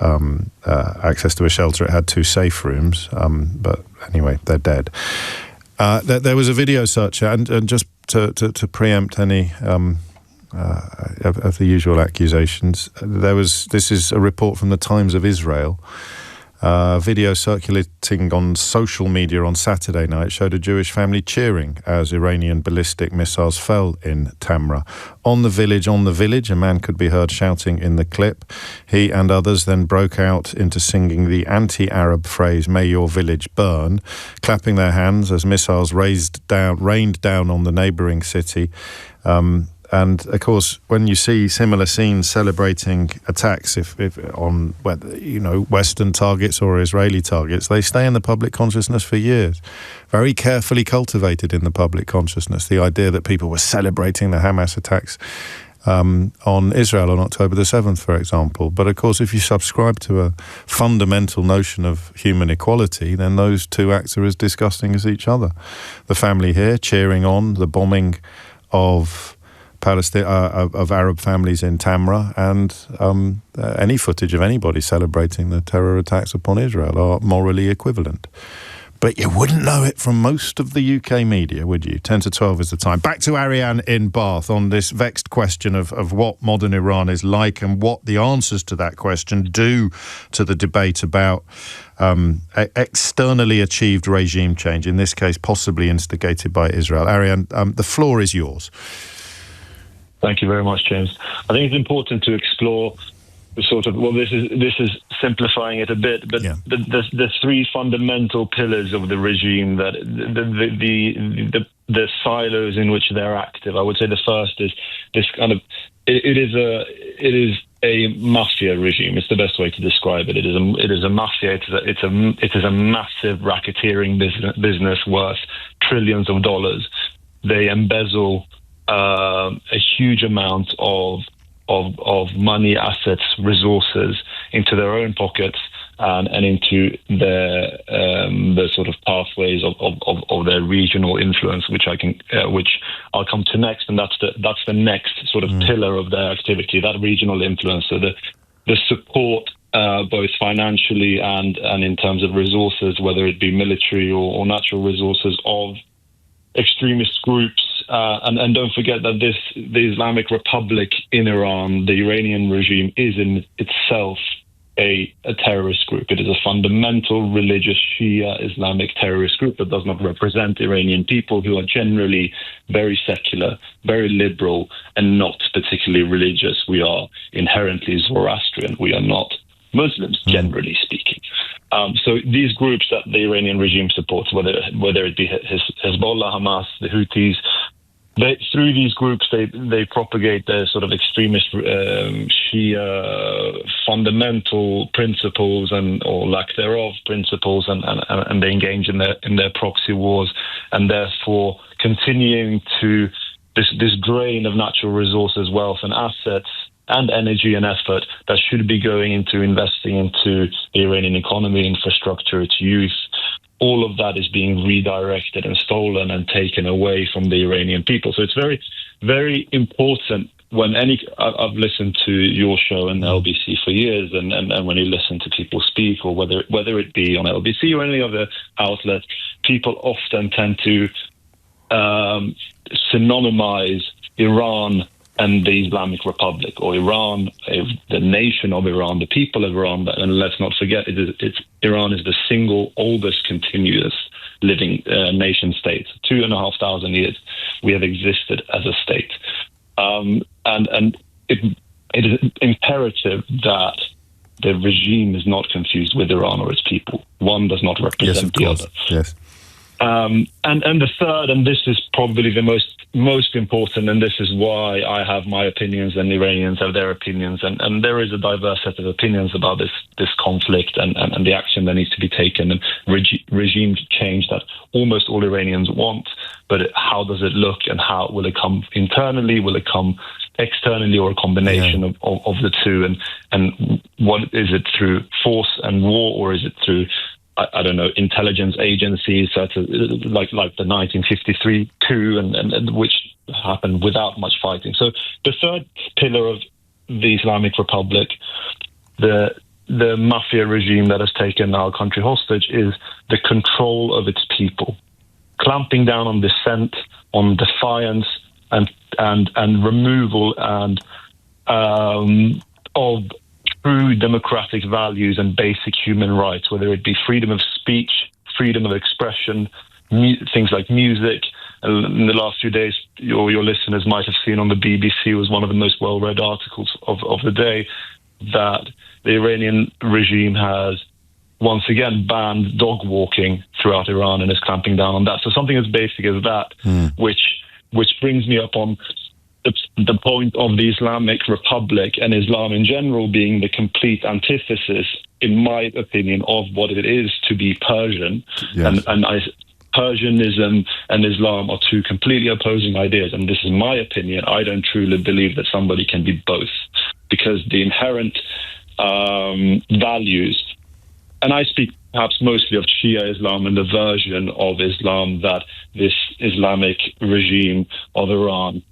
access to a shelter. It had two safe rooms, but anyway, they're dead. There was a video search, and just to preempt any of the usual accusations, this is a report from the Times of Israel. Video circulating on social media on Saturday night showed a Jewish family cheering as Iranian ballistic missiles fell in Tamra. On the village, a man could be heard shouting in the clip. He and others then broke out into singing the anti-Arab phrase, "May your village burn," clapping their hands as missiles rained down on the neighbouring city. And of course, when you see similar scenes celebrating attacks, if on Western targets or Israeli targets, they stay in the public consciousness for years. Very carefully cultivated in the public consciousness. The idea that people were celebrating the Hamas attacks on Israel on October the 7th, for example. But of course, if you subscribe to a fundamental notion of human equality, then those two acts are as disgusting as each other. The family here cheering on the bombing of Arab families in Tamra, and any footage of anybody celebrating the terror attacks upon Israel are morally equivalent. But you wouldn't know it from most of the UK media, would you? 10 to 12 is the time. Back to Ariane in Bath on this vexed question of what modern Iran is like and what the answers to that question do to the debate about externally achieved regime change, in this case possibly instigated by Israel. Ariane, the floor is yours. Thank you very much, James. I think it's important to explore the sort of, this is simplifying it a bit, but the three fundamental pillars of the regime, that the silos in which they're active. I would say the first is this kind of, it is a mafia regime. It's the best way to describe it. It is a mafia. It is a massive racketeering business worth trillions of dollars. They embezzle a huge amount of money, assets, resources into their own pockets, and into the sort of pathways of their regional influence, which I'll come to next, and that's the next sort of pillar of their activity, that regional influence. So the support, both financially and in terms of resources, whether it be military or natural resources, of extremist groups. And don't forget that the Islamic Republic in Iran, the Iranian regime, is in itself a terrorist group. It is a fundamental religious Shia Islamic terrorist group that does not represent Iranian people, who are generally very secular, very liberal, and not particularly religious. We are inherently Zoroastrian. We are not Muslims, generally speaking. So these groups that the Iranian regime supports, whether it be Hezbollah, Hamas, the Houthis, through these groups, they propagate their sort of extremist Shia fundamental principles or lack thereof principles, and they engage in their proxy wars, and therefore continuing to this drain of natural resources, wealth, and assets, and energy and effort that should be going into investing into the Iranian economy, infrastructure, its youth. All of that is being redirected and stolen and taken away from the Iranian people. So it's very, very important when I've listened to your show and LBC for years, and when you listen to people speak, or whether it be on LBC or any other outlet, people often tend to synonymize Iran and the Islamic Republic, or Iran, the nation of Iran, the people of Iran. And let's not forget, Iran is the single oldest continuous living nation state. 2,500 years we have existed as a state. And it is imperative that the regime is not confused with Iran or its people. One does not represent the other. Yes. And the third, and this is probably the most important, and this is why I have my opinions and the Iranians have their opinions, and there is a diverse set of opinions about this conflict and the action that needs to be taken, and regime change that almost all Iranians want. But how does it look, and how will it come internally? Will it come externally, or a combination of the two? And what is it, through force and war, or is it through, I don't know, intelligence agencies such as like the 1953 coup, and which happened without much fighting. So the third pillar of the Islamic Republic, the mafia regime that has taken our country hostage, is the control of its people, clamping down on dissent, on defiance, and removal and of true democratic values and basic human rights, whether it be freedom of speech, freedom of expression, things like music. And in the last few days, your listeners might have seen on the BBC, was one of the most well-read articles of the day, that the Iranian regime has once again banned dog walking throughout Iran and is clamping down on that. So something as basic as that, which brings me up on the point of the Islamic Republic and Islam in general being the complete antithesis, in my opinion, of what it is to be Persian. Yes. And Persianism and Islam are two completely opposing ideas. And this is my opinion. I don't truly believe that somebody can be both, because the inherent values, and I speak perhaps mostly of Shia Islam and the version of Islam that this Islamic regime of Iran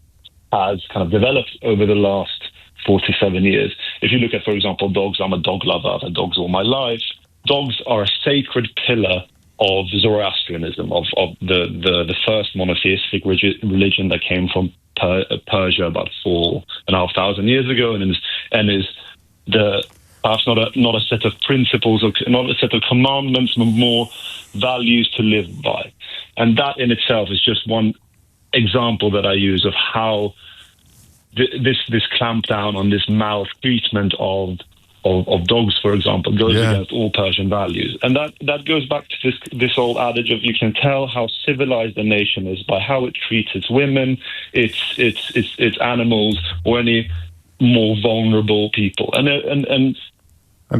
has kind of developed over the last 47 years. If you look at, for example, dogs, I'm a dog lover, I've had dogs all my life. Dogs are a sacred pillar of Zoroastrianism, of the first monotheistic religion that came from Persia about 4,500 years ago, and is the perhaps not a set of principles, or not a set of commandments, but more values to live by. And that in itself is just one example that I use of how this clampdown on this maltreatment of dogs, for example, goes against all Persian values. And that goes back to this old adage of, you can tell how civilized a nation is by how it treats its women, its animals, or any more vulnerable people. And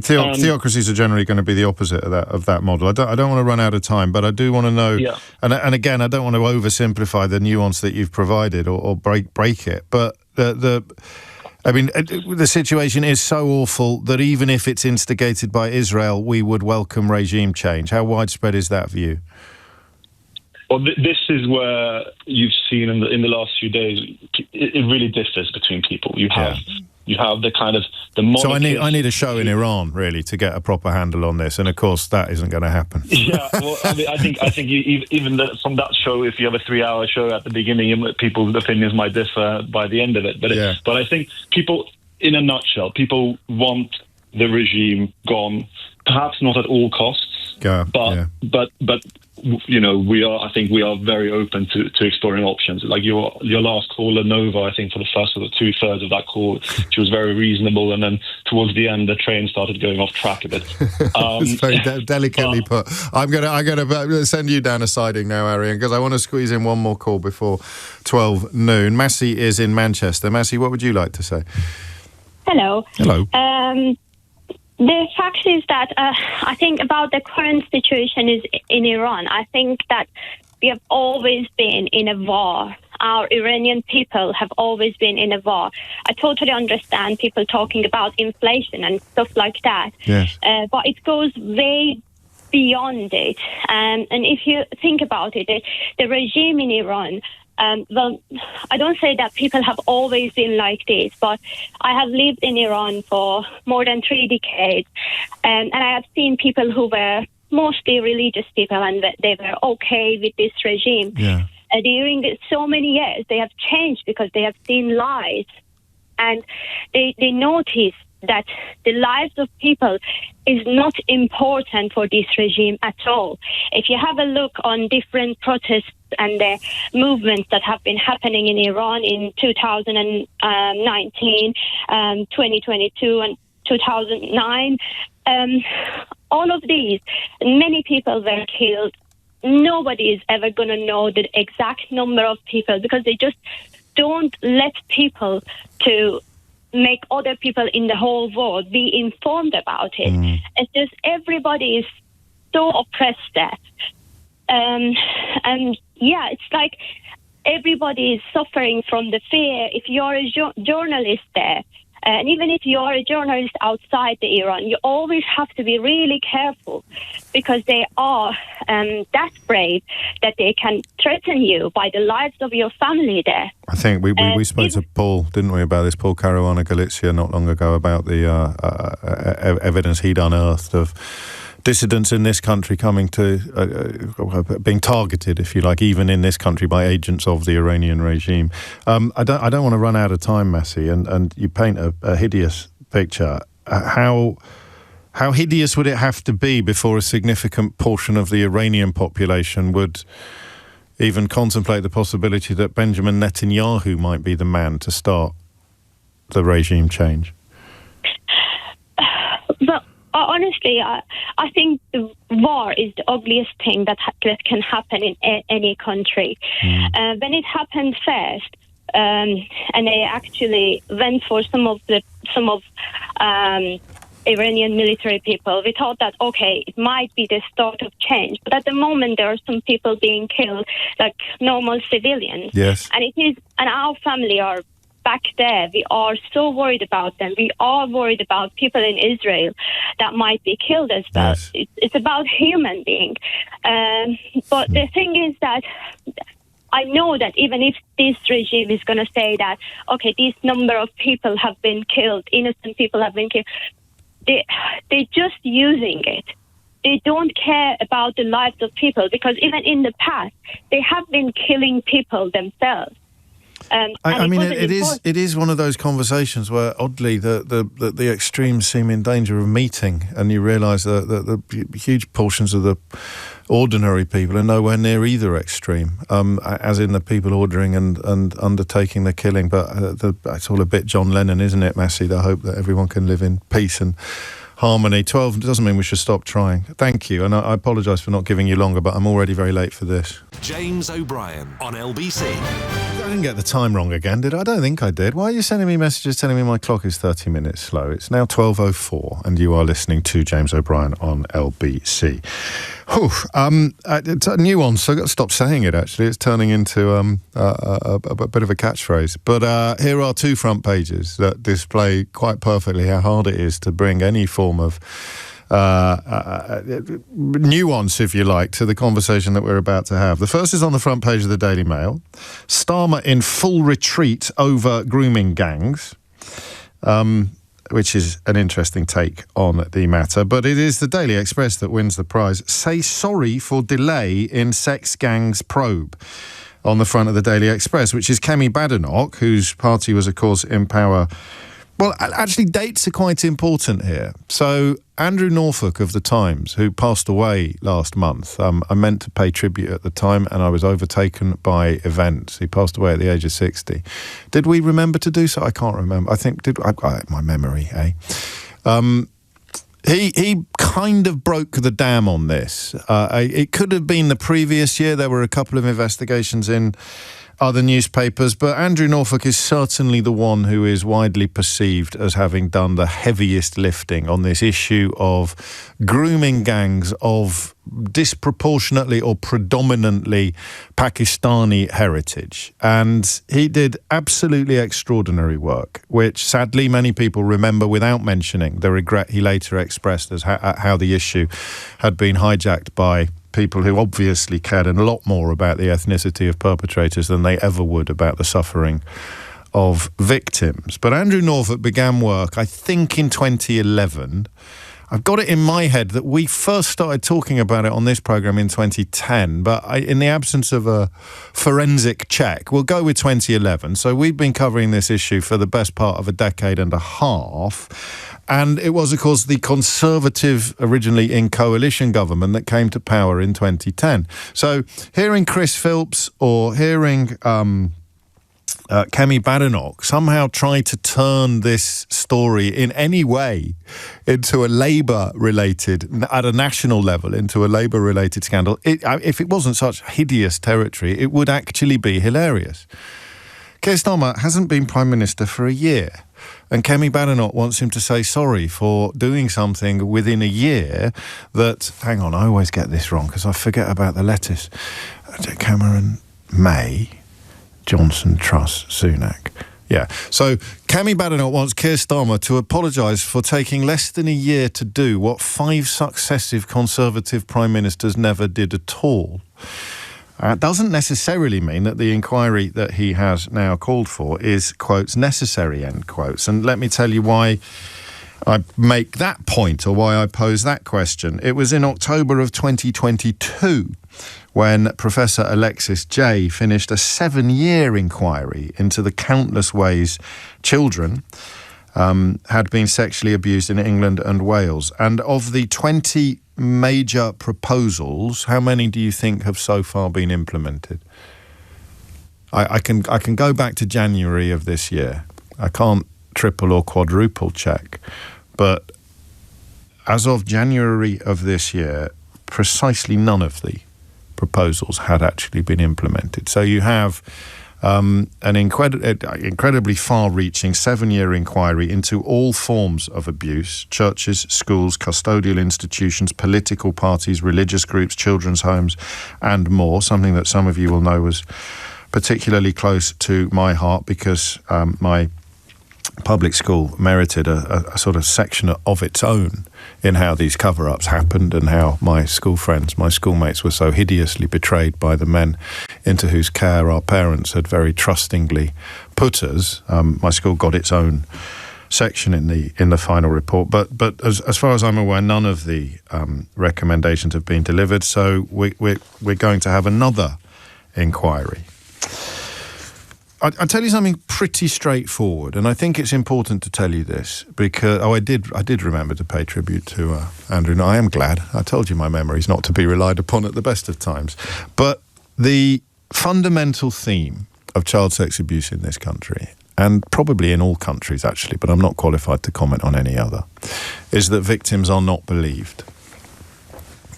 theocracies are generally going to be the opposite of that model. I don't want to run out of time, but I do want to know. Yeah. And again, I don't want to oversimplify the nuance that you've provided or break it. But I mean, the situation is so awful that even if it's instigated by Israel, we would welcome regime change. How widespread is that view? Well, this is where you've seen in the last few days, it really differs between people. You have the kind of the monarchist. So I need a show in Iran really to get a proper handle on this, and of course that isn't going to happen. Yeah, well, I mean, I think even from that show, if you have a 3-hour show at the beginning, people's opinions might differ by the end of it. But I think people, in a nutshell, people want the regime gone. Perhaps not at all costs, but you know, I think we are very open to exploring options. Like your last caller, Nova, I think for the first or 2/3 of that call, she was very reasonable, and then towards the end, the train started going off track a bit. It's very delicately put. I'm gonna send you down a siding now, Arian, because I want to squeeze in one more call before 12 noon. Massey is in Manchester. Massey, what would you like to say? Hello. Hello. The fact is that I think about the current situation is in Iran. I think that we have always been in a war. Our Iranian people have always been in a war. I totally understand people talking about inflation and stuff like that. Yes. But it goes way beyond it. And if you think about it, the regime in Iran, well, I don't say that people have always been like this, but I have lived in Iran for more than 3 decades, and I have seen people who were mostly religious people, and they were okay with this regime. Yeah. During so many years, they have changed because they have seen lies, and they notice that the lives of people is not important for this regime at all. If you have a look on different protests and the movements that have been happening in Iran in 2019, 2022 and 2009, all of these, many people were killed. Nobody is ever going to know the exact number of people because they just don't let people to make other people in the whole world be informed about it. It's just everybody is so oppressed there. And yeah, it's like everybody is suffering from the fear. If you're a journalist there, and even if you are a journalist outside the Iran, you always have to be really careful because they are that brave that they can threaten you by the lives of your family there. I think we spoke to Paul, didn't we, about this, Paul Caruana Galizia, not long ago, about the evidence he'd unearthed of dissidents in this country coming to being targeted, if you like, even in this country by agents of the Iranian regime. I don't want to run out of time, Massey, and you paint a hideous picture. How hideous would it have to be before a significant portion of the Iranian population would even contemplate the possibility that Benjamin Netanyahu might be the man to start the regime change? But honestly, I think the war is the ugliest thing that can happen in any country. When it happened first, and they actually went for some of Iranian military people, we thought that, okay, it might be the start of change. But at the moment, there are some people being killed, like normal civilians. Yes. And our family are back there. We are so worried about them. We are worried about people in Israel that might be killed as well. Yes. It's about human being. But the thing is that I know that even if this regime is going to say that, okay, this number of people have been killed, innocent people have been killed, they're just using it. They don't care about the lives of people because even in the past, they have been killing people themselves. I mean, it is one of those conversations where, oddly, the extremes seem in danger of meeting, and you realise that the huge portions of the ordinary people are nowhere near either extreme, as in the people ordering and undertaking the killing. But it's all a bit John Lennon, isn't it, Massey? The hope that everyone can live in peace and harmony. 12 doesn't mean we should stop trying. Thank you, and I apologise for not giving you longer, but I'm already very late for this. James O'Brien on LBC. didn't get the time wrong again, did I? I don't think I did. Why are you sending me messages telling me my clock is 30 minutes slow? It's now 12:04 and you are listening to James O'Brien on LBC. It's a nuance, so I've got to stop saying it, actually. It's turning into a bit of a catchphrase. But here are two front pages that display quite perfectly how hard it is to bring any form of nuance, if you like, to the conversation that we're about to have. The first is on the front page of the Daily Mail. Starmer in full retreat over grooming gangs, which is an interesting take on the matter. But it is the Daily Express that wins the prize. Say sorry for delay in sex gangs probe. On the front of the Daily Express, which is Kemi Badenoch, whose party was, of course, in power. Well, actually, dates are quite important here. So, Andrew Norfolk of The Times, who passed away last month, I meant to pay tribute at the time and I was overtaken by events. He passed away at the age of 60. Did we remember to do so? I can't remember. I think, my memory, eh? He kind of broke the dam on this. It could have been the previous year. There were a couple of investigations in other newspapers, but Andrew Norfolk is certainly the one who is widely perceived as having done the heaviest lifting on this issue of grooming gangs of disproportionately or predominantly Pakistani heritage. And he did absolutely extraordinary work, which sadly many people remember without mentioning the regret he later expressed as how the issue had been hijacked by people who obviously cared a lot more about the ethnicity of perpetrators than they ever would about the suffering of victims. But Andrew Norfolk began work, I think, in 2011. I've got it in my head that we first started talking about it on this programme in 2010, but in the absence of a forensic check, we'll go with 2011. So we've been covering this issue for the best part of a decade and a half. And it was, of course, the Conservative, originally in coalition government, that came to power in 2010. So hearing Chris Philps or hearing Kemi Badenoch somehow try to turn this story in any way into a Labour-related, at a national level, into a Labour-related scandal, if it wasn't such hideous territory, it would actually be hilarious. Kier Starmer hasn't been Prime Minister for a year. And Kemi Badenoch wants him to say sorry for doing something within a year that, hang on, I always get this wrong because I forget about the lettuce. Cameron, May, Johnson, Truss, Sunak. Yeah. So Kemi Badenoch wants Kier Starmer to apologise for taking less than a year to do what 5 successive Conservative Prime Ministers never did at all. Doesn't necessarily mean that the inquiry that he has now called for is, quotes, necessary, end quotes. And let me tell you why I make that point, or why I pose that question. It was in October of 2022 when Professor Alexis Jay finished a 7-year inquiry into the countless ways children had been sexually abused in England and Wales. And of the 20 major proposals, how many do you think have so far been implemented? I can go back to January of this year. I can't triple or quadruple check, but as of January of this year, precisely none of the proposals had actually been implemented. So you have an incredibly far-reaching 7-year inquiry into all forms of abuse: churches, schools, custodial institutions, political parties, religious groups, children's homes, and more. Something that some of you will know was particularly close to my heart because my public school merited a sort of section of its own in how these cover-ups happened and how my school friends, my schoolmates, were so hideously betrayed by the men into whose care our parents had very trustingly put us. My school got its own section in the final report, but as far as I'm aware, none of the recommendations have been delivered. So we're going to have another inquiry. I'll tell you something pretty straightforward, and I think it's important to tell you this because I did remember to pay tribute to Andrew. No, I am glad. I told you my memory is not to be relied upon at the best of times. But the fundamental theme of child sex abuse in this country, and probably in all countries actually, but I'm not qualified to comment on any other, is that victims are not believed.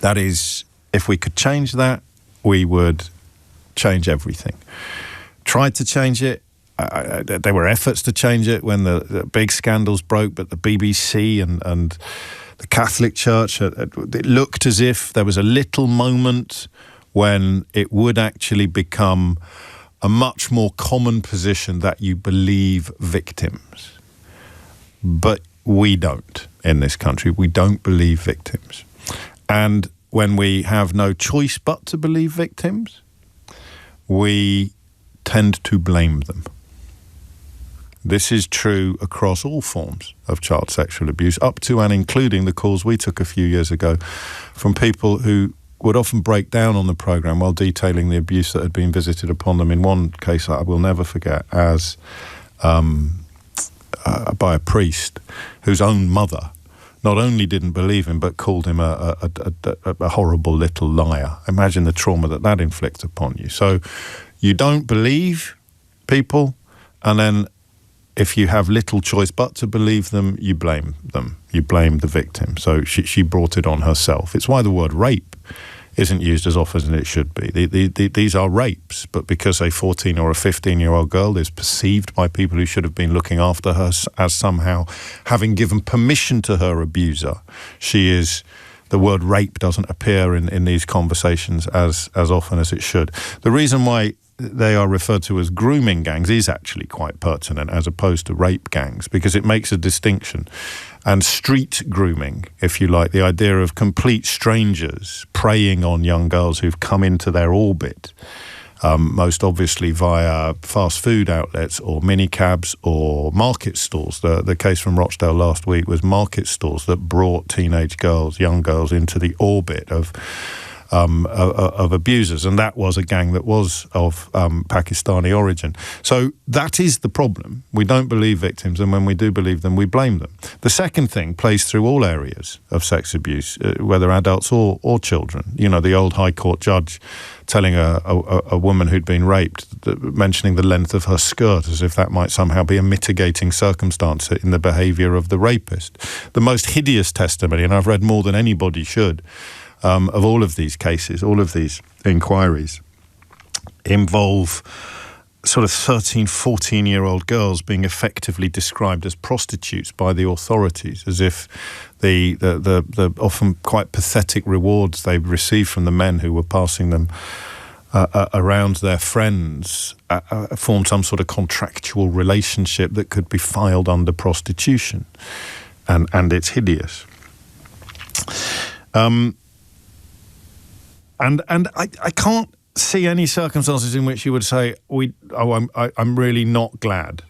That is, if we could change that, we would change everything. tried to change it. There were efforts to change it when the big scandals broke, but the BBC and the Catholic Church, it looked as if there was a little moment when it would actually become a much more common position that you believe victims. But we don't in this country. We don't believe victims. And when we have no choice but to believe victims, we tend to blame them. This is true across all forms of child sexual abuse, up to and including the calls we took a few years ago from people who would often break down on the programme while detailing the abuse that had been visited upon them. In one case I will never forget, as by a priest whose own mother not only didn't believe him but called him a horrible little liar. Imagine the trauma that inflicts upon you. So you don't believe people, and then if you have little choice but to believe them, you blame them. You blame the victim. So she brought it on herself. It's why the word rape isn't used as often as it should be. These are rapes, but because a 14 or a 15-year-old girl is perceived by people who should have been looking after her as somehow having given permission to her abuser, the word rape doesn't appear in these conversations as often as it should. The reason why they are referred to as grooming gangs is actually quite pertinent as opposed to rape gangs, because it makes a distinction. And street grooming, if you like, the idea of complete strangers preying on young girls who've come into their orbit, most obviously via fast food outlets or minicabs or market stalls. The case from Rochdale last week was market stalls that brought teenage girls, young girls, into the orbit of abusers, and that was a gang that was of Pakistani origin. So that is the problem. We don't believe victims, and when we do believe them, we blame them. The second thing plays through all areas of sex abuse, whether adults or children. You know, the old High Court judge telling a woman who'd been raped, mentioning the length of her skirt as if that might somehow be a mitigating circumstance in the behaviour of the rapist. The most hideous testimony, and I've read more than anybody should, of all of these cases, all of these inquiries, involve sort of 13, 14-year-old girls being effectively described as prostitutes by the authorities, as if the often quite pathetic rewards they received from the men who were passing them around their friends formed some sort of contractual relationship that could be filed under prostitution. And it's hideous. And I can't see any circumstances in which you would say, I'm really not glad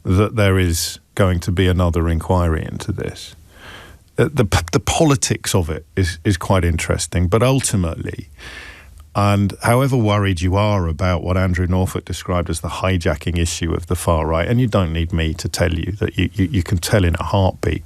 that there is going to be another inquiry into this. The politics of it is quite interesting, but ultimately, and however worried you are about what Andrew Norfolk described as the hijacking issue of the far right, and you don't need me to tell you that you can tell in a heartbeat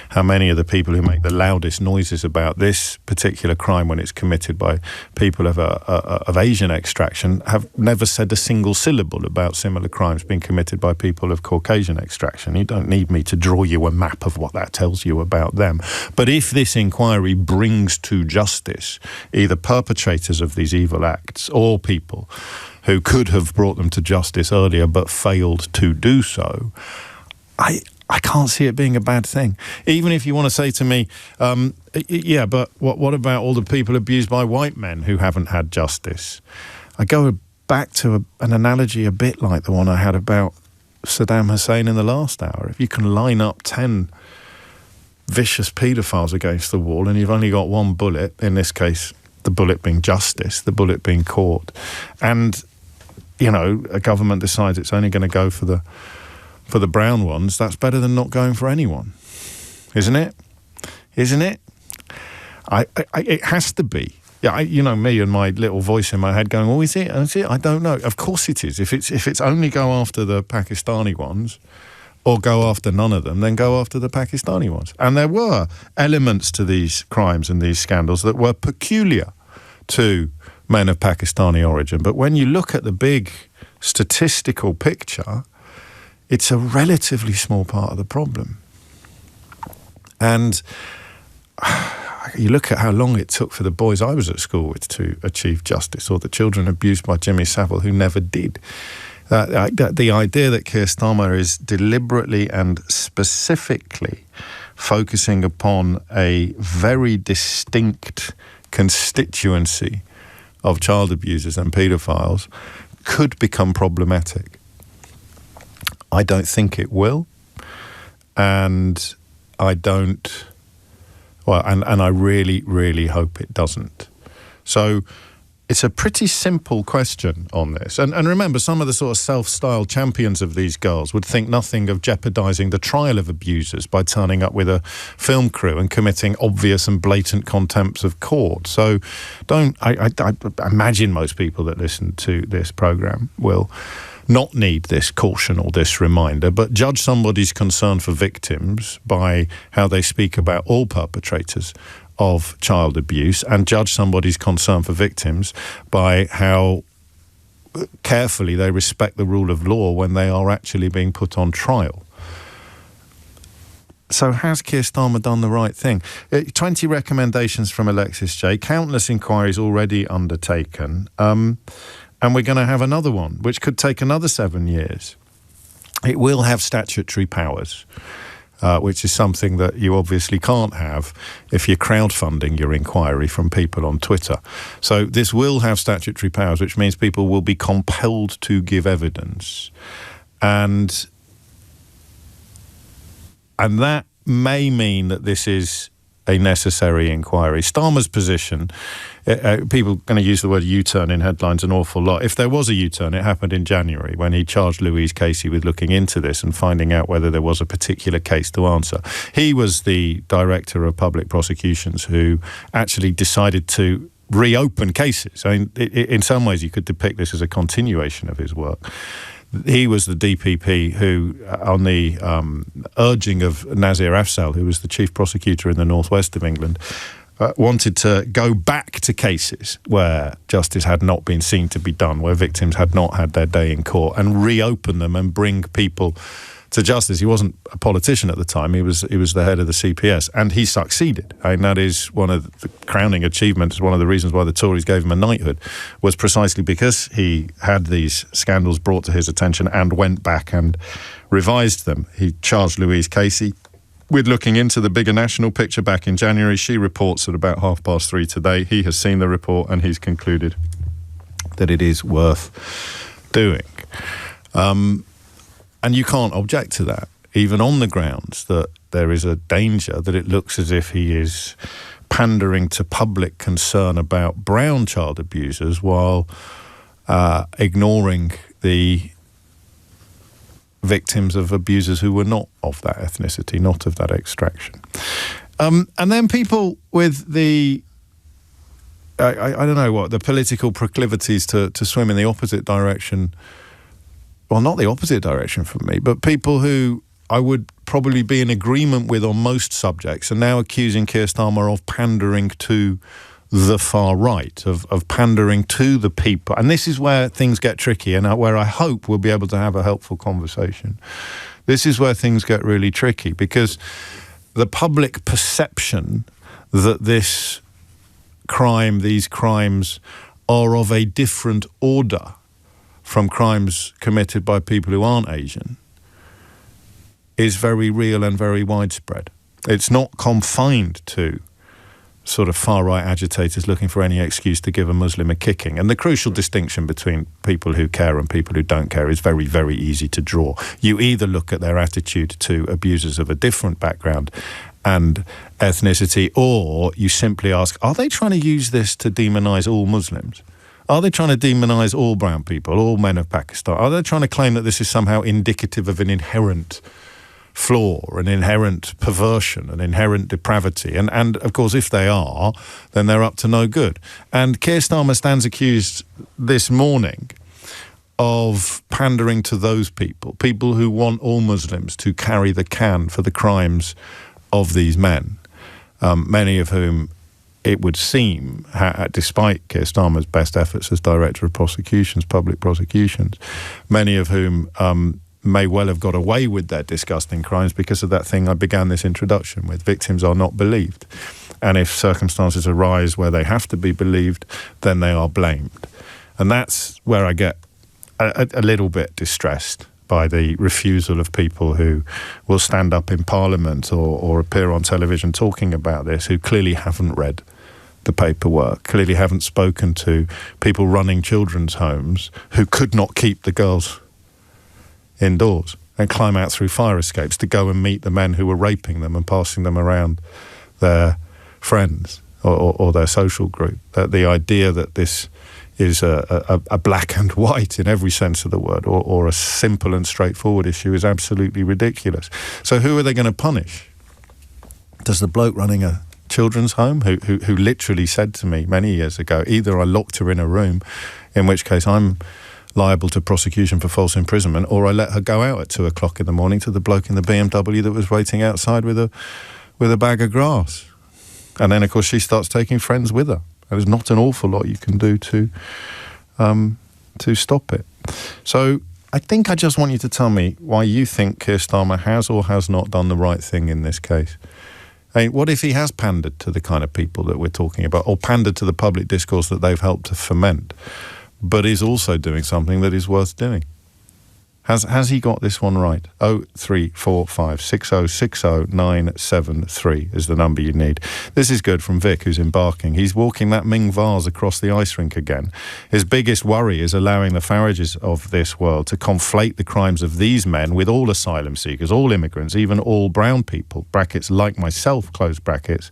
how many of the people who make the loudest noises about this particular crime when it's committed by people of Asian extraction have never said a single syllable about similar crimes being committed by people of Caucasian extraction. You don't need me to draw you a map of what that tells you about them. But if this inquiry brings to justice either perpetrators of these evil acts or people who could have brought them to justice earlier but failed to do so, I can't see it being a bad thing. Even if you want to say to me, yeah, but what about all the people abused by white men who haven't had justice? I go back to an analogy a bit like the one I had about Saddam Hussein in the last hour. If you can line up 10 vicious paedophiles against the wall and you've only got one bullet, in this case the bullet being justice, the bullet being court, and you know a government decides it's only going to go for the brown ones, that's better than not going for anyone, isn't it? It has to be. Yeah, you know me and my little voice in my head going, "Oh, is it? Is it? I don't know." Of course it is. If it's only go after the Pakistani ones, or go after none of them, then go after the Pakistani ones. And there were elements to these crimes and these scandals that were peculiar to men of Pakistani origin. But when you look at the big statistical picture, it's a relatively small part of the problem. And you look at how long it took for the boys I was at school with to achieve justice, or the children abused by Jimmy Savile who never did. The idea that Kier Starmer is deliberately and specifically focusing upon a very distinct constituency of child abusers and paedophiles could become problematic. I don't think it will, and I don't. Well, and I really, really hope it doesn't. So it's a pretty simple question on this. And remember, some of the sort of self-styled champions of these girls would think nothing of jeopardising the trial of abusers by turning up with a film crew and committing obvious and blatant contempt of court. So I imagine most people that listen to this programme will not need this caution or this reminder, but judge somebody's concern for victims by how they speak about all perpetrators of child abuse, and judge somebody's concern for victims by how carefully they respect the rule of law when they are actually being put on trial. So has Kier Starmer done the right thing? 20 recommendations from Alexis J, countless inquiries already undertaken, and we're going to have another one, which could take another 7 years. It will have statutory powers, which is something that you obviously can't have if you're crowdfunding your inquiry from people on Twitter. So this will have statutory powers, which means people will be compelled to give evidence. And that may mean that this is a necessary inquiry. Starmer's position, people are going to use the word U-turn in headlines an awful lot. If there was a U-turn, it happened in January when he charged Louise Casey with looking into this and finding out whether there was a particular case to answer. He was the director of public prosecutions who actually decided to reopen cases. I mean, in some ways you could depict this as a continuation of his work. He was the DPP who, on the urging of Nazir Afzal, who was the chief prosecutor in the northwest of England, wanted to go back to cases where justice had not been seen to be done, where victims had not had their day in court, and reopen them and bring people to justice. He wasn't a politician at the time. He was the head of the CPS, and he succeeded. I mean, that is one of the crowning achievements. One of the reasons why the Tories gave him a knighthood was precisely because he had these scandals brought to his attention and went back and revised them. He charged Louise Casey with looking into the bigger national picture back in January. She reports at about 3:30 today. He has seen the report and he's concluded that it is worth doing. And you can't object to that, even on the grounds that there is a danger that it looks as if he is pandering to public concern about brown child abusers while ignoring the victims of abusers who were not of that ethnicity, not of that extraction. And then people with the, I don't know what, the political proclivities to swim in the opposite direction. Well, not the opposite direction from me, but people who I would probably be in agreement with on most subjects are now accusing Kier Starmer of pandering to the far right, of pandering to the people. And this is where things get tricky and where I hope we'll be able to have a helpful conversation. This is where things get really tricky because the public perception that these crimes are of a different order from crimes committed by people who aren't Asian is very real and very widespread. It's not confined to sort of far-right agitators looking for any excuse to give a Muslim a kicking. And the crucial distinction between people who care and people who don't care is very, very easy to draw. You either look at their attitude to abusers of a different background and ethnicity, or you simply ask, are they trying to use this to demonise all Muslims? Are they trying to demonise all brown people, all men of Pakistan? Are they trying to claim that this is somehow indicative of an inherent flaw, an inherent perversion, an inherent depravity? And of course, if they are, then they're up to no good. And Kier Starmer stands accused this morning of pandering to those people who want all Muslims to carry the can for the crimes of these men, many of whom, it would seem, despite Kier Starmer's best efforts as Director of Prosecutions, Public Prosecutions, many of whom may well have got away with their disgusting crimes because of that thing I began this introduction with. Victims are not believed. And if circumstances arise where they have to be believed, then they are blamed. And that's where I get a little bit distressed by the refusal of people who will stand up in Parliament or appear on television talking about this, who clearly haven't read the paperwork, clearly haven't spoken to people running children's homes who could not keep the girls indoors and climb out through fire escapes to go and meet the men who were raping them and passing them around their friends or their social group. That the idea that this is a black and white in every sense of the word, or a simple and straightforward issue, is absolutely ridiculous. So who are they going to punish? Does the bloke running a children's home who literally said to me many years ago, either I locked her in a room, in which case I'm liable to prosecution for false imprisonment, or I let her go out at 2:00 in the morning to the bloke in the BMW that was waiting outside with a bag of grass. And then, of course, she starts taking friends with her. There's not an awful lot you can do to stop it. So I think I just want you to tell me why you think Kier Starmer has or has not done the right thing in this case. I mean, what if he has pandered to the kind of people that we're talking about, or pandered to the public discourse that they've helped to foment, but is also doing something that is worth doing? Has he got this one right? 0345 6060 973 is the number you need. This is good from Vic, who's embarking. He's walking that Ming vase across the ice rink again. His biggest worry is allowing the Farages of this world to conflate the crimes of these men with all asylum seekers, all immigrants, even all brown people, brackets like myself, close brackets,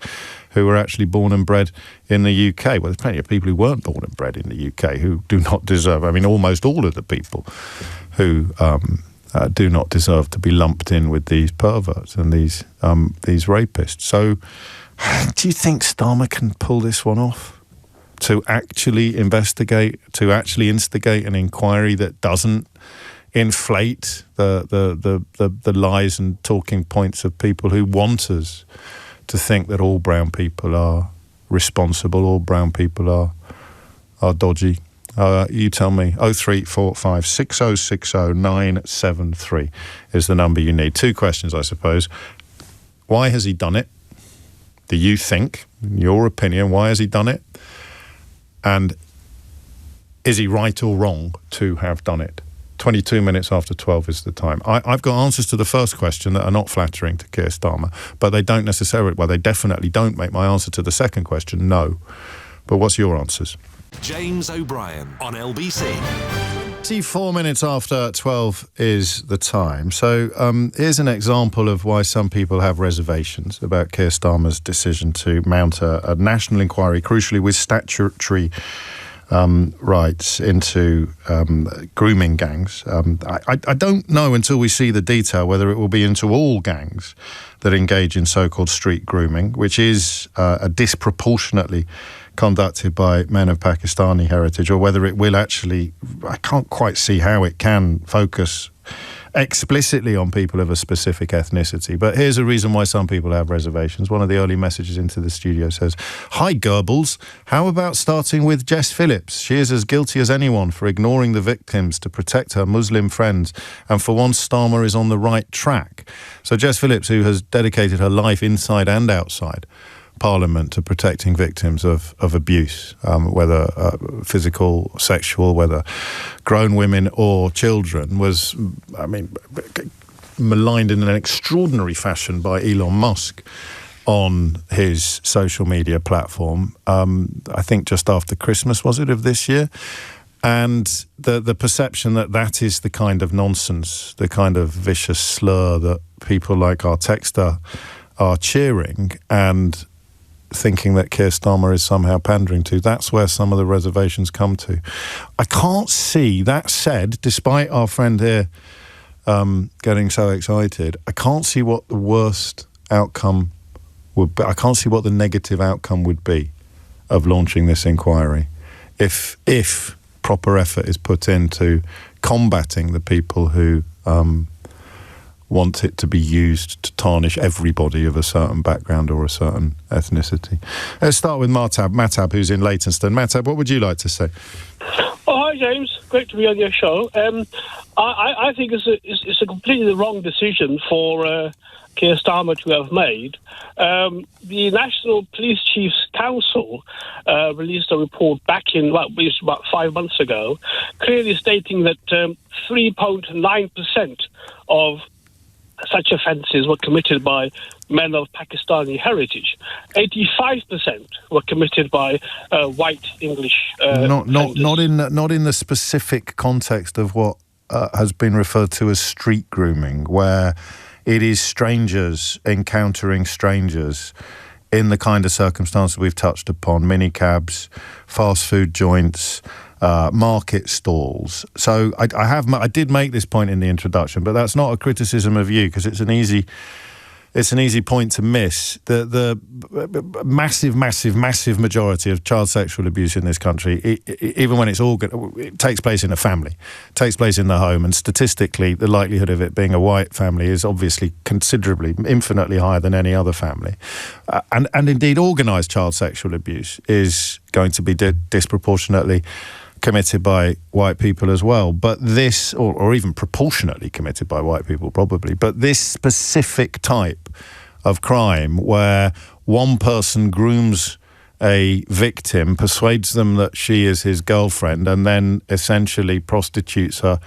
who were actually born and bred in the UK. Well, there's plenty of people who weren't born and bred in the UK who do not deserve, I mean, almost all of the people who do not deserve to be lumped in with these perverts and these rapists. So do you think Starmer can pull this one off? To actually investigate, to actually instigate an inquiry that doesn't inflate the lies and talking points of people who want us to think that all brown people are responsible, all brown people are dodgy? You tell me. 0345 6060 973 is the number you need. Two questions, I suppose. Why has he done it? Do you think, in your opinion, why has he done it? And is he right or wrong to have done it? 22 minutes after 12 is the time. I've got answers to the first question that are not flattering to Kier Starmer, but they don't necessarily, well, they definitely don't make my answer to the second question no. But what's your answers? James O'Brien on LBC. 4 minutes after 12 is the time. So here's an example of why some people have reservations about Kier Starmer's decision to mount a national inquiry, crucially with statutory rights into grooming gangs. I don't know until we see the detail whether it will be into all gangs that engage in so-called street grooming, which is a disproportionately conducted by men of Pakistani heritage, or whether it will actually, I can't quite see how it can focus explicitly on people of a specific ethnicity. But here's a reason why some people have reservations. One of the early messages into the studio says, "Hi Goebbels, how about starting with Jess Phillips? She is as guilty as anyone for ignoring the victims to protect her Muslim friends, and for once Starmer is on the right track." So Jess Phillips, who has dedicated her life inside and outside Parliament to protecting victims of abuse, whether physical, sexual, whether grown women or children, was, I mean, maligned in an extraordinary fashion by Elon Musk on his social media platform, I think just after Christmas, was it, of this year? And the perception that is the kind of nonsense, the kind of vicious slur that people like our texter are cheering and thinking that Kier Starmer is somehow pandering to. That's where some of the reservations come to. I can't see, that said, despite our friend here getting so excited, I can't see what the worst outcome would be. I can't see what the negative outcome would be of launching this inquiry if proper effort is put into combating the people who want it to be used to tarnish everybody of a certain background or a certain ethnicity. Let's start with Matab, who's in Leytonstone. Matab, what would you like to say? Oh, hi, James. Great to be on your show. I think it's a completely wrong decision for Kier Starmer to have made, the National Police Chiefs Council released a report back in about 5 months ago, clearly stating that 3.9% of such offences were committed by men of Pakistani heritage. 85% were committed by white English. Not in the specific context of what has been referred to as street grooming, where it is strangers encountering strangers in the kind of circumstances we've touched upon: minicabs, fast food joints, market stalls. So I did make this point in the introduction, but that's not a criticism of you, because it's an easy point to miss. The massive majority of child sexual abuse in this country, even when it takes place in a family, takes place in the home, and statistically the likelihood of it being a white family is obviously infinitely higher than any other family. And indeed organised child sexual abuse is going to be disproportionately committed by white people as well, but this, or even proportionately committed by white people probably, but this specific type of crime where one person grooms a victim, persuades them that she is his girlfriend, and then essentially prostitutes her,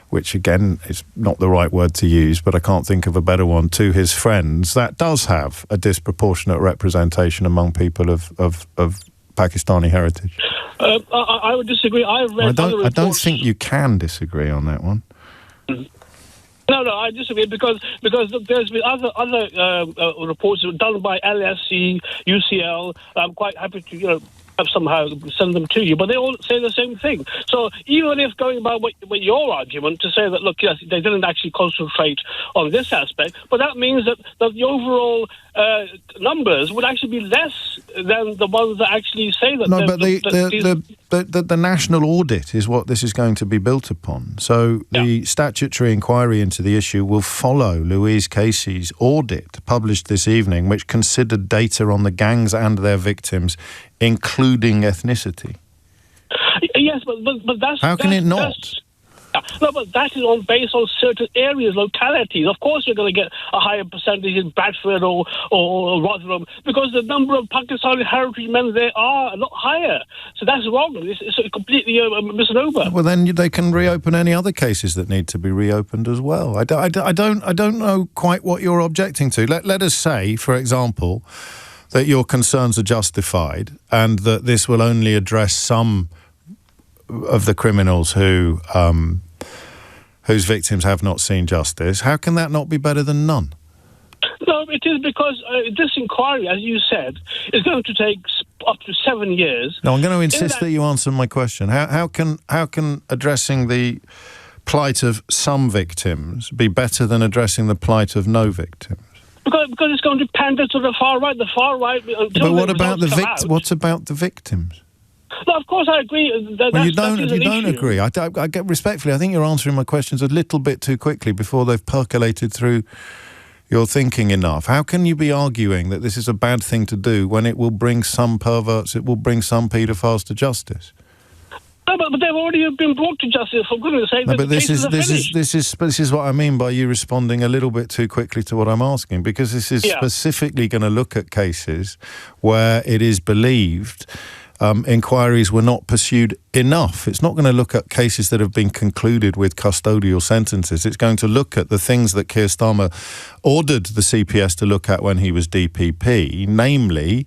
which again is not the right word to use, but I can't think of a better one, to his friends, that does have a disproportionate representation among people of Pakistani heritage. I would disagree. I don't think you can disagree on that one. No, I disagree because there's been other reports done by LSE, UCL. I'm quite happy to somehow send them to you, but they all say the same thing. So even if going by what your argument to say that, look, yes, they didn't actually concentrate on this aspect, but that means that the overall numbers would actually be less than the ones that actually say that. No, but the national audit is what this is going to be built upon. So the statutory inquiry into the issue will follow Louise Casey's audit published this evening, which considered data on the gangs and their victims, including ethnicity. Yes, but that's... How can it not? No, but that is based on certain areas, localities. Of course, you're going to get a higher percentage in Bradford or Rotherham, because the number of Pakistani heritage men there are a lot higher. So that's wrong. It's completely misnomer. Well, then they can reopen any other cases that need to be reopened as well. I don't know quite what you're objecting to. Let us say, for example, that your concerns are justified and that this will only address some of the criminals whose victims have not seen justice. How can that not be better than none? No, it is because this inquiry, as you said, is going to take up to 7 years. No, I'm going to insist that you answer my question. How can addressing the plight of some victims be better than addressing the plight of no victims? Because it's going to pander to the far right. The far right. But what about what about the victims? No, of course I agree. You don't agree. I get respectfully. I think you're answering my questions a little bit too quickly before they've percolated through your thinking enough. How can you be arguing that this is a bad thing to do when it will bring some perverts, it will bring some paedophiles to justice? No, but they've already been brought to justice, for goodness sake. No, but this is what I mean by you responding a little bit too quickly to what I'm asking, because this is specifically going to look at cases where it is believed inquiries were not pursued enough. It's not going to look at cases that have been concluded with custodial sentences. It's going to look at the things that Kier Starmer ordered the CPS to look at when he was DPP, namely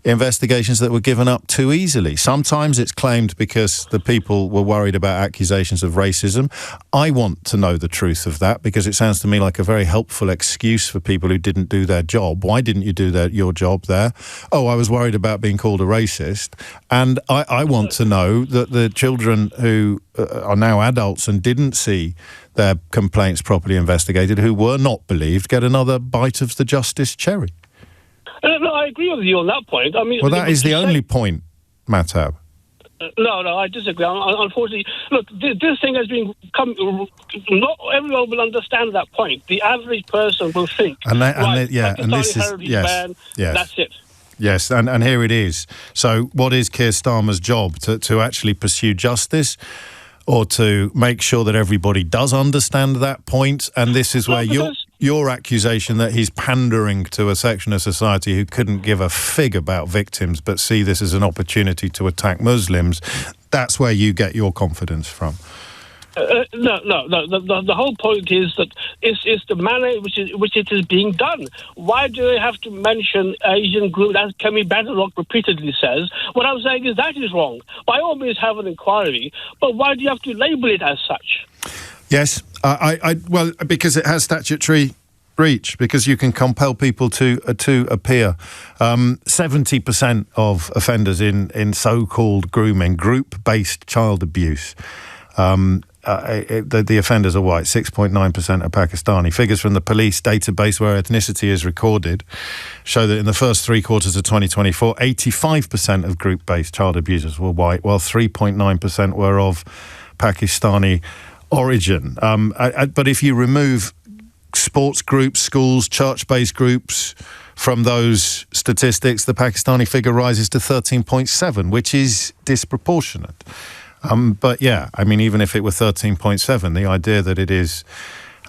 investigations that were given up too easily. Sometimes it's claimed because the people were worried about accusations of racism. I want to know the truth of that, because it sounds to me like a very helpful excuse for people who didn't do their job. Why didn't you do your job there? Oh, I was worried about being called a racist. And I want to know that the children who are now adults and didn't see their complaints properly investigated, who were not believed, get another bite of the justice cherry. No, I agree with you on that point. I mean, well, that is the only point, Mahtab. No, I disagree. Unfortunately, look, this thing has been not everyone will understand that point. The average person will think, and this is that's it. Yes, and here it is. So, what is Kier Starmer's job? To actually pursue justice, or to make sure that everybody does understand that point? And this is where your accusation that he's pandering to a section of society who couldn't give a fig about victims but see this as an opportunity to attack Muslims, that's where you get your confidence from. No. The whole point is that it's the manner which it is being done. Why do they have to mention Asian group, as Kemi Badenoch repeatedly says? What I'm saying is that is wrong. By all means, have an inquiry, but why do you have to label it as such? Yes, well, because it has statutory reach, because you can compel people to appear. 70% of offenders in so-called grooming, group-based child abuse, the offenders are white. 6.9% are Pakistani. Figures from the police database where ethnicity is recorded show that in the first 3 quarters of 2024, 85% of group-based child abusers were white, while 3.9% were of Pakistani origin. But if you remove sports groups, schools, church-based groups from those statistics, the Pakistani figure rises to 13.7, which is disproportionate. But yeah, I mean, even if it were 13.7, the idea that it is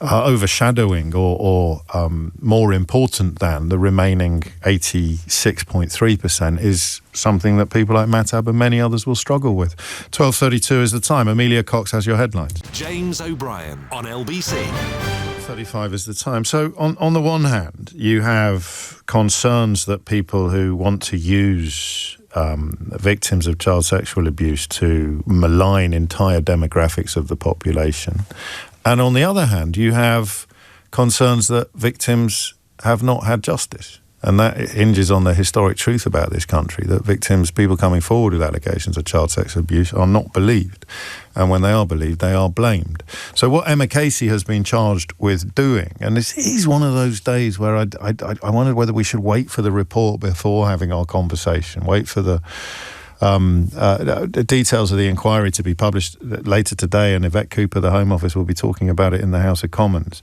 overshadowing or more important than the remaining 86.3% is something that people like Mahtab and many others will struggle with. 12:32 is the time. Amelia Cox has your headlines. James O'Brien on LBC. 35 is the time. So on the one hand, you have concerns that people who want to use victims of child sexual abuse to malign entire demographics of the population. And on the other hand, you have concerns that victims have not had justice. And that hinges on the historic truth about this country, that victims, people coming forward with allegations of child sexual abuse, are not believed. And when they are believed, they are blamed. So what Emma Casey has been charged with doing, and this is one of those days where I wondered whether we should wait for the report before having our conversation, wait for the details of the inquiry to be published later today, and Yvette Cooper, the Home Office, will be talking about it in the House of Commons.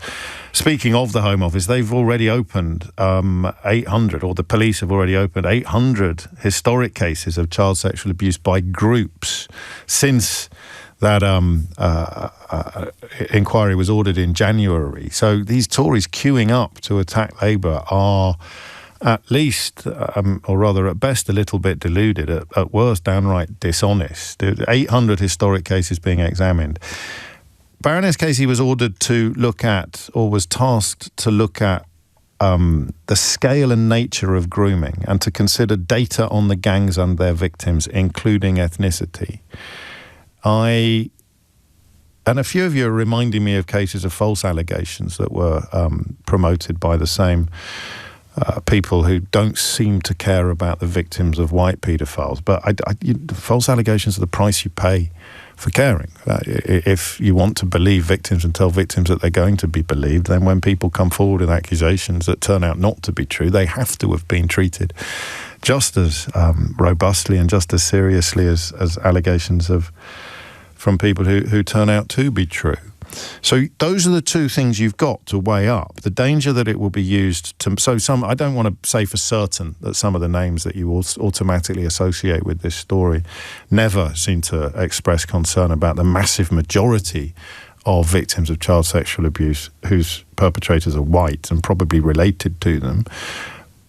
Speaking of the Home Office, they've already opened 800, or the police have already opened 800 historic cases of child sexual abuse by groups since that inquiry was ordered in January. So these Tories queuing up to attack Labour are at least, or rather at best, a little bit deluded, at worst downright dishonest. 800 historic cases being examined. Baroness Casey was ordered to look at, or was tasked to look at, the scale and nature of grooming and to consider data on the gangs and their victims, including ethnicity. And a few of you are reminding me of cases of false allegations that were promoted by the same people who don't seem to care about the victims of white paedophiles. But false allegations are the price you pay for caring. If you want to believe victims and tell victims that they're going to be believed, then when people come forward with accusations that turn out not to be true, they have to have been treated just as robustly and just as seriously as allegations from people who turn out to be true. So those are the two things you've got to weigh up. The danger that it will be used to... So I don't want to say for certain that some of the names that you automatically associate with this story never seem to express concern about the massive majority of victims of child sexual abuse whose perpetrators are white and probably related to them,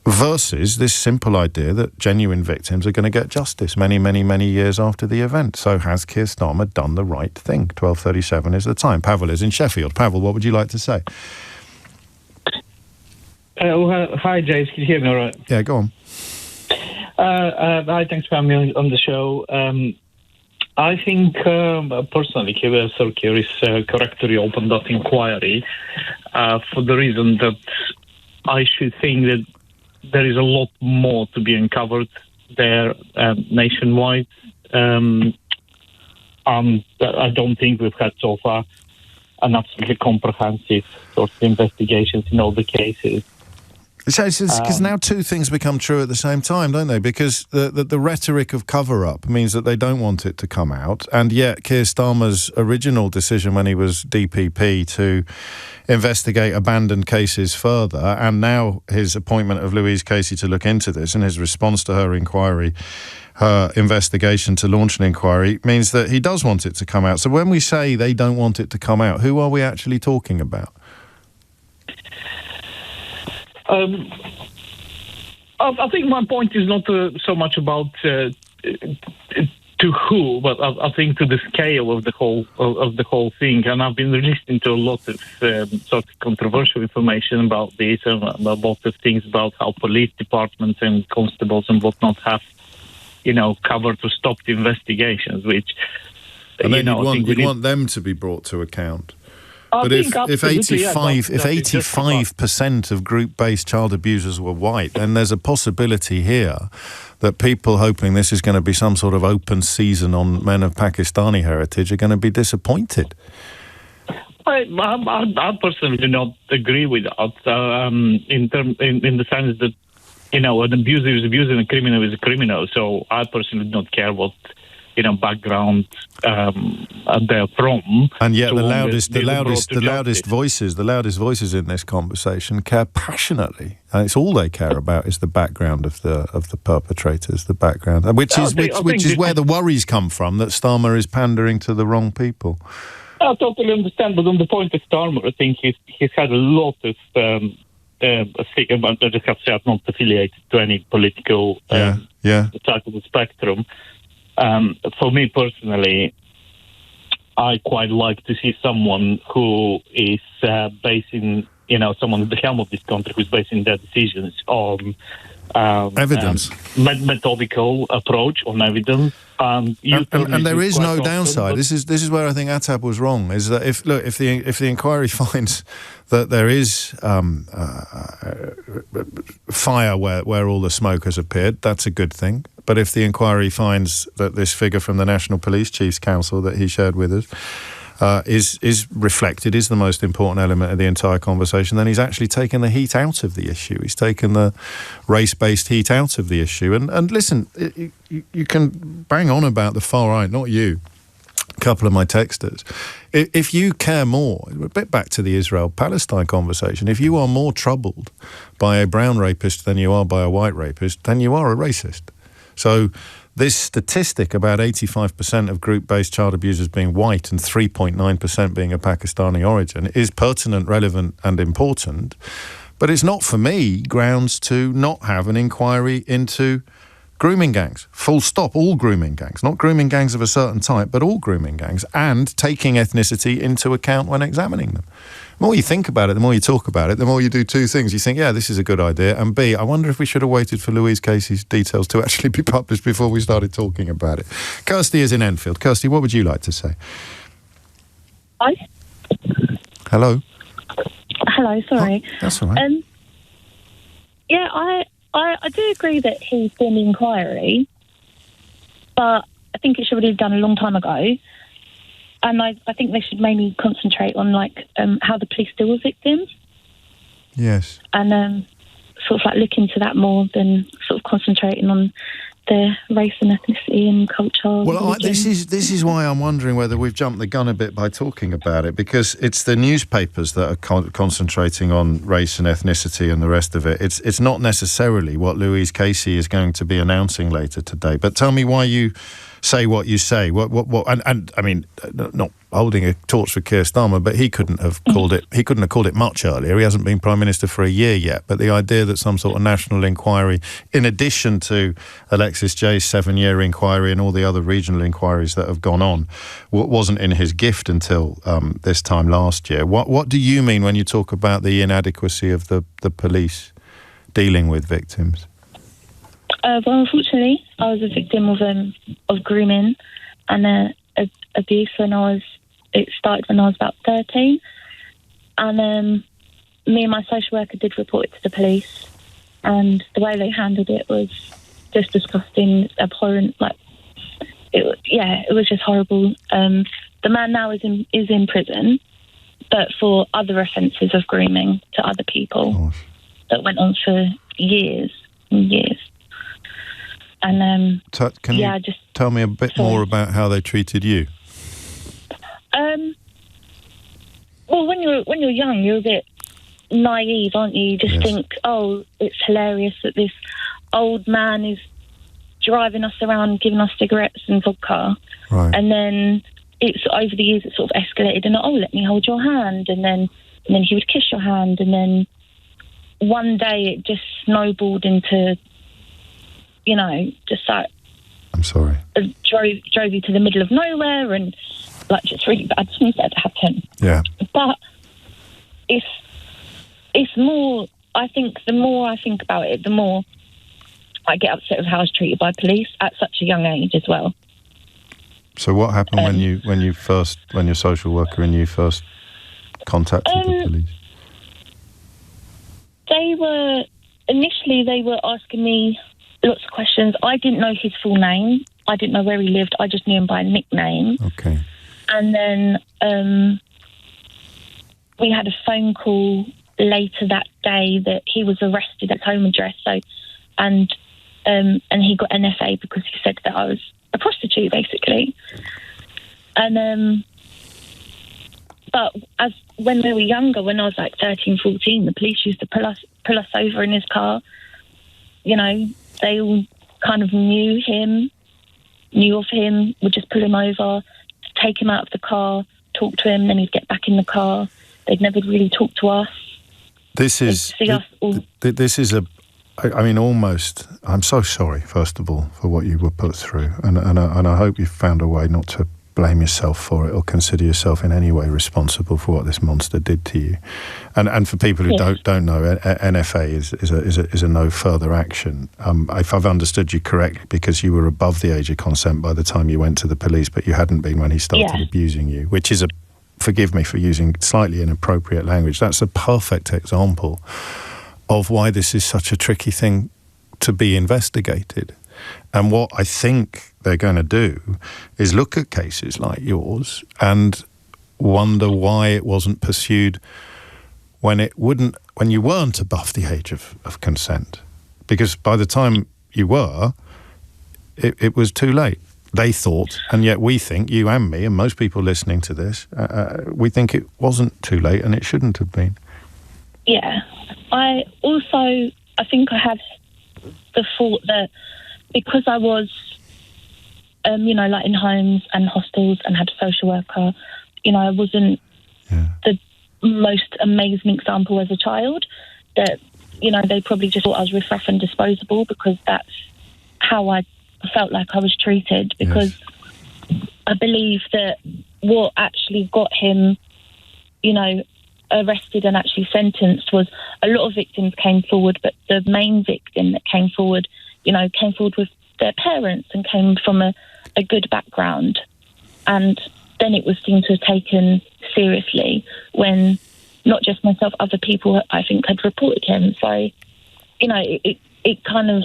versus this simple idea that genuine victims are going to get justice many, many, many years after the event. So has Kier Starmer done the right thing? 12:37 is the time. Pavel is in Sheffield. Pavel, what would you like to say? Hi, James. Can you hear me all right? Yeah, go on. Hi, thanks for having me on the show. I think, personally, Sir Kier is correct to reopen that inquiry for the reason that I should think that there is a lot more to be uncovered there nationwide. I don't think we've had so far an absolutely comprehensive sort of investigations in all the cases. Because now two things become true at the same time, don't they? Because the rhetoric of cover-up means that they don't want it to come out, and yet Kier Starmer's original decision when he was DPP to investigate abandoned cases further, and now his appointment of Louise Casey to look into this, and his response to her inquiry, her investigation to launch an inquiry, means that he does want it to come out. So when we say they don't want it to come out, who are we actually talking about? I think my point is not so much about to who, but I think to the scale of the whole thing. And I've been listening to a lot of sort of controversial information about this, and a lot of things about how police departments and constables and whatnot have, cover to stop the investigations. Which, and then you'd want them to be brought to account. But if 85% of group-based child abusers were white, then there's a possibility here that people hoping this is going to be some sort of open season on men of Pakistani heritage are going to be disappointed. I personally do not agree with that. In the sense that an abuser is abuser and a criminal is a criminal. So I personally do not care what background they're from. And yet the loudest voices in this conversation care passionately, and it's all they care about is the background of the perpetrators, the background, which is where the worries come from, that Starmer is pandering to the wrong people. I totally understand, but on the point of Starmer, I think he's had a lot of I just have to say I'm not affiliated to any political side of the spectrum. For me personally, I quite like to see someone who is basing, someone at the helm of this country who's basing their decisions on evidence, methodical approach on evidence. And there is no downside. This is where I think Attab was wrong. Is that if the inquiry finds that there is fire where all the smoke has appeared, that's a good thing. But if the inquiry finds that this figure from the National Police Chiefs Council that he shared with us is reflected, is the most important element of the entire conversation, then he's actually taken the heat out of the issue. He's taken the race-based heat out of the issue. And listen, you can bang on about the far right, not you, a couple of my texters. If you care more, a bit back to the Israel-Palestine conversation, if you are more troubled by a brown rapist than you are by a white rapist, then you are a racist. So this statistic about 85% of group-based child abusers being white and 3.9% being of Pakistani origin is pertinent, relevant and important, but it's not for me grounds to not have an inquiry into grooming gangs. Full stop, all grooming gangs. Not grooming gangs of a certain type, but all grooming gangs, and taking ethnicity into account when examining them. The more you think about it, the more you talk about it, the more you do two things. You think, yeah, this is a good idea, and B, I wonder if we should have waited for Louise Casey's details to actually be published before we started talking about it. Kirsty is in Enfield. Kirsty, what would you like to say? Hi. Hello. Hello, sorry. Oh, that's all right. I do agree that he's doing the inquiry, but I think it should have been done a long time ago. And I think they should mainly concentrate on how the police deal with victims. Yes. And sort of look into that more than sort of concentrating on the race and ethnicity and culture. Well, this is why I'm wondering whether we've jumped the gun a bit by talking about it, because it's the newspapers that are concentrating on race and ethnicity and the rest of it. It's not necessarily what Louise Casey is going to be announcing later today. But tell me why you say what you say. And I mean, not holding a torch for Kier Starmer, but he couldn't have called it. He couldn't have called it much earlier. He hasn't been Prime Minister for a year yet. But the idea that some sort of national inquiry, in addition to Alexis Jay's 7-year inquiry and all the other regional inquiries that have gone on, wasn't in his gift until this time last year. What do you mean when you talk about the inadequacy of the police dealing with victims? Well, unfortunately, I was a victim of grooming and abuse it started when I was about 13. And me and my social worker did report it to the police, and the way they handled it was just disgusting, abhorrent. It was just horrible. The man now is in prison, but for other offences of grooming to other people that went on for years and years. And can you tell me a bit more about how they treated you? Well, when you're young, you're a bit naive, aren't you? You just think, oh, it's hilarious that this old man is driving us around, giving us cigarettes and vodka. Right. And then it's over the years, it sort of escalated, and let me hold your hand, and then he would kiss your hand, and then one day it just snowballed into, you know, just like... I'm sorry. Drove you to the middle of nowhere and, like, just really bad things that happen. Yeah. But it's more... I think the more I think about it, the more I get upset with how I was treated by police at such a young age as well. So what happened when your social worker and you first contacted the police? They were asking me lots of questions. I didn't know his full name. I didn't know where he lived. I just knew him by a nickname. Okay. And then we had a phone call later that day that he was arrested at his home address. So, and he got NFA because he said that I was a prostitute, basically. And but when we were younger, when I was like 13, 14, the police used to pull us over in his car. You know, they all kind of knew of him, would just pull him over, take him out of the car, talk to him, then he'd get back in the car. They'd never really talk to us. This is almost. I'm so sorry, first of all, for what you were put through, and I hope you found a way not to blame yourself for it or consider yourself in any way responsible for what this monster did to you. And for people who don't know, NFA is a no further action. If I've understood you correctly, because you were above the age of consent by the time you went to the police, but you hadn't been when he started abusing you, which is forgive me for using slightly inappropriate language. That's a perfect example of why this is such a tricky thing to be investigated. And what I think they're going to do is look at cases like yours and wonder why it wasn't pursued when you weren't above the age of consent. Because by the time you were, it was too late. They thought, and yet we think, you and me, and most people listening to this, we think it wasn't too late and it shouldn't have been. Yeah. I think I had the thought that because I was, like in homes and hostels and had a social worker, I wasn't the most amazing example as a child, that, they probably just thought I was riff-raff and disposable because that's how I felt like I was treated, because I believe that what actually got him, arrested and actually sentenced was a lot of victims came forward, but the main victim that came forward with their parents and came from a good background. And then it was seen to have taken seriously when not just myself, other people I think had reported him. So, it kind of,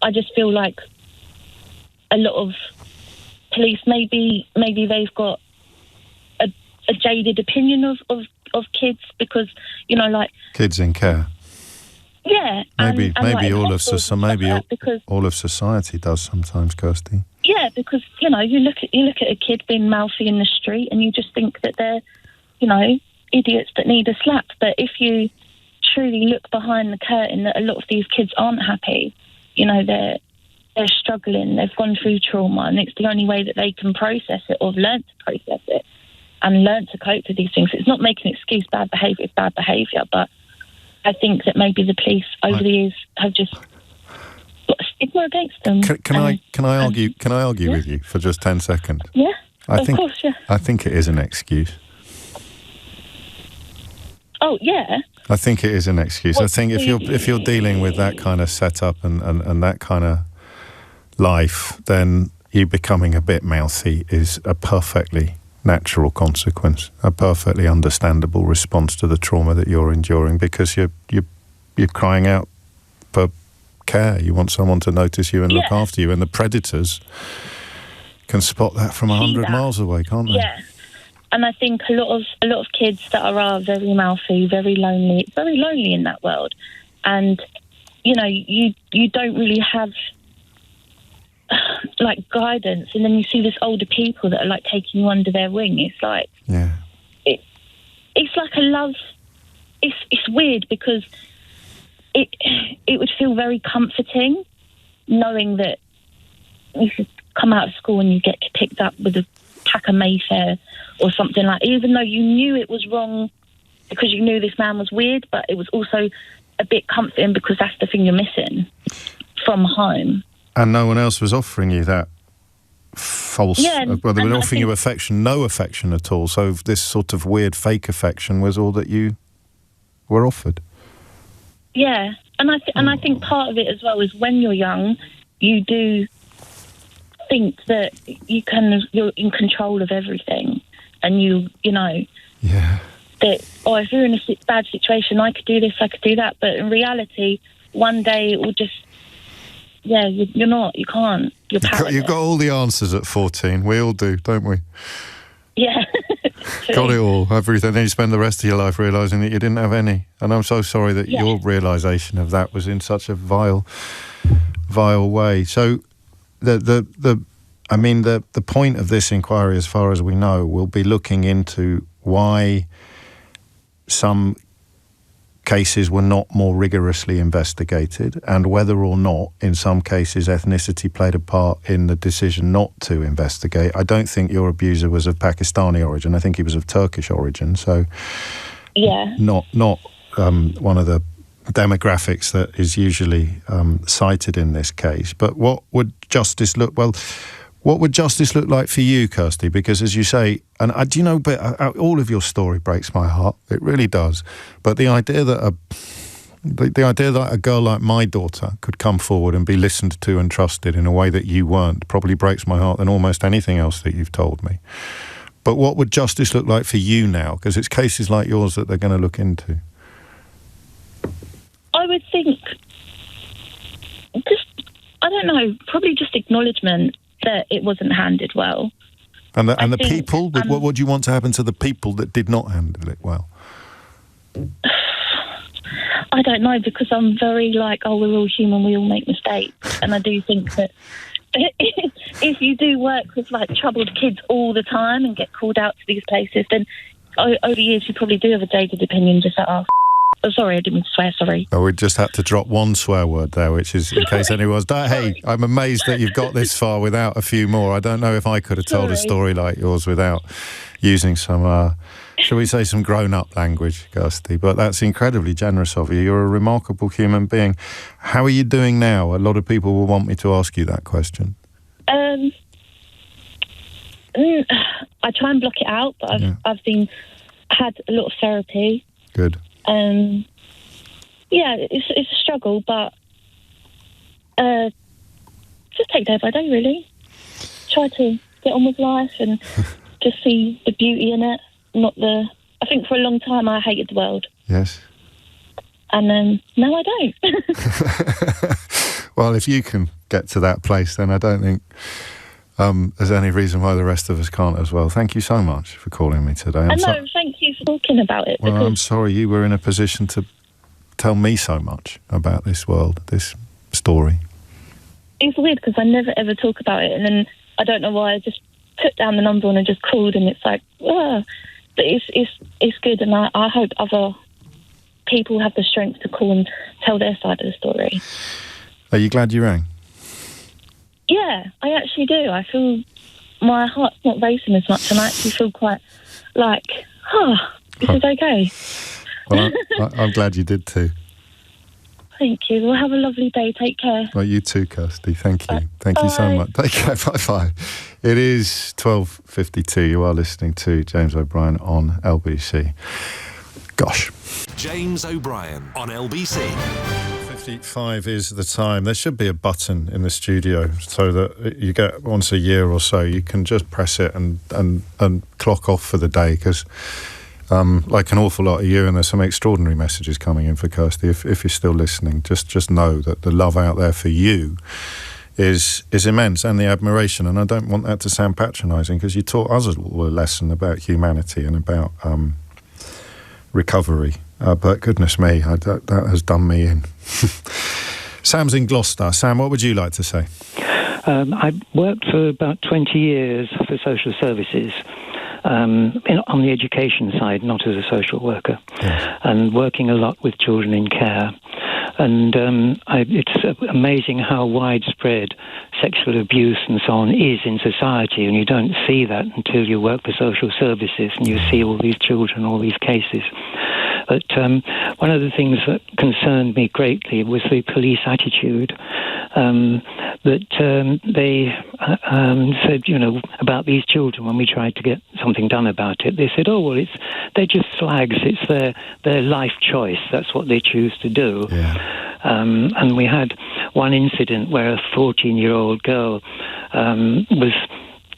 I just feel like a lot of police, maybe they've got a jaded opinion of kids because, kids in care. Yeah. Maybe all of society does sometimes, Kirsty. Yeah, because, you look at a kid being mouthy in the street and you just think that they're, idiots that need a slap. But if you truly look behind the curtain, that a lot of these kids aren't happy. They're struggling, they've gone through trauma, and it's the only way that they can process it or have learned to process it and learn to cope with these things. It's not making an excuse, bad behaviour is bad behaviour, but I think that maybe the police over the years have just got a stigma against them. Can I argue with you for just 10 seconds? Yeah, of course, yeah. I think it is an excuse. Oh, yeah. I think it is an excuse. I think if you're dealing with that kind of setup and that kind of life, then you becoming a bit mouthy is a perfectly natural consequence, a perfectly understandable response to the trauma that you're enduring, because you're crying out for care. You want someone to notice you and look after you, and the predators can spot that from 100 miles away, can't they? Yeah. And I think a lot of kids that are very mouthy, very lonely in that world. And, you don't really have, like, guidance. And then you see this older people that are, like, taking you under their wing. It's like... Yeah. It's like a love... It's weird because it would feel very comforting knowing that you should come out of school and you get picked up with a pack of Mayfair or something like, even though you knew it was wrong because you knew this man was weird, but it was also a bit comforting because that's the thing you're missing from home. And no one else was offering you that false... well, they were offering you affection, no affection at all. So this sort of weird fake affection was all that you were offered. Yeah, and I think part of it as well is when you're young, you do think that you're in control of everything, and you know that if you're in a bad situation, I could do this, I could do that, but in reality, one day it will just you're not, you can't, you're powerless. You've got all the answers at 14. We all do, don't we? Yeah. Got it all, everything. Then you spend the rest of your life realising that you didn't have any. And I'm so sorry that your realisation of that was in such a vile way. So the point of this inquiry, as far as we know, will be looking into why some cases were not more rigorously investigated, and whether or not, in some cases, ethnicity played a part in the decision not to investigate. I don't think your abuser was of Pakistani origin. I think he was of Turkish origin. So, not one of the demographics that is usually cited in this case. But what would justice look? Well, what would justice look like for you, Kirsty? Because, as you say, and do you know, all of your story breaks my heart. It really does. But the idea that a girl like my daughter could come forward and be listened to and trusted in a way that you weren't probably breaks my heart than almost anything else that you've told me. But what would justice look like for you now? Because it's cases like yours that they're going to look into. I would think, I don't know, probably just acknowledgement that it wasn't handled well. And the people, what would you want to happen to the people that did not handle it well? I don't know, because I'm very we're all human, we all make mistakes. And I do think that if you do work with troubled kids all the time and get called out to these places, then over the years you probably do have a jaded opinion just like, oh, sorry, I didn't mean to swear, sorry. Oh, we just had to drop one swear word there, which is, in case anyone's... Hey, I'm amazed that you've got this far without a few more. I don't know if I could have told a story like yours without using some, shall we say, some grown-up language, Kirsty. But that's incredibly generous of you. You're a remarkable human being. How are you doing now? A lot of people will want me to ask you that question. I try and block it out, but I've had a lot of therapy. Good. It's a struggle, but just take day by day, really. Try to get on with life and just see the beauty in it, I think for a long time I hated the world. Yes. And now I don't. Well, if you can get to that place, then I don't think there's any reason why the rest of us can't as well. Thank you so much for calling me today. Thank you for talking about it. Well, I'm sorry you were in a position to tell me so much about this world, this story. It's weird because I never ever talk about it, and then I don't know why I just put down the number and I just called, and it's like, but it's good, and I hope other people have the strength to call and tell their side of the story. Are you glad you rang? Yeah, I actually do. I feel my heart's not racing as much, and I actually feel quite this is okay. Well, I'm glad you did too. Thank you. Well, have a lovely day. Take care. Well, you too, Kirsty. Thank you. Thank you so much. Take care. Bye-bye. It is 12:52. You are listening to James O'Brien on LBC. Gosh. James O'Brien on LBC. 55 is the time. There should be a button in the studio so that you get once a year or so, you can just press it and clock off for the day, because like an awful lot of you, and there's some extraordinary messages coming in for Kirsty. If you're still listening, just know that the love out there for you is immense, and the admiration. And I don't want that to sound patronising, because you taught us a lesson about humanity and about recovery. But goodness me, that has done me in. Sam's in Gloucester. Sam, what would you like to say? I worked for about 20 years for social services. On the education side, not as a social worker, and working a lot with children in care. And it's amazing how widespread sexual abuse and so on is in society, and you don't see that until you work for social services and you see all these children, all these cases. But one of the things that concerned me greatly was the police attitude, that they said, about these children when we tried to get something done about it. They said, oh, well, they're just slags. It's their life choice. That's what they choose to do. Yeah. And we had one incident where a 14-year-old girl was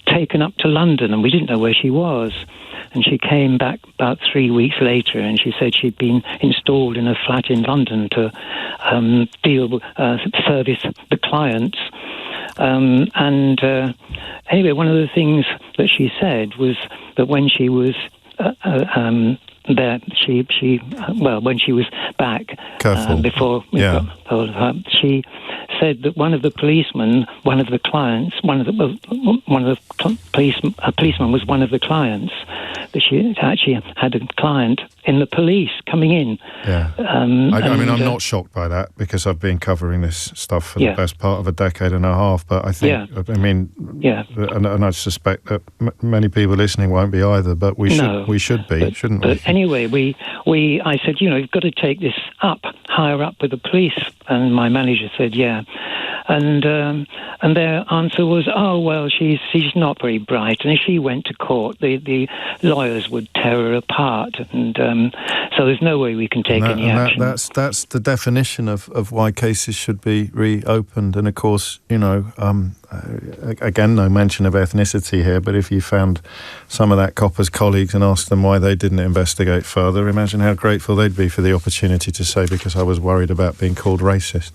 taken up to London, and we didn't know where she was. And she came back about 3 weeks later, and she said she'd been installed in a flat in London to service the clients. Anyway, one of the things that she said was that when she was there, when she was back before we got told her, she said that one of the policemen, a policeman was one of the clients. That she actually had a client in the police coming in. Yeah. I'm not shocked by that because I've been covering this stuff for the best part of a decade and a half. But I think, and I suspect that many people listening won't be either. But we should be, shouldn't we? But anyway, I said, you've got to take this higher up with the police. And my manager said, yeah. And their answer was, oh, well, she's not very bright. And if she went to court, the lawyers would tear her apart. And so there's no way we can take any action. That's the definition of why cases should be reopened. And, of course, again, no mention of ethnicity here, but if you found some of that copper's colleagues and asked them why they didn't investigate further, imagine how grateful they'd be for the opportunity to say, because I was worried about being called racist.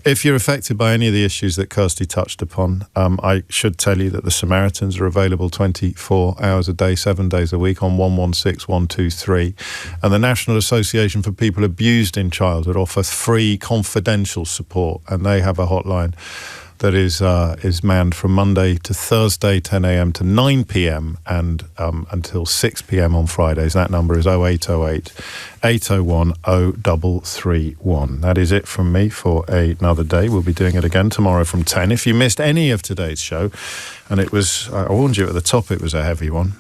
If you're affected by any of the issues that Kirsty touched upon, I should tell you that the Samaritans are available 24 hours a day, 7 days a week on 116 123. And the National Association for People Abused in Childhood offer free confidential support, and they have a hotline that is manned from Monday to Thursday, 10 a.m. to 9 p.m. and until 6 p.m. on Fridays. That number is 0808 801 0331. That is it from me for another day. We'll be doing it again tomorrow from 10. If you missed any of today's show, and it was, I warned you at the top, it was a heavy one,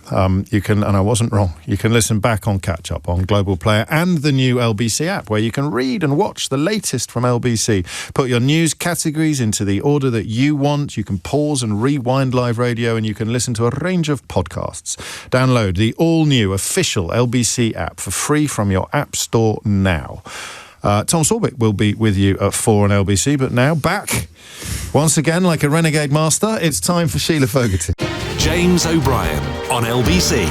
you can, and I wasn't wrong, you can listen back on Catch Up on Global Player and the new LBC app, where you can read and watch the latest from LBC. Put your news categories into the order that you want. You can pause and rewind live radio, and you can listen to a range of podcasts. Download the all-new official LBC app for free from your app store now. Tom Sorbick will be with you at 4 on LBC, but now back once again like a renegade master. It's time for Sheila Fogarty. James O'Brien on LBC.